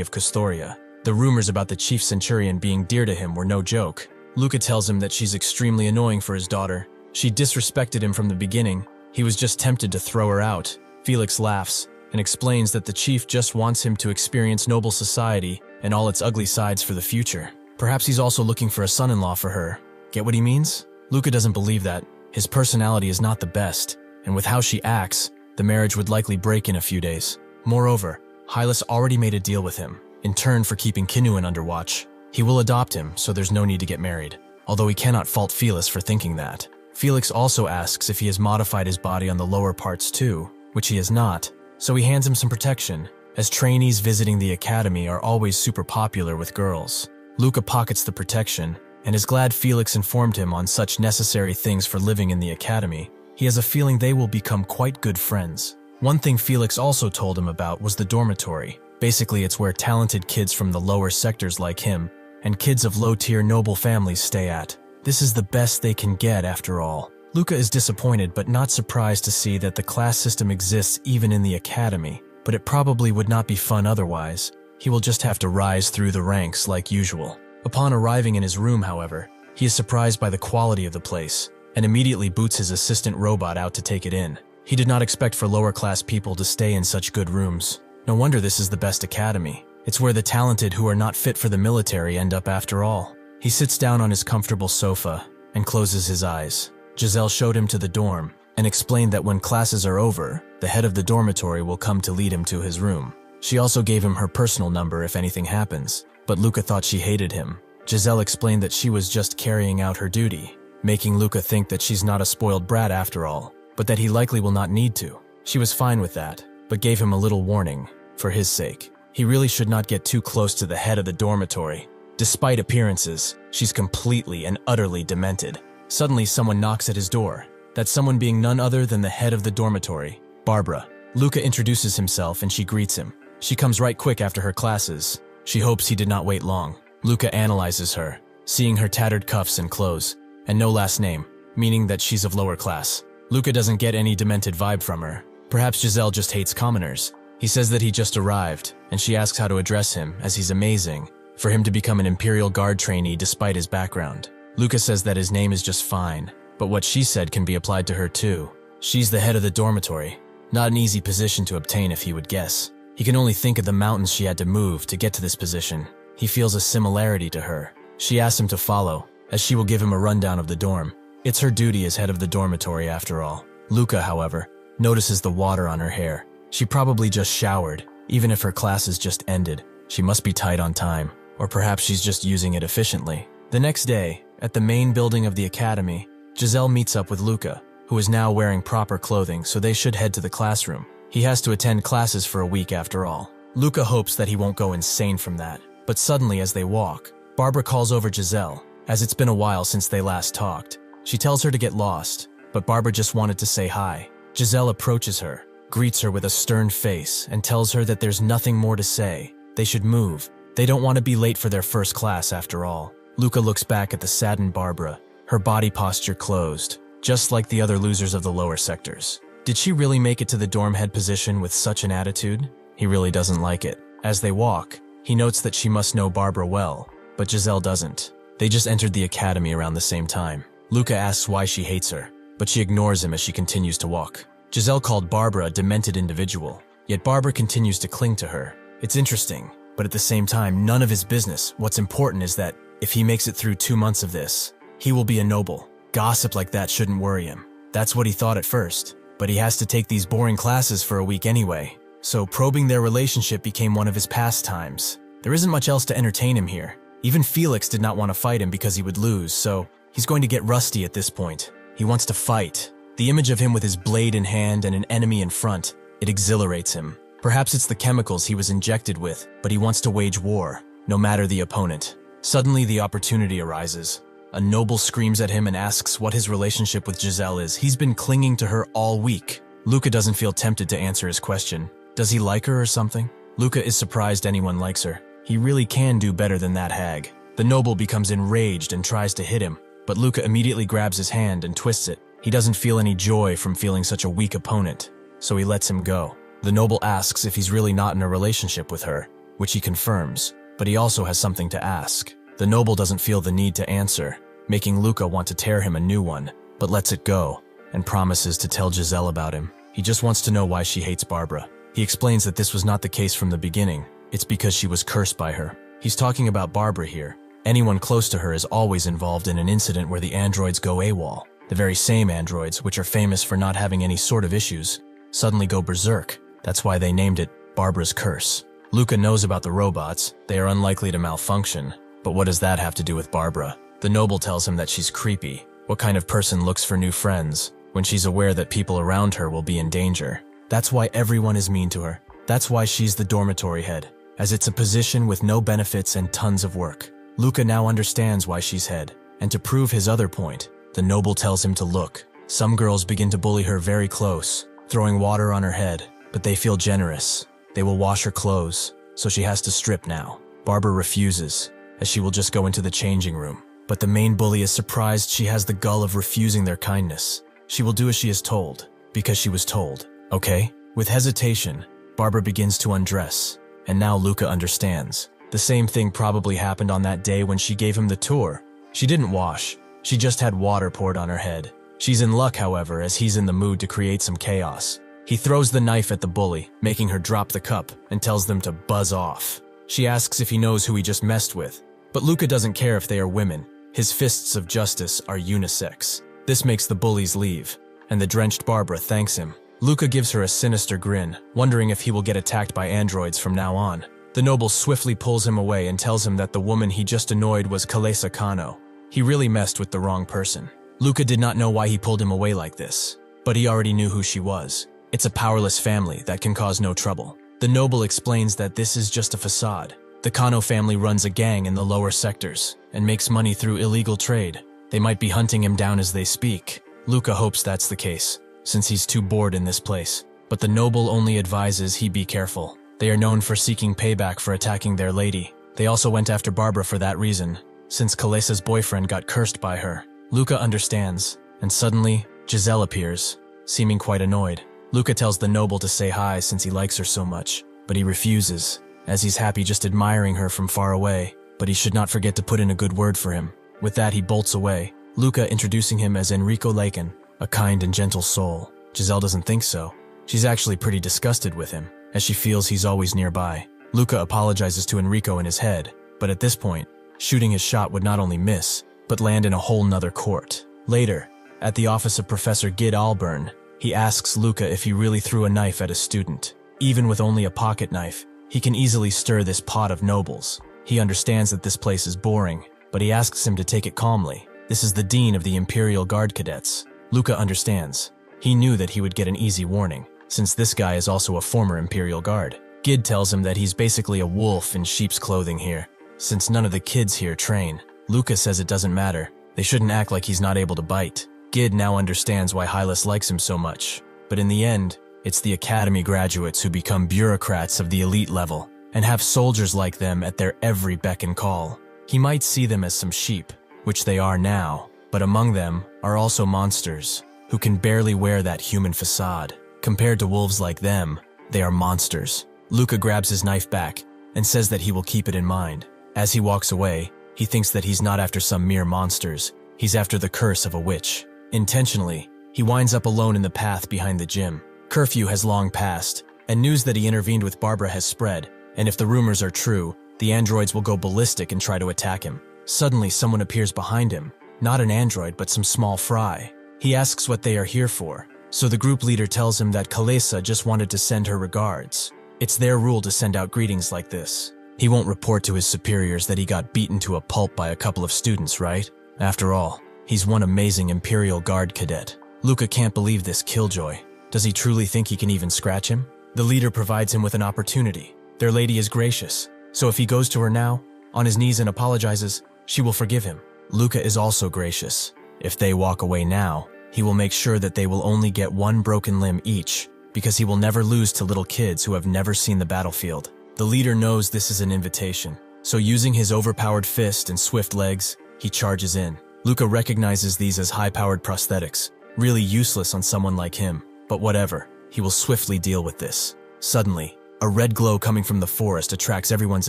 of Custoria. The rumors about the chief centurion being dear to him were no joke. Luca tells him that she's extremely annoying for his daughter. She disrespected him from the beginning. He was just tempted to throw her out. Felix laughs and explains that the chief just wants him to experience noble society and all its ugly sides for the future. Perhaps he's also looking for a son-in-law for her. Get what he means? Luca doesn't believe that. His personality is not the best, and with how she acts, the marriage would likely break in a few days. Moreover, Hylas already made a deal with him, in turn for keeping Kinuan under watch. He will adopt him, so there's no need to get married, although he cannot fault Felix for thinking that. Felix also asks if he has modified his body on the lower parts too, which he has not, so he hands him some protection, as trainees visiting the academy are always super popular with girls. Luca pockets the protection, and is glad Felix informed him on such necessary things for living in the academy. He has a feeling they will become quite good friends. One thing Felix also told him about was the dormitory. Basically, it's where talented kids from the lower sectors like him and kids of low-tier noble families stay at. This is the best they can get after all. Luca is disappointed but not surprised to see that the class system exists even in the academy, but it probably would not be fun otherwise. He will just have to rise through the ranks like usual. Upon arriving in his room, however, he is surprised by the quality of the place and immediately boots his assistant robot out to take it in. He did not expect for lower-class people to stay in such good rooms. No wonder this is the best academy. It's where the talented who are not fit for the military end up after all. He sits down on his comfortable sofa and closes his eyes. Giselle showed him to the dorm and explained that when classes are over, the head of the dormitory will come to lead him to his room. She also gave him her personal number if anything happens, but Luca thought she hated him. Giselle explained that she was just carrying out her duty, making Luca think that she's not a spoiled brat after all, but that he likely will not need to. She was fine with that, but gave him a little warning, for his sake. He really should not get too close to the head of the dormitory. Despite appearances, she's completely and utterly demented. Suddenly, someone knocks at his door. That someone being none other than the head of the dormitory, Barbara. Luca introduces himself and she greets him. She comes right quick after her classes. She hopes he did not wait long. Luca analyzes her, seeing her tattered cuffs and clothes, and no last name, meaning that she's of lower class. Luca doesn't get any demented vibe from her. Perhaps Giselle just hates commoners. He says that he just arrived, and she asks how to address him, as he's amazing, for him to become an Imperial Guard trainee despite his background. Luca says that his name is just fine, but what she said can be applied to her too. She's the head of the dormitory. Not an easy position to obtain if he would guess. He can only think of the mountains she had to move to get to this position. He feels a similarity to her. She asks him to follow, as she will give him a rundown of the dorm. It's her duty as head of the dormitory after all. Luca, however, notices the water on her hair. She probably just showered, even if her classes just ended. She must be tight on time, or perhaps she's just using it efficiently. The next day, at the main building of the academy, Giselle meets up with Luca, who is now wearing proper clothing, so they should head to the classroom. He has to attend classes for a week after all. Luca hopes that he won't go insane from that, but suddenly as they walk, Barbara calls over Giselle, as it's been a while since they last talked. She tells her to get lost, but Barbara just wanted to say hi. Giselle approaches her, greets her with a stern face, and tells her that there's nothing more to say. They should move. They don't want to be late for their first class after all. Luca looks back at the saddened Barbara, her body posture closed, just like the other losers of the lower sectors. Did she really make it to the dorm head position with such an attitude? He really doesn't like it. As they walk, he notes that she must know Barbara well, but Giselle doesn't. They just entered the academy around the same time. Luca asks why she hates her, but she ignores him as she continues to walk. Giselle called Barbara a demented individual, yet Barbara continues to cling to her. It's interesting, but at the same time, none of his business. What's important is that if he makes it through 2 months of this, he will be a noble. Gossip like that shouldn't worry him. That's what he thought at first, but he has to take these boring classes for a week anyway. So probing their relationship became one of his pastimes. There isn't much else to entertain him here. Even Felix did not want to fight him because he would lose, so he's going to get rusty at this point. He wants to fight. The image of him with his blade in hand and an enemy in front, it exhilarates him. Perhaps it's the chemicals he was injected with, but he wants to wage war. no matter the opponent. Suddenly, the opportunity arises. A noble screams at him and asks what his relationship with Giselle is. He's been clinging to her all week. Luca doesn't feel tempted to answer his question. Does he like her or something? Luca is surprised anyone likes her. He really can do better than that hag. The noble becomes enraged and tries to hit him, but Luca immediately grabs his hand and twists it. He doesn't feel any joy from feeling such a weak opponent, so he lets him go. The noble asks if he's really not in a relationship with her, which he confirms, but he also has something to ask. The noble doesn't feel the need to answer, making Luca want to tear him a new one, but lets it go and promises to tell Giselle about him. He just wants to know why she hates Barbara. He explains that this was not the case from the beginning. It's because she was cursed by her. He's talking about Barbara here. Anyone close to her is always involved in an incident where the androids go AWOL. The very same androids, which are famous for not having any sort of issues, suddenly go berserk. That's why they named it Barbara's Curse. Luca knows about the robots. They are unlikely to malfunction. But what does that have to do with Barbara? The noble tells him that she's creepy. What kind of person looks for new friends when she's aware that people around her will be in danger? That's why everyone is mean to her. That's why she's the dormitory head, as it's a position with no benefits and tons of work. Luca now understands why she's head, and to prove his other point, the noble tells him to look. Some girls begin to bully her very close, throwing water on her head, but they feel generous. They will wash her clothes, so she has to strip now. Barbara refuses, as she will just go into the changing room. But the main bully is surprised she has the gall of refusing their kindness. She will do as she is told, because she was told. Okay? With hesitation, Barbara begins to undress, and now Luca understands. The same thing probably happened on that day when she gave him the tour. She didn't wash, she just had water poured on her head. She's in luck, however, as he's in the mood to create some chaos. He throws the knife at the bully, making her drop the cup, and tells them to buzz off. She asks if he knows who he just messed with, but Luca doesn't care if they are women. His fists of justice are unisex. This makes the bullies leave, and the drenched Barbara thanks him. Luca gives her a sinister grin, wondering if he will get attacked by androids from now on. The noble swiftly pulls him away and tells him that the woman he just annoyed was Kalesa Kano. He really messed with the wrong person. Luca did not know why he pulled him away like this, but he already knew who she was. It's a powerless family that can cause no trouble. The noble explains that this is just a facade. The Kano family runs a gang in the lower sectors and makes money through illegal trade. They might be hunting him down as they speak. Luca hopes that's the case, since he's too bored in this place. But the noble only advises he be careful. They are known for seeking payback for attacking their lady. They also went after Barbara for that reason, since Kalesa's boyfriend got cursed by her. Luca understands, and suddenly, Giselle appears, seeming quite annoyed. Luca tells the noble to say hi since he likes her so much, but he refuses, as he's happy just admiring her from far away, but he should not forget to put in a good word for him. With that, he bolts away, Luca introducing him as Enrico Laken, a kind and gentle soul. Giselle doesn't think so. She's actually pretty disgusted with him, as she feels he's always nearby. Luca apologizes to Enrico in his head, but at this point, shooting his shot would not only miss, but land in a whole nother court. Later, at the office of Professor Gid Alburn, he asks Luca if he really threw a knife at a student. Even with only a pocket knife, he can easily stir this pot of nobles. He understands that this place is boring, but he asks him to take it calmly. This is the dean of the Imperial Guard cadets. Luca understands. He knew that he would get an easy warning, since this guy is also a former Imperial Guard. Gid tells him that he's basically a wolf in sheep's clothing here, since none of the kids here train. Luca says it doesn't matter. They shouldn't act like he's not able to bite. Gid now understands why Hylas likes him so much, but in the end, it's the academy graduates who become bureaucrats of the elite level and have soldiers like them at their every beck and call. He might see them as some sheep, which they are now, but among them are also monsters who can barely wear that human facade. Compared to wolves like them, they are monsters. Luca grabs his knife back and says that he will keep it in mind. As he walks away, he thinks that he's not after some mere monsters. He's after the curse of a witch. Intentionally, he winds up alone in the path behind the gym. Curfew has long passed, and news that he intervened with Barbara has spread, and if the rumors are true, the androids will go ballistic and try to attack him. Suddenly, someone appears behind him. Not an android, but some small fry. He asks what they are here for, so the group leader tells him that Kalesa just wanted to send her regards. It's their rule to send out greetings like this. He won't report to his superiors that he got beaten to a pulp by a couple of students, right? After all, he's one amazing Imperial Guard cadet. Luca can't believe this killjoy. Does he truly think he can even scratch him? The leader provides him with an opportunity. Their lady is gracious, so if he goes to her now, on his knees and apologizes. She will forgive him. Luca is also gracious. If they walk away now, he will make sure that they will only get one broken limb each, because he will never lose to little kids who have never seen the battlefield. The leader knows this is an invitation, so using his overpowered fist and swift legs, he charges in. Luca recognizes these as high-powered prosthetics, really useless on someone like him, but whatever, he will swiftly deal with this. Suddenly, a red glow coming from the forest attracts everyone's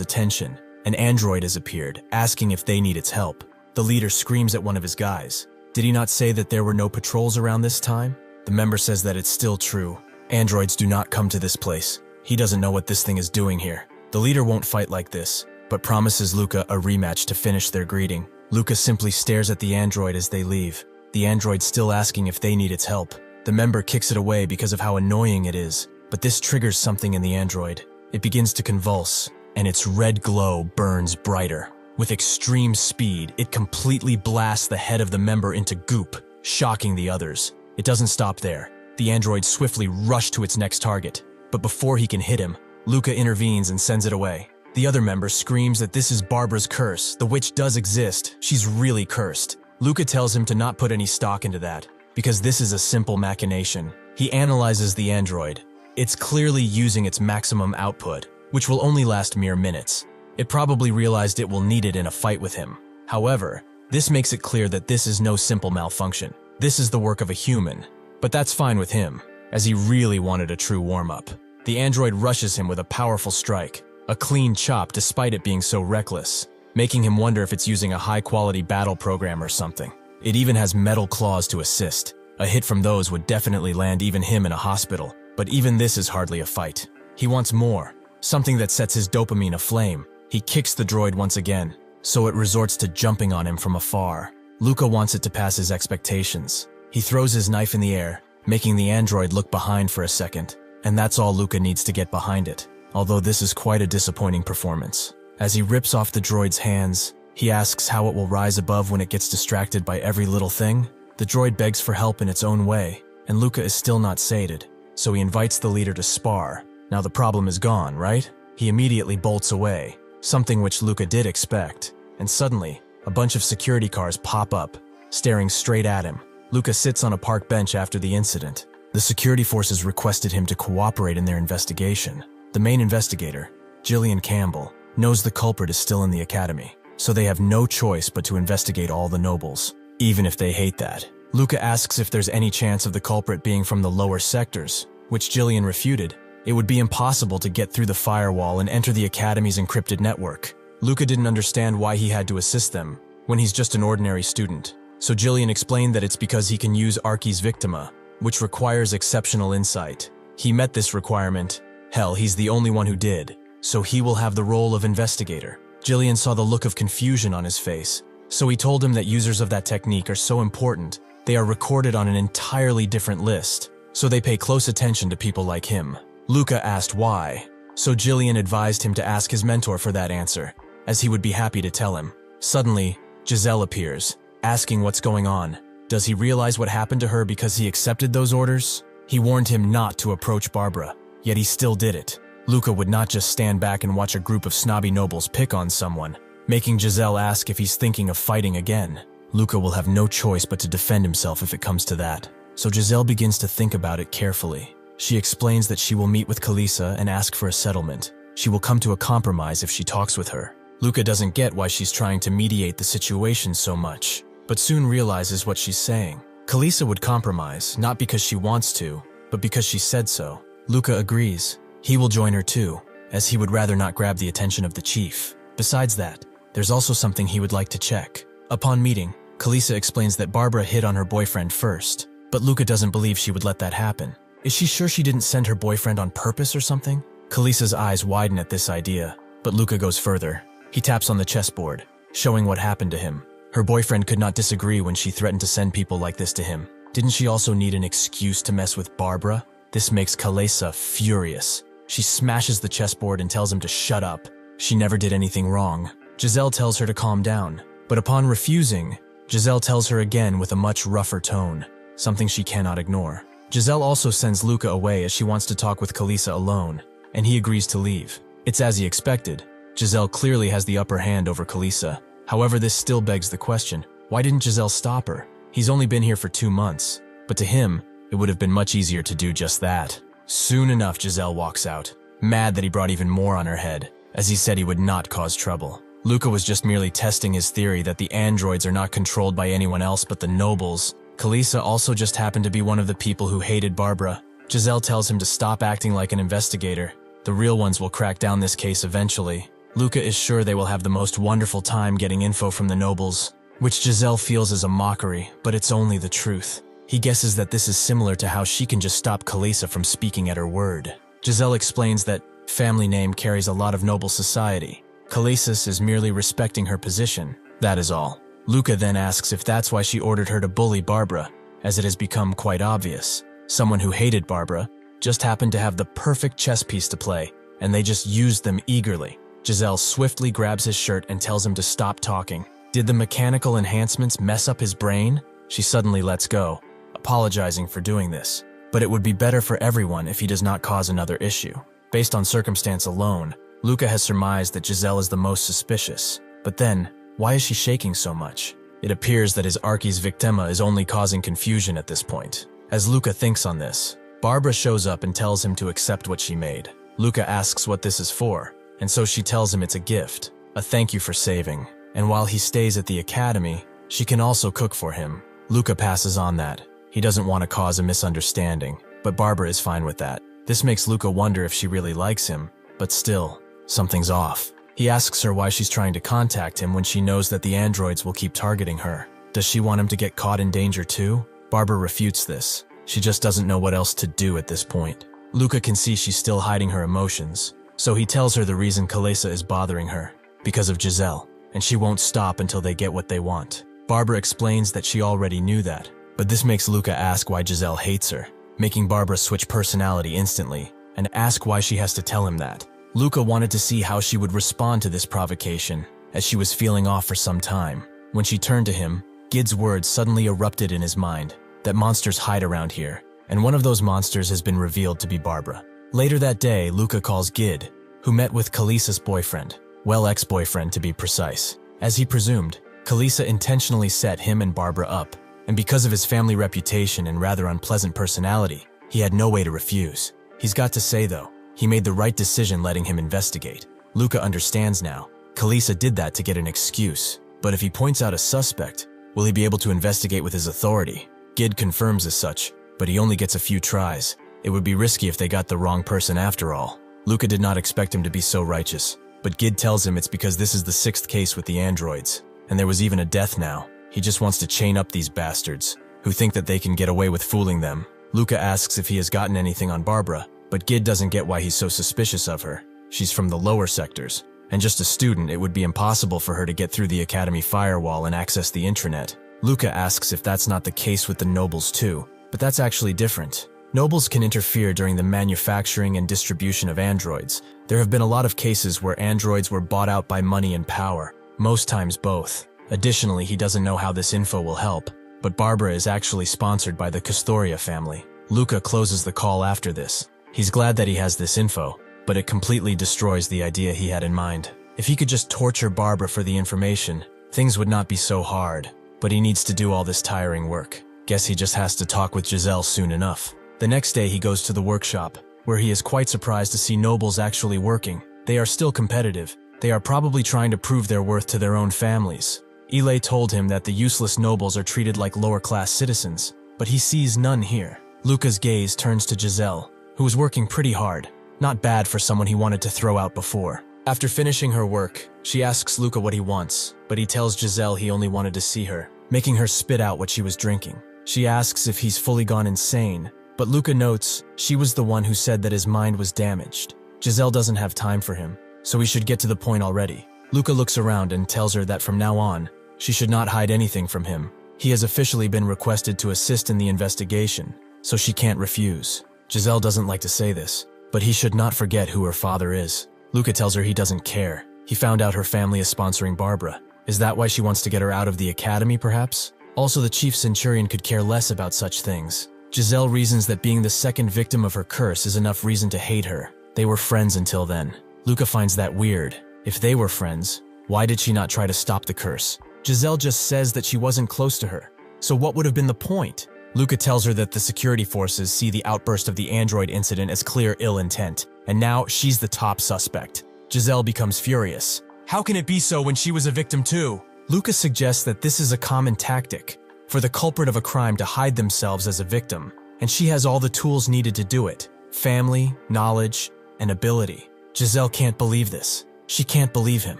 attention. An android has appeared, asking if they need its help. The leader screams at one of his guys. Did he not say that there were no patrols around this time? The member says that it's still true. Androids do not come to this place. He doesn't know what this thing is doing here. The leader won't fight like this, but promises Luca a rematch to finish their greeting. Luca simply stares at the android as they leave. The android still asking if they need its help. The member kicks it away because of how annoying it is, but this triggers something in the android. It begins to convulse, and its red glow burns brighter. With extreme speed, it completely blasts the head of the member into goop, shocking the others. It doesn't stop there. The android swiftly rushes to its next target, but before he can hit him, Luca intervenes and sends it away. The other member screams that this is Barbara's curse. The witch does exist. She's really cursed. Luca tells him to not put any stock into that, because this is a simple machination. He analyzes the android. It's clearly using its maximum output, which will only last mere minutes. It probably realized it will need it in a fight with him. However, this makes it clear that this is no simple malfunction. This is the work of a human. But that's fine with him, as he really wanted a true warm-up. The android rushes him with a powerful strike, a clean chop despite it being so reckless, making him wonder if it's using a high-quality battle program or something. It even has metal claws to assist. A hit from those would definitely land even him in a hospital, but even this is hardly a fight. He wants more, something that sets his dopamine aflame. He kicks the droid once again, so it resorts to jumping on him from afar. Luca wants it to pass his expectations. He throws his knife in the air, making the android look behind for a second, and that's all Luca needs to get behind it, although this is quite a disappointing performance. As he rips off the droid's hands, he asks how it will rise above when it gets distracted by every little thing. The droid begs for help in its own way, and Luca is still not sated, so he invites the leader to spar. Now the problem is gone, right? He immediately bolts away, something which Luca did expect, and suddenly, a bunch of security cars pop up, staring straight at him. Luca sits on a park bench after the incident. The security forces requested him to cooperate in their investigation. The main investigator, Gillian Campbell, knows the culprit is still in the academy, so they have no choice but to investigate all the nobles, even if they hate that. Luca asks if there's any chance of the culprit being from the lower sectors, which Gillian refuted. It would be impossible to get through the firewall and enter the academy's encrypted network. Luca didn't understand why he had to assist them, when he's just an ordinary student. So Gillian explained that it's because he can use Archie's Victima, which requires exceptional insight. He met this requirement. Hell, he's the only one who did, so he will have the role of investigator. Gillian saw the look of confusion on his face, so he told him that users of that technique are so important, they are recorded on an entirely different list, so they pay close attention to people like him. Luca asked why, so Gillian advised him to ask his mentor for that answer, as he would be happy to tell him. Suddenly, Giselle appears, asking what's going on. Does he realize what happened to her because he accepted those orders? He warned him not to approach Barbara, yet he still did it. Luca would not just stand back and watch a group of snobby nobles pick on someone, making Giselle ask if he's thinking of fighting again. Luca will have no choice but to defend himself if it comes to that, so Giselle begins to think about it carefully. She explains that she will meet with Kalisa and ask for a settlement. She will come to a compromise if she talks with her. Luca doesn't get why she's trying to mediate the situation so much, but soon realizes what she's saying. Kalisa would compromise, not because she wants to, but because she said so. Luca agrees. He will join her too, as he would rather not grab the attention of the chief. Besides that, there's also something he would like to check. Upon meeting, Kalisa explains that Barbara hit on her boyfriend first, but Luca doesn't believe she would let that happen. Is she sure she didn't send her boyfriend on purpose or something? Kalisa's eyes widen at this idea, but Luca goes further. He taps on the chessboard, showing what happened to him. Her boyfriend could not disagree when she threatened to send people like this to him. Didn't she also need an excuse to mess with Barbara? This makes Kalisa furious. She smashes the chessboard and tells him to shut up. She never did anything wrong. Giselle tells her to calm down, but upon refusing, Giselle tells her again with a much rougher tone, something she cannot ignore. Giselle also sends Luca away as she wants to talk with Kalisa alone, and he agrees to leave. It's as he expected. Giselle clearly has the upper hand over Kalisa. However, this still begs the question, why didn't Giselle stop her? He's only been here for 2 months, but to him, it would have been much easier to do just that. Soon enough, Giselle walks out, mad that he brought even more on her head, as he said he would not cause trouble. Luca was just merely testing his theory that the androids are not controlled by anyone else but the nobles. Kalisa also just happened to be one of the people who hated Barbara. Giselle tells him to stop acting like an investigator. The real ones will crack down this case eventually. Luca is sure they will have the most wonderful time getting info from the nobles, which Giselle feels is a mockery, but it's only the truth. He guesses that this is similar to how she can just stop Kalisa from speaking at her word. Giselle explains that family name carries a lot of noble society. Kalisa is merely respecting her position, that is all. Luca then asks if that's why she ordered her to bully Barbara, as it has become quite obvious. Someone who hated Barbara just happened to have the perfect chess piece to play, and they just used them eagerly. Giselle swiftly grabs his shirt and tells him to stop talking. Did the mechanical enhancements mess up his brain? She suddenly lets go, apologizing for doing this. But it would be better for everyone if he does not cause another issue. Based on circumstance alone, Luca has surmised that Giselle is the most suspicious. But then, why is she shaking so much? It appears that his Archie's victima is only causing confusion at this point. As Luca thinks on this, Barbara shows up and tells him to accept what she made. Luca asks what this is for, and so she tells him it's a gift, a thank you for saving. And while he stays at the academy, she can also cook for him. Luca passes on that. He doesn't want to cause a misunderstanding, but Barbara is fine with that. This makes Luca wonder if she really likes him, but still, something's off. He asks her why she's trying to contact him when she knows that the androids will keep targeting her. Does she want him to get caught in danger too? Barbara refutes this. She just doesn't know what else to do at this point. Luca can see she's still hiding her emotions, so he tells her the reason Kalisa is bothering her, because of Giselle, and she won't stop until they get what they want. Barbara explains that she already knew that, but this makes Luca ask why Giselle hates her, making Barbara switch personality instantly, and ask why she has to tell him that. Luca wanted to see how she would respond to this provocation, as she was feeling off for some time. When she turned to him, Gid's words suddenly erupted in his mind, that monsters hide around here, and one of those monsters has been revealed to be Barbara. Later that day, Luca calls Gid, who met with Kalisa's boyfriend, well, ex-boyfriend to be precise. As he presumed, Kalisa intentionally set him and Barbara up, and because of his family reputation and rather unpleasant personality, he had no way to refuse. He's got to say though, he made the right decision letting him investigate. Luca understands now. Kalisa did that to get an excuse, but if he points out a suspect, will he be able to investigate with his authority? Gid confirms as such, but he only gets a few tries. It would be risky if they got the wrong person after all. Luca did not expect him to be so righteous, but Gid tells him it's because this is the 6th case with the androids, and there was even a death now. He just wants to chain up these bastards, who think that they can get away with fooling them. Luca asks if he has gotten anything on Barbara, but Gid doesn't get why he's so suspicious of her. She's from the lower sectors, and just a student, it would be impossible for her to get through the academy firewall and access the intranet. Luca asks if that's not the case with the nobles too, but that's actually different. Nobles can interfere during the manufacturing and distribution of androids. There have been a lot of cases where androids were bought out by money and power, most times both. Additionally, he doesn't know how this info will help, but Barbara is actually sponsored by the Custoria family. Luca closes the call after this. He's glad that he has this info, but it completely destroys the idea he had in mind. If he could just torture Barbara for the information, things would not be so hard, but he needs to do all this tiring work. Guess he just has to talk with Giselle soon enough. The next day he goes to the workshop, where he is quite surprised to see nobles actually working. They are still competitive. They are probably trying to prove their worth to their own families. Ile told him that the useless nobles are treated like lower-class citizens, but he sees none here. Luca's gaze turns to Giselle, who is working pretty hard. Not bad for someone he wanted to throw out before. After finishing her work, she asks Luca what he wants, but he tells Giselle he only wanted to see her, making her spit out what she was drinking. She asks if he's fully gone insane, but Luca notes she was the one who said that his mind was damaged. Giselle doesn't have time for him, so he should get to the point already. Luca looks around and tells her that from now on, she should not hide anything from him. He has officially been requested to assist in the investigation, so she can't refuse. Giselle doesn't like to say this, but he should not forget who her father is. Luca tells her he doesn't care. He found out her family is sponsoring Barbara. Is that why she wants to get her out of the academy, perhaps? Also, the chief centurion could care less about such things. Giselle reasons that being the second victim of her curse is enough reason to hate her. They were friends until then. Luca finds that weird, If they were friends, why did she not try to stop the curse? Giselle just says that she wasn't close to her. So what would have been the point? Luca tells her that the security forces see the outburst of the android incident as clear ill intent, and now she's the top suspect. Giselle becomes furious. How can it be so when she was a victim too? Luca suggests that this is a common tactic for the culprit of a crime to hide themselves as a victim, and she has all the tools needed to do it: family, knowledge, and ability. Giselle can't believe this. She can't believe him,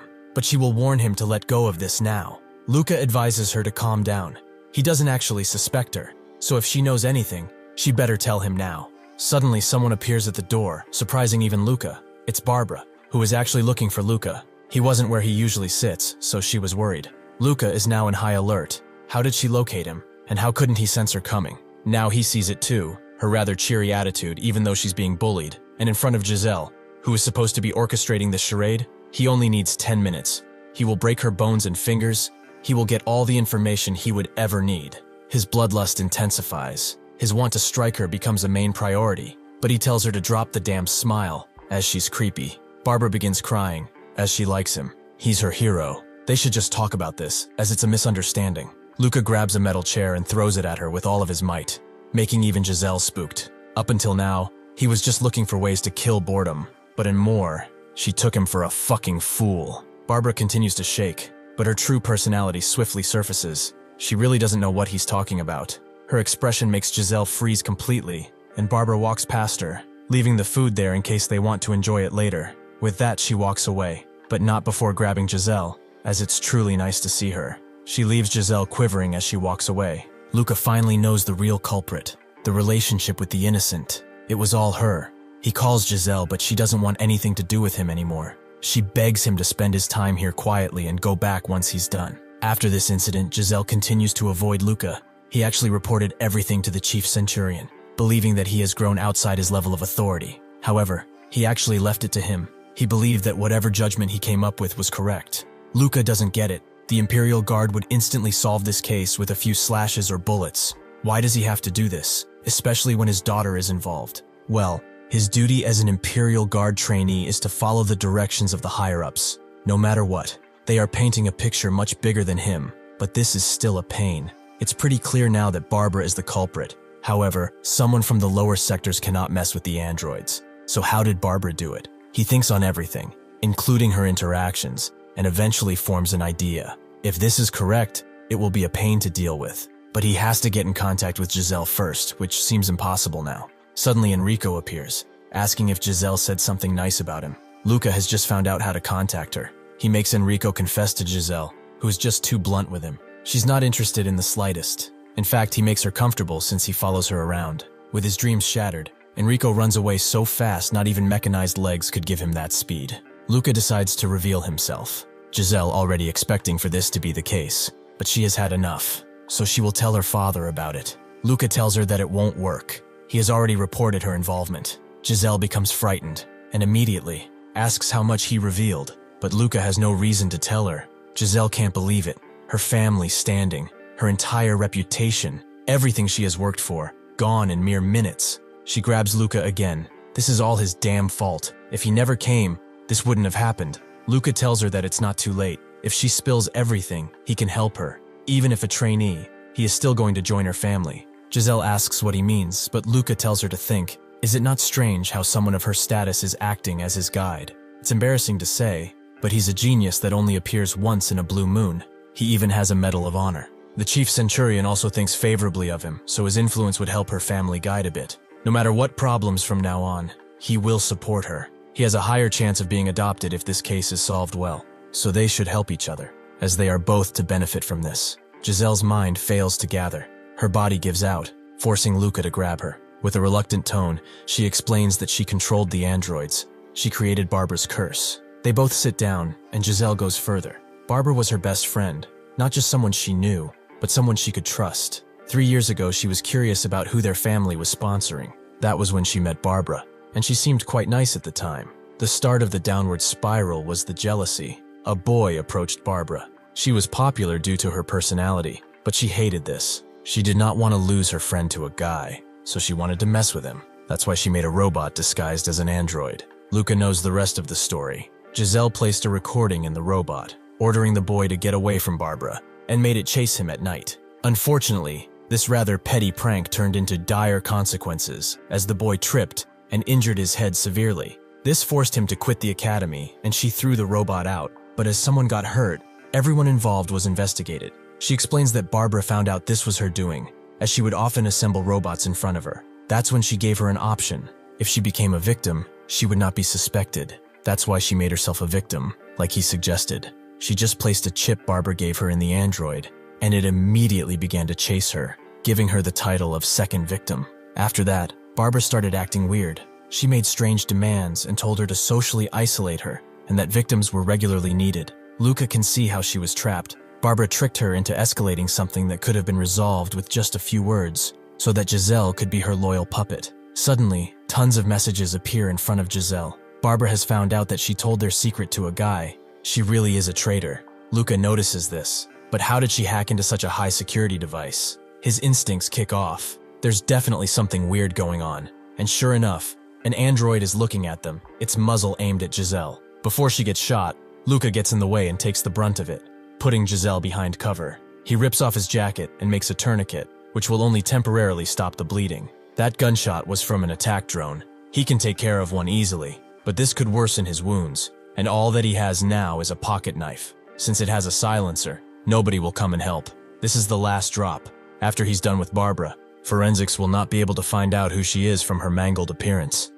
but she will warn him to let go of this now. Luca advises her to calm down. He doesn't actually suspect her, so if she knows anything, she better tell him now. Suddenly, someone appears at the door, surprising even Luca. It's Barbara, who is actually looking for Luca. He wasn't where he usually sits, so she was worried. Luca is now in high alert. How did she locate him? And how couldn't he sense her coming? Now he sees it too, her rather cheery attitude even though she's being bullied, and in front of Giselle, who is supposed to be orchestrating the charade. He only needs 10 minutes. He will break her bones and fingers. He will get all the information he would ever need. His bloodlust intensifies. His want to strike her becomes a main priority, but he tells her to drop the damn smile, as she's creepy. Barbara begins crying, as she likes him. He's her hero. They should just talk about this, as it's a misunderstanding. Luca grabs a metal chair and throws it at her with all of his might, making even Giselle spooked. Up until now, he was just looking for ways to kill boredom, but in more, she took him for a fucking fool. Barbara continues to shake, but her true personality swiftly surfaces. She really doesn't know what he's talking about. Her expression makes Giselle freeze completely, and Barbara walks past her, leaving the food there in case they want to enjoy it later. With that, she walks away, but not before grabbing Giselle, as it's truly nice to see her. She leaves Giselle quivering as she walks away. Luca finally knows the real culprit, the relationship with the innocent. It was all her. He calls Giselle, but she doesn't want anything to do with him anymore. She begs him to spend his time here quietly and go back once he's done. After this incident, Giselle continues to avoid Luca. He actually reported everything to the chief centurion, believing that he has grown outside his level of authority. However, he actually left it to him. He believed that whatever judgment he came up with was correct. Luca doesn't get it. The Imperial Guard would instantly solve this case with a few slashes or bullets. Why does he have to do this, especially when his daughter is involved? Well, his duty as an Imperial Guard trainee is to follow the directions of the higher-ups, no matter what. They are painting a picture much bigger than him, but this is still a pain. It's pretty clear now that Barbara is the culprit. However, someone from the lower sectors cannot mess with the androids. So how did Barbara do it? He thinks on everything, including her interactions, and eventually forms an idea. If this is correct, it will be a pain to deal with. But he has to get in contact with Giselle first, which seems impossible now. Suddenly Enrico appears, asking if Giselle said something nice about him. Luca has just found out how to contact her. He makes Enrico confess to Giselle, who is just too blunt with him. She's not interested in the slightest. In fact, he makes her comfortable since he follows her around. With his dreams shattered, Enrico runs away so fast not even mechanized legs could give him that speed. Luca decides to reveal himself. Giselle already expecting for this to be the case, but she has had enough, so she will tell her father about it. Luca tells her that it won't work. He has already reported her involvement. Giselle becomes frightened, and immediately asks how much he revealed, but Luca has no reason to tell her. Giselle can't believe it. Her family standing, her entire reputation, everything she has worked for, gone in mere minutes. She grabs Luca again. This is all his damn fault. If he never came, this wouldn't have happened. Luca tells her that it's not too late. If she spills everything, he can help her. Even if a trainee, he is still going to join her family. Giselle asks what he means, but Luca tells her to think. Is it not strange how someone of her status is acting as his guide? It's embarrassing to say, but he's a genius that only appears once in a blue moon. He even has a Medal of Honor. The chief centurion also thinks favorably of him, so his influence would help her family guide a bit. No matter what problems from now on, he will support her. He has a higher chance of being adopted if this case is solved well, so they should help each other, as they are both to benefit from this. Giselle's mind fails to gather. Her body gives out, forcing Luca to grab her. With a reluctant tone, she explains that she controlled the androids. She created Barbara's curse. They both sit down, and Giselle goes further. Barbara was her best friend, not just someone she knew, but someone she could trust. 3 years ago, she was curious about who their family was sponsoring. That was when she met Barbara, and she seemed quite nice at the time. The start of the downward spiral was the jealousy. A boy approached Barbara. She was popular due to her personality, but she hated this. She did not want to lose her friend to a guy, so she wanted to mess with him. That's why she made a robot disguised as an android. Luca knows the rest of the story. Giselle placed a recording in the robot, ordering the boy to get away from Barbara, and made it chase him at night. Unfortunately, this rather petty prank turned into dire consequences as the boy tripped and injured his head severely. This forced him to quit the academy, and she threw the robot out. But as someone got hurt, everyone involved was investigated. She explains that Barbara found out this was her doing, as she would often assemble robots in front of her. That's when she gave her an option. If she became a victim, she would not be suspected. That's why she made herself a victim, like he suggested. She just placed a chip Barbara gave her in the android, and it immediately began to chase her, giving her the title of second victim. After that, Barbara started acting weird. She made strange demands and told her to socially isolate her, and that victims were regularly needed. Luca can see how she was trapped. Barbara tricked her into escalating something that could have been resolved with just a few words, so that Giselle could be her loyal puppet. Suddenly, tons of messages appear in front of Giselle. Barbara has found out that she told their secret to a guy. She really is a traitor. Luca notices this, but how did she hack into such a high security device? His instincts kick off. There's definitely something weird going on, and sure enough, an android is looking at them, its muzzle aimed at Giselle. Before she gets shot, Luca gets in the way and takes the brunt of it, putting Giselle behind cover. He rips off his jacket and makes a tourniquet, which will only temporarily stop the bleeding. That gunshot was from an attack drone. He can take care of one easily, but this could worsen his wounds, and all that he has now is a pocket knife. Since it has a silencer, nobody will come and help. This is the last drop. After he's done with Barbara, forensics will not be able to find out who she is from her mangled appearance.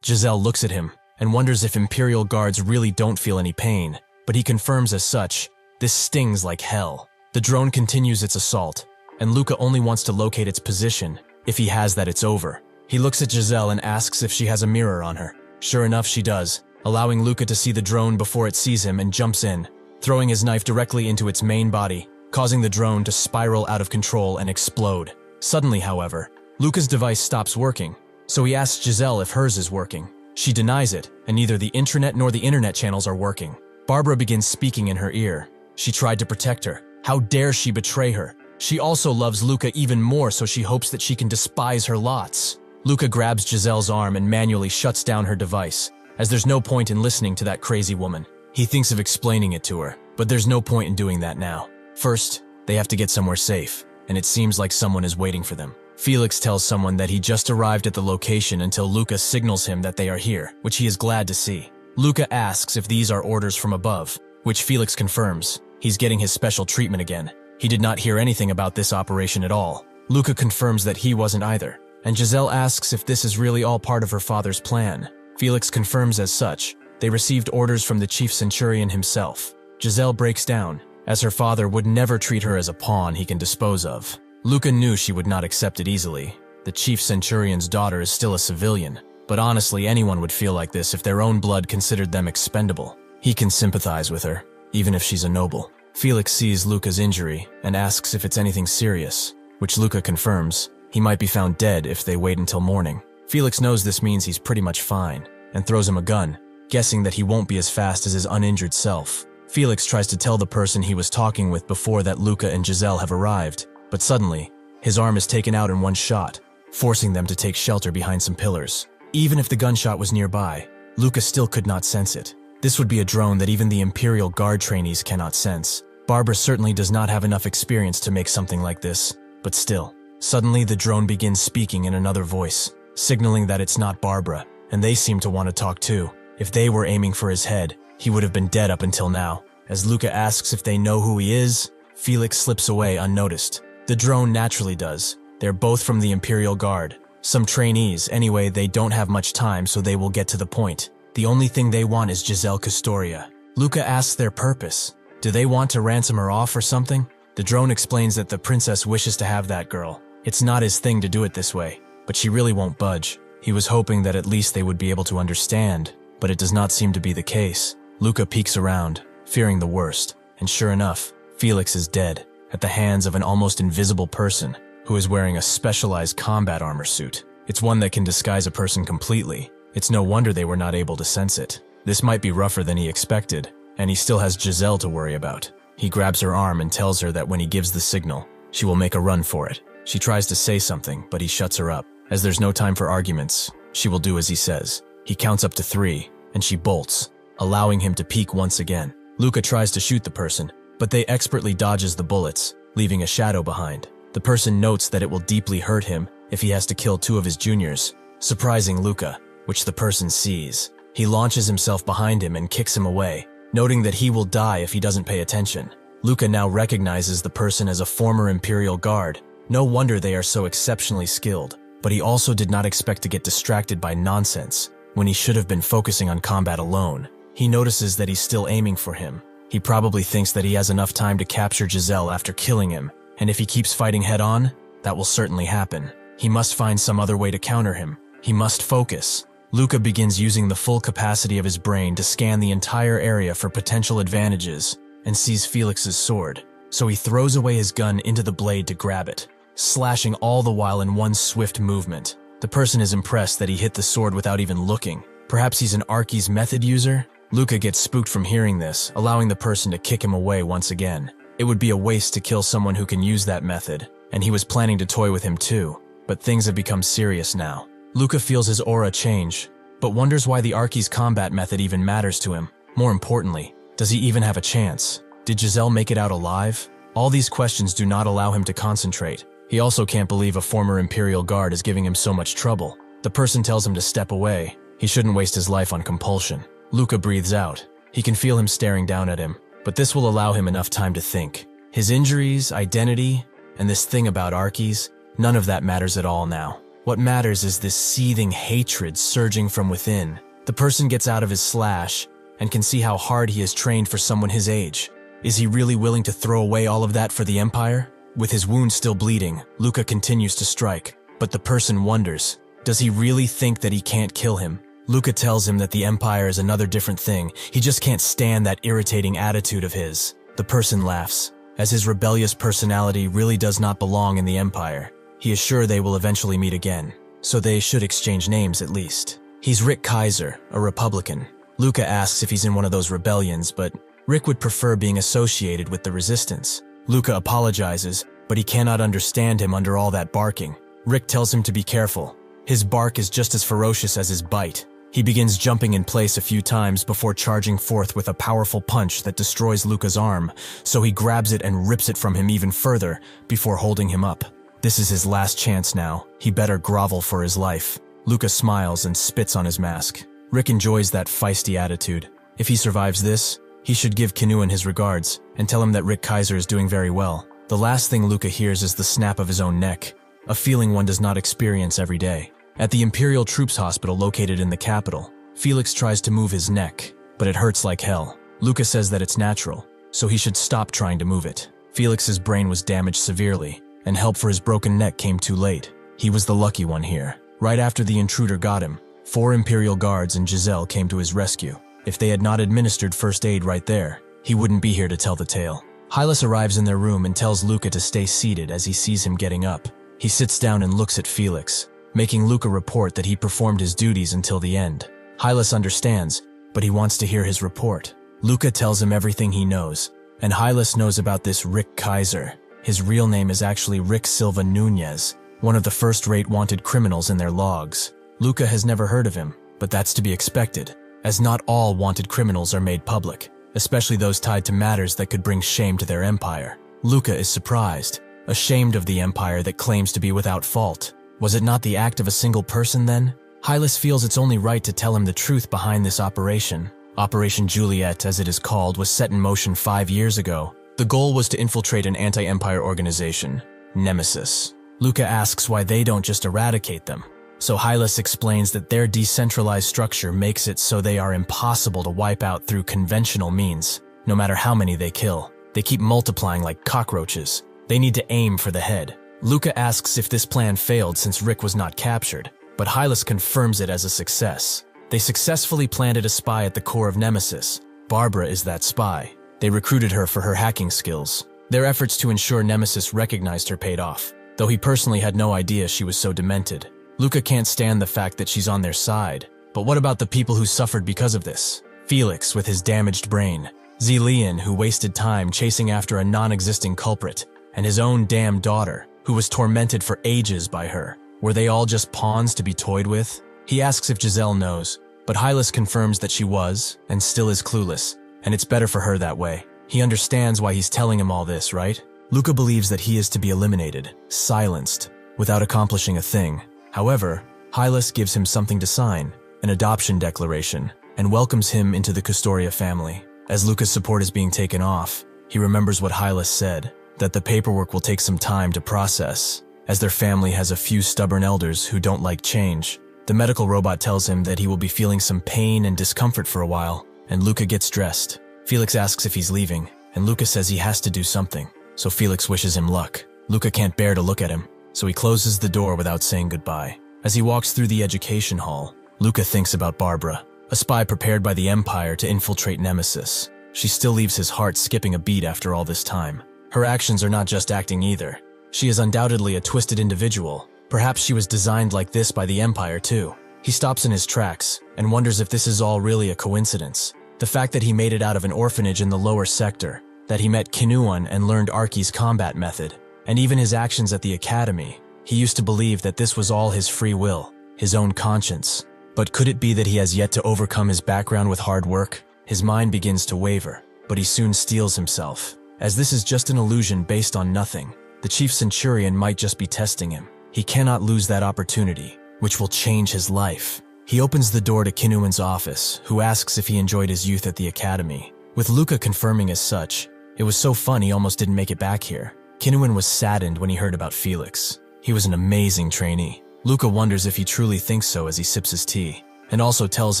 Giselle looks at him and wonders if Imperial guards really don't feel any pain, but he confirms as such. This stings like hell. The drone continues its assault, and Luca only wants to locate its position. If he has that, it's over. He looks at Giselle and asks if she has a mirror on her. Sure enough, she does, allowing Luca to see the drone before it sees him and jumps in, throwing his knife directly into its main body, causing the drone to spiral out of control and explode. Suddenly, however, Luca's device stops working, so he asks Giselle if hers is working. She denies it, and neither the intranet nor the internet channels are working. Barbara begins speaking in her ear. She tried to protect her. How dare she betray her? She also loves Luca even more, so she hopes that she can despise her lots. Luca grabs Giselle's arm and manually shuts down her device, as there's no point in listening to that crazy woman. He thinks of explaining it to her, but there's no point in doing that now. First, they have to get somewhere safe, and it seems like someone is waiting for them. Felix tells someone that he just arrived at the location until Luca signals him that they are here, which he is glad to see. Luca asks if these are orders from above, which Felix confirms. He's getting his special treatment again. He did not hear anything about this operation at all. Luca confirms that he wasn't either, and Giselle asks if this is really all part of her father's plan. Felix confirms as such. They received orders from the chief centurion himself. Giselle breaks down, as her father would never treat her as a pawn he can dispose of. Luca knew she would not accept it easily. The chief centurion's daughter is still a civilian, but honestly anyone would feel like this if their own blood considered them expendable. He can sympathize with her, even if she's a noble. Felix sees Luca's injury and asks if it's anything serious, which Luca confirms. He might be found dead if they wait until morning. Felix knows this means he's pretty much fine, and throws him a gun, guessing that he won't be as fast as his uninjured self. Felix tries to tell the person he was talking with before that Luca and Giselle have arrived, but suddenly, his arm is taken out in one shot, forcing them to take shelter behind some pillars. Even if the gunshot was nearby, Luca still could not sense it. This would be a drone that even the Imperial Guard trainees cannot sense. Barbara certainly does not have enough experience to make something like this, but still. Suddenly, the drone begins speaking in another voice, signaling that it's not Barbara, and they seem to want to talk too. If they were aiming for his head, he would have been dead up until now. As Luca asks if they know who he is, Felix slips away unnoticed. The drone naturally does. They're both from the Imperial Guard. Some trainees, anyway. They don't have much time, so they will get to the point. The only thing they want is Giselle Custoria. Luca asks their purpose. Do they want to ransom her off or something? The drone explains that the princess wishes to have that girl. It's not his thing to do it this way, but she really won't budge. He was hoping that at least they would be able to understand, but it does not seem to be the case. Luca peeks around, fearing the worst, and sure enough, Felix is dead, at the hands of an almost invisible person who is wearing a specialized combat armor suit. It's one that can disguise a person completely. It's no wonder they were not able to sense it. This might be rougher than he expected, and he still has Giselle to worry about. He grabs her arm and tells her that when he gives the signal, she will make a run for it. She tries to say something, but he shuts her up. As there's no time for arguments, she will do as he says. He counts up to 3, and she bolts, allowing him to peek once again. Luca tries to shoot the person, but they expertly dodges the bullets, leaving a shadow behind. The person notes that it will deeply hurt him if he has to kill 2 of his juniors, surprising Luca, which the person sees. He launches himself behind him and kicks him away, noting that he will die if he doesn't pay attention. Luca now recognizes the person as a former Imperial Guard. No wonder they are so exceptionally skilled, but he also did not expect to get distracted by nonsense when he should have been focusing on combat alone. He notices that he's still aiming for him. He probably thinks that he has enough time to capture Giselle after killing him, and if he keeps fighting head-on, that will certainly happen. He must find some other way to counter him. He must focus. Luca begins using the full capacity of his brain to scan the entire area for potential advantages and sees Felix's sword, so he throws away his gun into the blade to grab it, slashing all the while in one swift movement. The person is impressed that he hit the sword without even looking. Perhaps he's an Archi's method user? Luca gets spooked from hearing this, allowing the person to kick him away once again. It would be a waste to kill someone who can use that method, and he was planning to toy with him too, but things have become serious now. Luca feels his aura change, but wonders why the Archi's combat method even matters to him. More importantly, does he even have a chance? Did Giselle make it out alive? All these questions do not allow him to concentrate. He also can't believe a former Imperial Guard is giving him so much trouble. The person tells him to step away. He shouldn't waste his life on compulsion. Luca breathes out. He can feel him staring down at him, but this will allow him enough time to think. His injuries, identity, and this thing about Archies, none of that matters at all now. What matters is this seething hatred surging from within. The person gets out of his slash and can see how hard he has trained for someone his age. Is he really willing to throw away all of that for the Empire? With his wound still bleeding, Luca continues to strike, but the person wonders, does he really think that he can't kill him? Luca tells him that the Empire is another different thing. He just can't stand that irritating attitude of his. The person laughs, as his rebellious personality really does not belong in the Empire. He is sure they will eventually meet again, so they should exchange names at least. He's Rick Kaiser, a Republican. Luca asks if he's in one of those rebellions, but Rick would prefer being associated with the resistance. Luca apologizes, but he cannot understand him under all that barking. Rick tells him to be careful. His bark is just as ferocious as his bite. He begins jumping in place a few times before charging forth with a powerful punch that destroys Luca's arm, so he grabs it and rips it from him even further before holding him up. This is his last chance now. He better grovel for his life. Luca smiles and spits on his mask. Rick enjoys that feisty attitude. If he survives this, he should give Kinuan his regards and tell him that Rick Kaiser is doing very well. The last thing Luca hears is the snap of his own neck, a feeling one does not experience every day. At the Imperial Troops Hospital located in the capital, Felix tries to move his neck, but it hurts like hell. Luca says that it's natural, so he should stop trying to move it. Felix's brain was damaged severely, and help for his broken neck came too late. He was the lucky one here. Right after the intruder got him, 4 Imperial Guards and Giselle came to his rescue. If they had not administered first aid right there, he wouldn't be here to tell the tale. Hylas arrives in their room and tells Luca to stay seated as he sees him getting up. He sits down and looks at Felix, making Luca report that he performed his duties until the end. Hylas understands, but he wants to hear his report. Luca tells him everything he knows, and Hylas knows about this Rick Kaiser. His real name is actually Rick Silva Nunez, one of the first-rate wanted criminals in their logs. Luca has never heard of him, but that's to be expected, as not all wanted criminals are made public, especially those tied to matters that could bring shame to their empire. Luca is surprised, ashamed of the empire that claims to be without fault. Was it not the act of a single person then? Hylas feels it's only right to tell him the truth behind this operation. Operation Juliet, as it is called, was set in motion 5 years ago. The goal was to infiltrate an anti-empire organization, Nemesis. Luca asks why they don't just eradicate them. So Hylas explains that their decentralized structure makes it so they are impossible to wipe out through conventional means. No matter how many they kill, they keep multiplying like cockroaches. They need to aim for the head. Luca asks if this plan failed since Rick was not captured, but Hylas confirms it as a success. They successfully planted a spy at the core of Nemesis. Barbara is that spy. They recruited her for her hacking skills. Their efforts to ensure Nemesis recognized her paid off, though he personally had no idea she was so demented. Luca can't stand the fact that she's on their side. But what about the people who suffered because of this? Felix with his damaged brain, Zelian who wasted time chasing after a non-existing culprit, and his own damn daughter, who was tormented for ages by her. Were they all just pawns to be toyed with? He asks if Giselle knows, But Hylas confirms that she was, and still is clueless, and it's better for her that way. He understands why he's telling him all this, right? Luca believes that he is to be eliminated, silenced, without accomplishing a thing. However, Hylas gives him something to sign, an adoption declaration, and welcomes him into the Custoria family. As Luca's support is being taken off, he remembers what Hylas said, that the paperwork will take some time to process, as their family has a few stubborn elders who don't like change. The medical robot tells him that he will be feeling some pain and discomfort for a while, and Luca gets dressed. Felix asks if he's leaving, and Luca says he has to do something, so Felix wishes him luck. Luca can't bear to look at him, so he closes the door without saying goodbye. As he walks through the education hall, Luca thinks about Barbara, a spy prepared by the Empire to infiltrate Nemesis. She still leaves his heart skipping a beat after all this time. Her actions are not just acting either. She is undoubtedly a twisted individual. Perhaps she was designed like this by the Empire too. He stops in his tracks and wonders if this is all really a coincidence. The fact that he made it out of an orphanage in the lower sector, that he met Kinuan and learned Arki's combat method, and even his actions at the academy. He used to believe that this was all his free will, his own conscience. But could it be that he has yet to overcome his background with hard work? His mind begins to waver, but he soon steels himself. As this is just an illusion based on nothing, the chief centurion might just be testing him. He cannot lose that opportunity, which will change his life. He opens the door to Kinuan's office, who asks if he enjoyed his youth at the academy. With Luca confirming as such, it was so fun he almost didn't make it back here. Kinuan was saddened when he heard about Felix. He was an amazing trainee. Luca wonders if he truly thinks so as he sips his tea, and also tells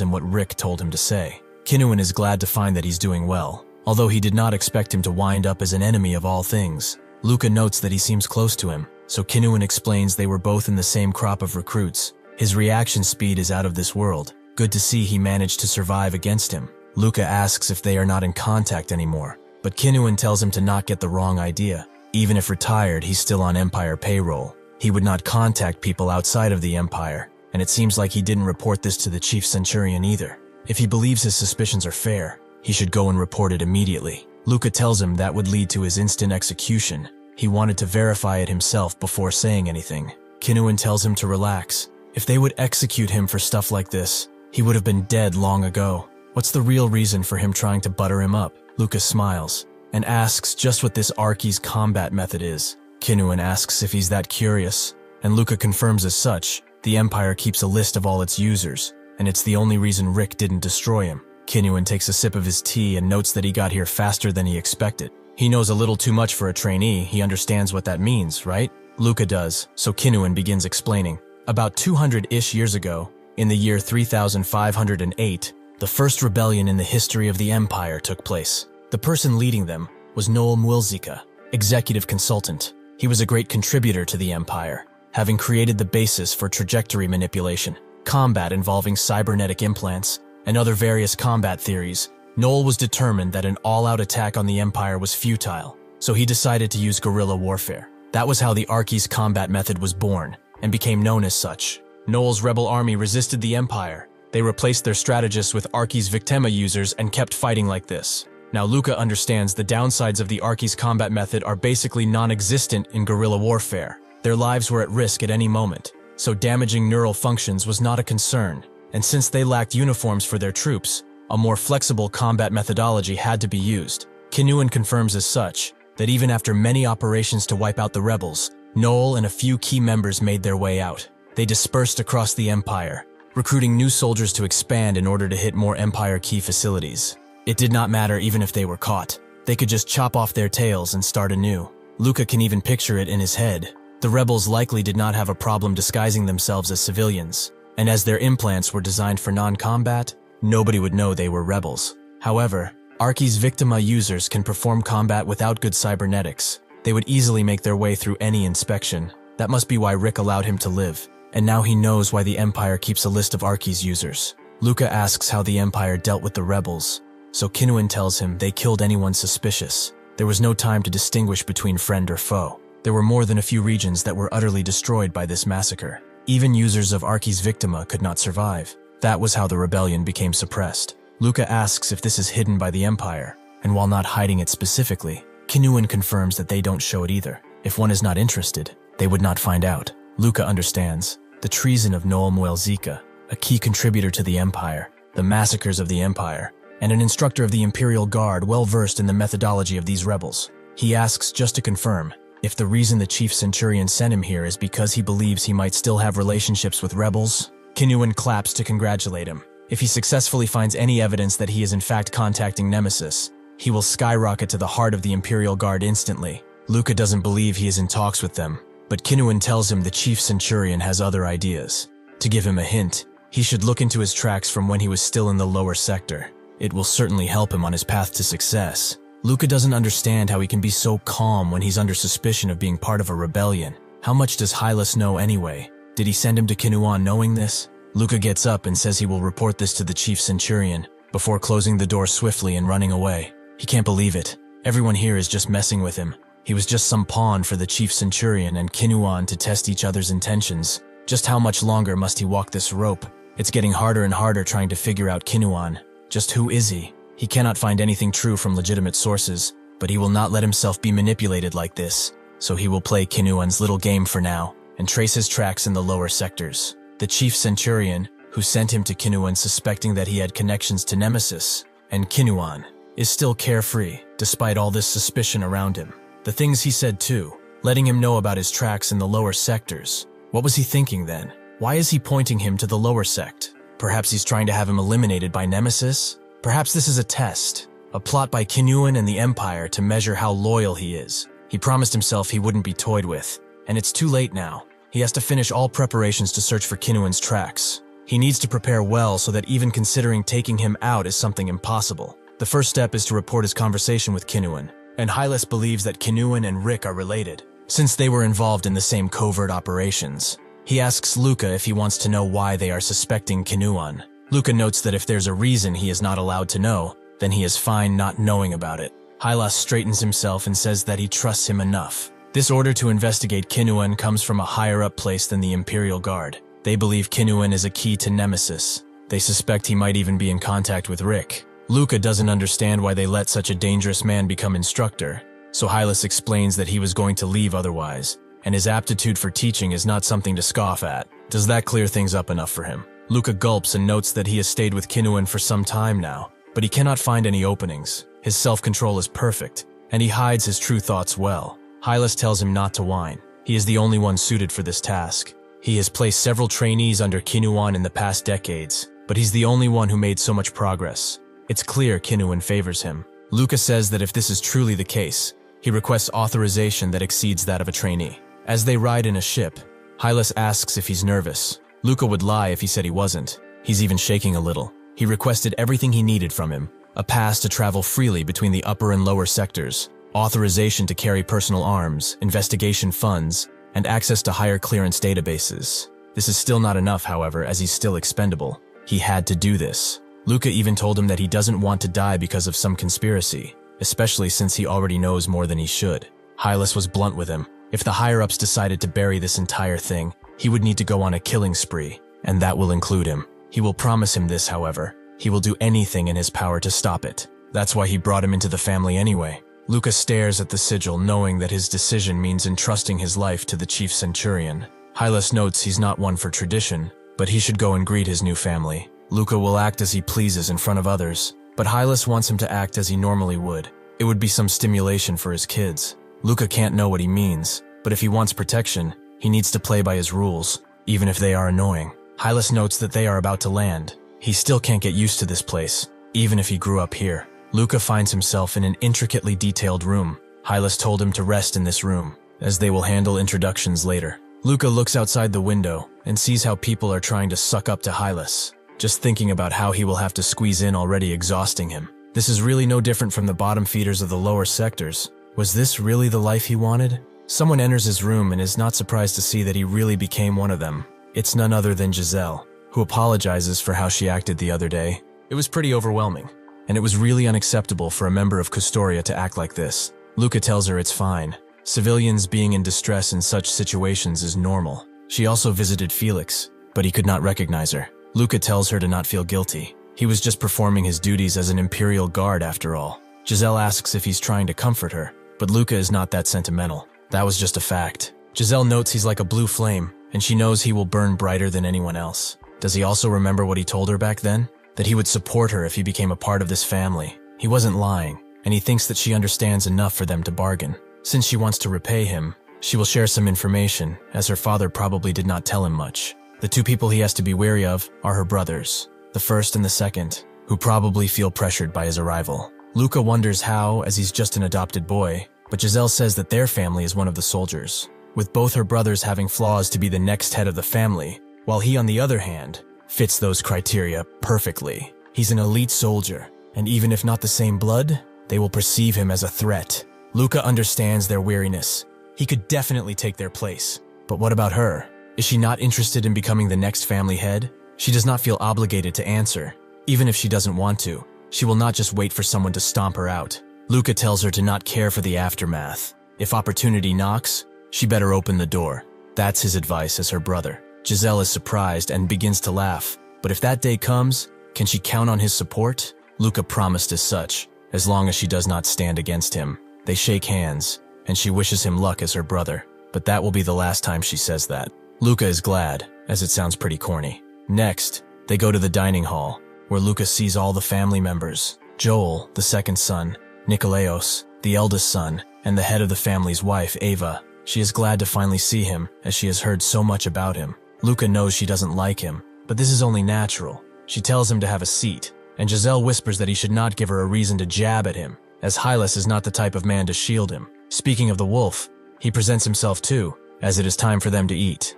him what Rick told him to say. Kinuan is glad to find that he's doing well, although he did not expect him to wind up as an enemy of all things. Luca notes that he seems close to him, so Kinuan explains they were both in the same crop of recruits. His reaction speed is out of this world. Good to see he managed to survive against him. Luca asks if they are not in contact anymore, but Kinuan tells him to not get the wrong idea. Even if retired, he's still on Empire payroll. He would not contact people outside of the Empire, and it seems like he didn't report this to the Chief Centurion either. If he believes his suspicions are fair, he should go and report it immediately. Luca tells him that would lead to his instant execution. He wanted to verify it himself before saying anything. Kinuan tells him to relax. If they would execute him for stuff like this, he would have been dead long ago. What's the real reason for him trying to butter him up? Luca smiles and asks just what this Arki's combat method is. Kinuan asks if he's that curious, and Luca confirms as such. The Empire keeps a list of all its users, and it's the only reason Rick didn't destroy him. Kinuan takes a sip of his tea and notes that he got here faster than he expected. He knows a little too much for a trainee. He understands what that means, right? Luca does, so Kinuan begins explaining. About 200-ish years ago, in the year 3508, the first rebellion in the history of the Empire took place. The person leading them was Noel Mwilzika, executive consultant. He was a great contributor to the Empire, having created the basis for trajectory manipulation, combat involving cybernetic implants, and other various combat theories. Noel was determined that an all-out attack on the Empire was futile, so he decided to use guerrilla warfare. That was how the Arki's combat method was born, and became known as such. Noel's rebel army resisted the Empire. They replaced their strategists with Arki's Victima users and kept fighting like this. Now Luca understands the downsides of the Arki's combat method are basically non-existent in guerrilla warfare. Their lives were at risk at any moment, so damaging neural functions was not a concern. And since they lacked uniforms for their troops, a more flexible combat methodology had to be used. Kinuan confirms as such, that even after many operations to wipe out the rebels, Noel and a few key members made their way out. They dispersed across the Empire, recruiting new soldiers to expand in order to hit more Empire key facilities. It did not matter even if they were caught. They could just chop off their tails and start anew. Luca can even picture it in his head. The rebels likely did not have a problem disguising themselves as civilians, and as their implants were designed for non-combat, nobody would know they were rebels. However, Arki's Victima users can perform combat without good cybernetics. They would easily make their way through any inspection. That must be why Rick allowed him to live, and now he knows why the Empire keeps a list of Arki's users. Luca asks how the Empire dealt with the rebels, so Kinuan tells him they killed anyone suspicious. There was no time to distinguish between friend or foe. There were more than a few regions that were utterly destroyed by this massacre. Even users of Arki's Victima could not survive. That was how the rebellion became suppressed. Luca asks if this is hidden by the Empire, and while not hiding it specifically, Kinuan confirms that they don't show it either. If one is not interested, they would not find out. Luca understands the treason of Noel Mwilzika, a key contributor to the Empire, the massacres of the Empire, and an instructor of the Imperial Guard well-versed in the methodology of these rebels. He asks just to confirm if the reason the Chief Centurion sent him here is because he believes he might still have relationships with rebels. Kinuan claps to congratulate him. If he successfully finds any evidence that he is in fact contacting Nemesis, he will skyrocket to the heart of the Imperial Guard instantly. Luca doesn't believe he is in talks with them, but Kinuan tells him the Chief Centurion has other ideas. To give him a hint, he should look into his tracks from when he was still in the lower sector. It will certainly help him on his path to success. Luca doesn't understand how he can be so calm when he's under suspicion of being part of a rebellion. How much does Hylas know anyway? Did he send him to Kinuan knowing this? Luca gets up and says he will report this to the Chief Centurion, before closing the door swiftly and running away. He can't believe it. Everyone here is just messing with him. He was just some pawn for the Chief Centurion and Kinuan to test each other's intentions. Just how much longer must he walk this rope? It's getting harder and harder trying to figure out Kinuan. Just who is he? He cannot find anything true from legitimate sources, but he will not let himself be manipulated like this. So he will play Kinuan's little game for now, and trace his tracks in the lower sectors. The Chief Centurion, who sent him to Kinuan suspecting that he had connections to Nemesis, and Kinuan, is still carefree, despite all this suspicion around him. The things he said too, letting him know about his tracks in the lower sectors. What was he thinking then? Why is he pointing him to the lower sect? Perhaps he's trying to have him eliminated by Nemesis? Perhaps this is a test, a plot by Kinuan and the Empire to measure how loyal he is. He promised himself he wouldn't be toyed with, and it's too late now. He has to finish all preparations to search for Kinuan's tracks. He needs to prepare well so that even considering taking him out is something impossible. The first step is to report his conversation with Kinuan, and Hylas believes that Kinuan and Rick are related, since they were involved in the same covert operations. He asks Luca if he wants to know why they are suspecting Kinuan. Luca notes that if there's a reason he is not allowed to know, then he is fine not knowing about it. Hylas straightens himself and says that he trusts him enough. This order to investigate Kinuan comes from a higher-up place than the Imperial Guard. They believe Kinuan is a key to Nemesis. They suspect he might even be in contact with Rick. Luca doesn't understand why they let such a dangerous man become instructor, so Hylas explains that he was going to leave otherwise, and his aptitude for teaching is not something to scoff at. Does that clear things up enough for him? Luca gulps and notes that he has stayed with Kinuan for some time now, but he cannot find any openings. His self-control is perfect, and he hides his true thoughts well. Hylas tells him not to whine. He is the only one suited for this task. He has placed several trainees under Kinuan in the past decades, but he's the only one who made so much progress. It's clear Kinuan favors him. Luca says that if this is truly the case, he requests authorization that exceeds that of a trainee. As they ride in a ship, Hylas asks if he's nervous. Luca would lie if he said he wasn't. He's even shaking a little. He requested everything he needed from him: a pass to travel freely between the upper and lower sectors, authorization to carry personal arms, investigation funds, and access to higher clearance databases. This is still not enough, however, as he's still expendable. He had to do this. Luca even told him that he doesn't want to die because of some conspiracy, especially since he already knows more than he should. Hylas was blunt with him. If the higher-ups decided to bury this entire thing, he would need to go on a killing spree, and that will include him. He will promise him this, however. He will do anything in his power to stop it. That's why he brought him into the family anyway. Luca stares at the sigil, knowing that his decision means entrusting his life to the Chief Centurion. Hylas notes he's not one for tradition, but he should go and greet his new family. Luca will act as he pleases in front of others, but Hylas wants him to act as he normally would. It would be some stimulation for his kids. Luca can't know what he means, but if he wants protection, he needs to play by his rules, even if they are annoying. Hylas notes that they are about to land. He still can't get used to this place, even if he grew up here. Luca finds himself in an intricately detailed room. Hylas told him to rest in this room, as they will handle introductions later. Luca looks outside the window and sees how people are trying to suck up to Hylas. Just thinking about how he will have to squeeze in already exhausting him. This is really no different from the bottom feeders of the lower sectors. Was this really the life he wanted? Someone enters his room and is not surprised to see that he really became one of them. It's none other than Giselle, who apologizes for how she acted the other day. It was pretty overwhelming, and it was really unacceptable for a member of Custoria to act like this. Luca tells her it's fine. Civilians being in distress in such situations is normal. She also visited Felix, but he could not recognize her. Luca tells her to not feel guilty. He was just performing his duties as an Imperial Guard after all. Giselle asks if he's trying to comfort her, but Luca is not that sentimental. That was just a fact. Giselle notes he's like a blue flame, and she knows he will burn brighter than anyone else. Does he also remember what he told her back then? that he would support her if he became a part of this family. He wasn't lying, and he thinks that she understands enough for them to bargain. Since she wants to repay him, she will share some information, as her father probably did not tell him much. The two people he has to be wary of are her brothers, the first and the second, who probably feel pressured by his arrival. Luca wonders how, as he's just an adopted boy, but Giselle says that their family is one of the soldiers, with both her brothers having flaws to be the next head of the family, while he, on the other hand, fits those criteria perfectly. He's an elite soldier, and even if not the same blood, they will perceive him as a threat. Luca understands their weariness. He could definitely take their place. But what about her? Is she not interested in becoming the next family head? She does not feel obligated to answer. Even if she doesn't want to, she will not just wait for someone to stomp her out. Luca tells her to not care for the aftermath. If opportunity knocks, she better open the door. That's his advice as her brother. Giselle is surprised and begins to laugh. But if that day comes, can she count on his support? Luca promised as such, as long as she does not stand against him. They shake hands, and she wishes him luck as her brother. But that will be the last time she says that. Luca is glad, as it sounds pretty corny. Next, they go to the dining hall, where Luca sees all the family members. Joel, the second son, Nikolaos, the eldest son, and the head of the family's wife, Ava. She is glad to finally see him, as she has heard so much about him. Luca knows she doesn't like him, but this is only natural. She tells him to have a seat, and Giselle whispers that he should not give her a reason to jab at him, as Hylas is not the type of man to shield him. Speaking of the wolf, he presents himself too, as it is time for them to eat.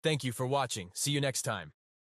Thank you for watching. See you next time.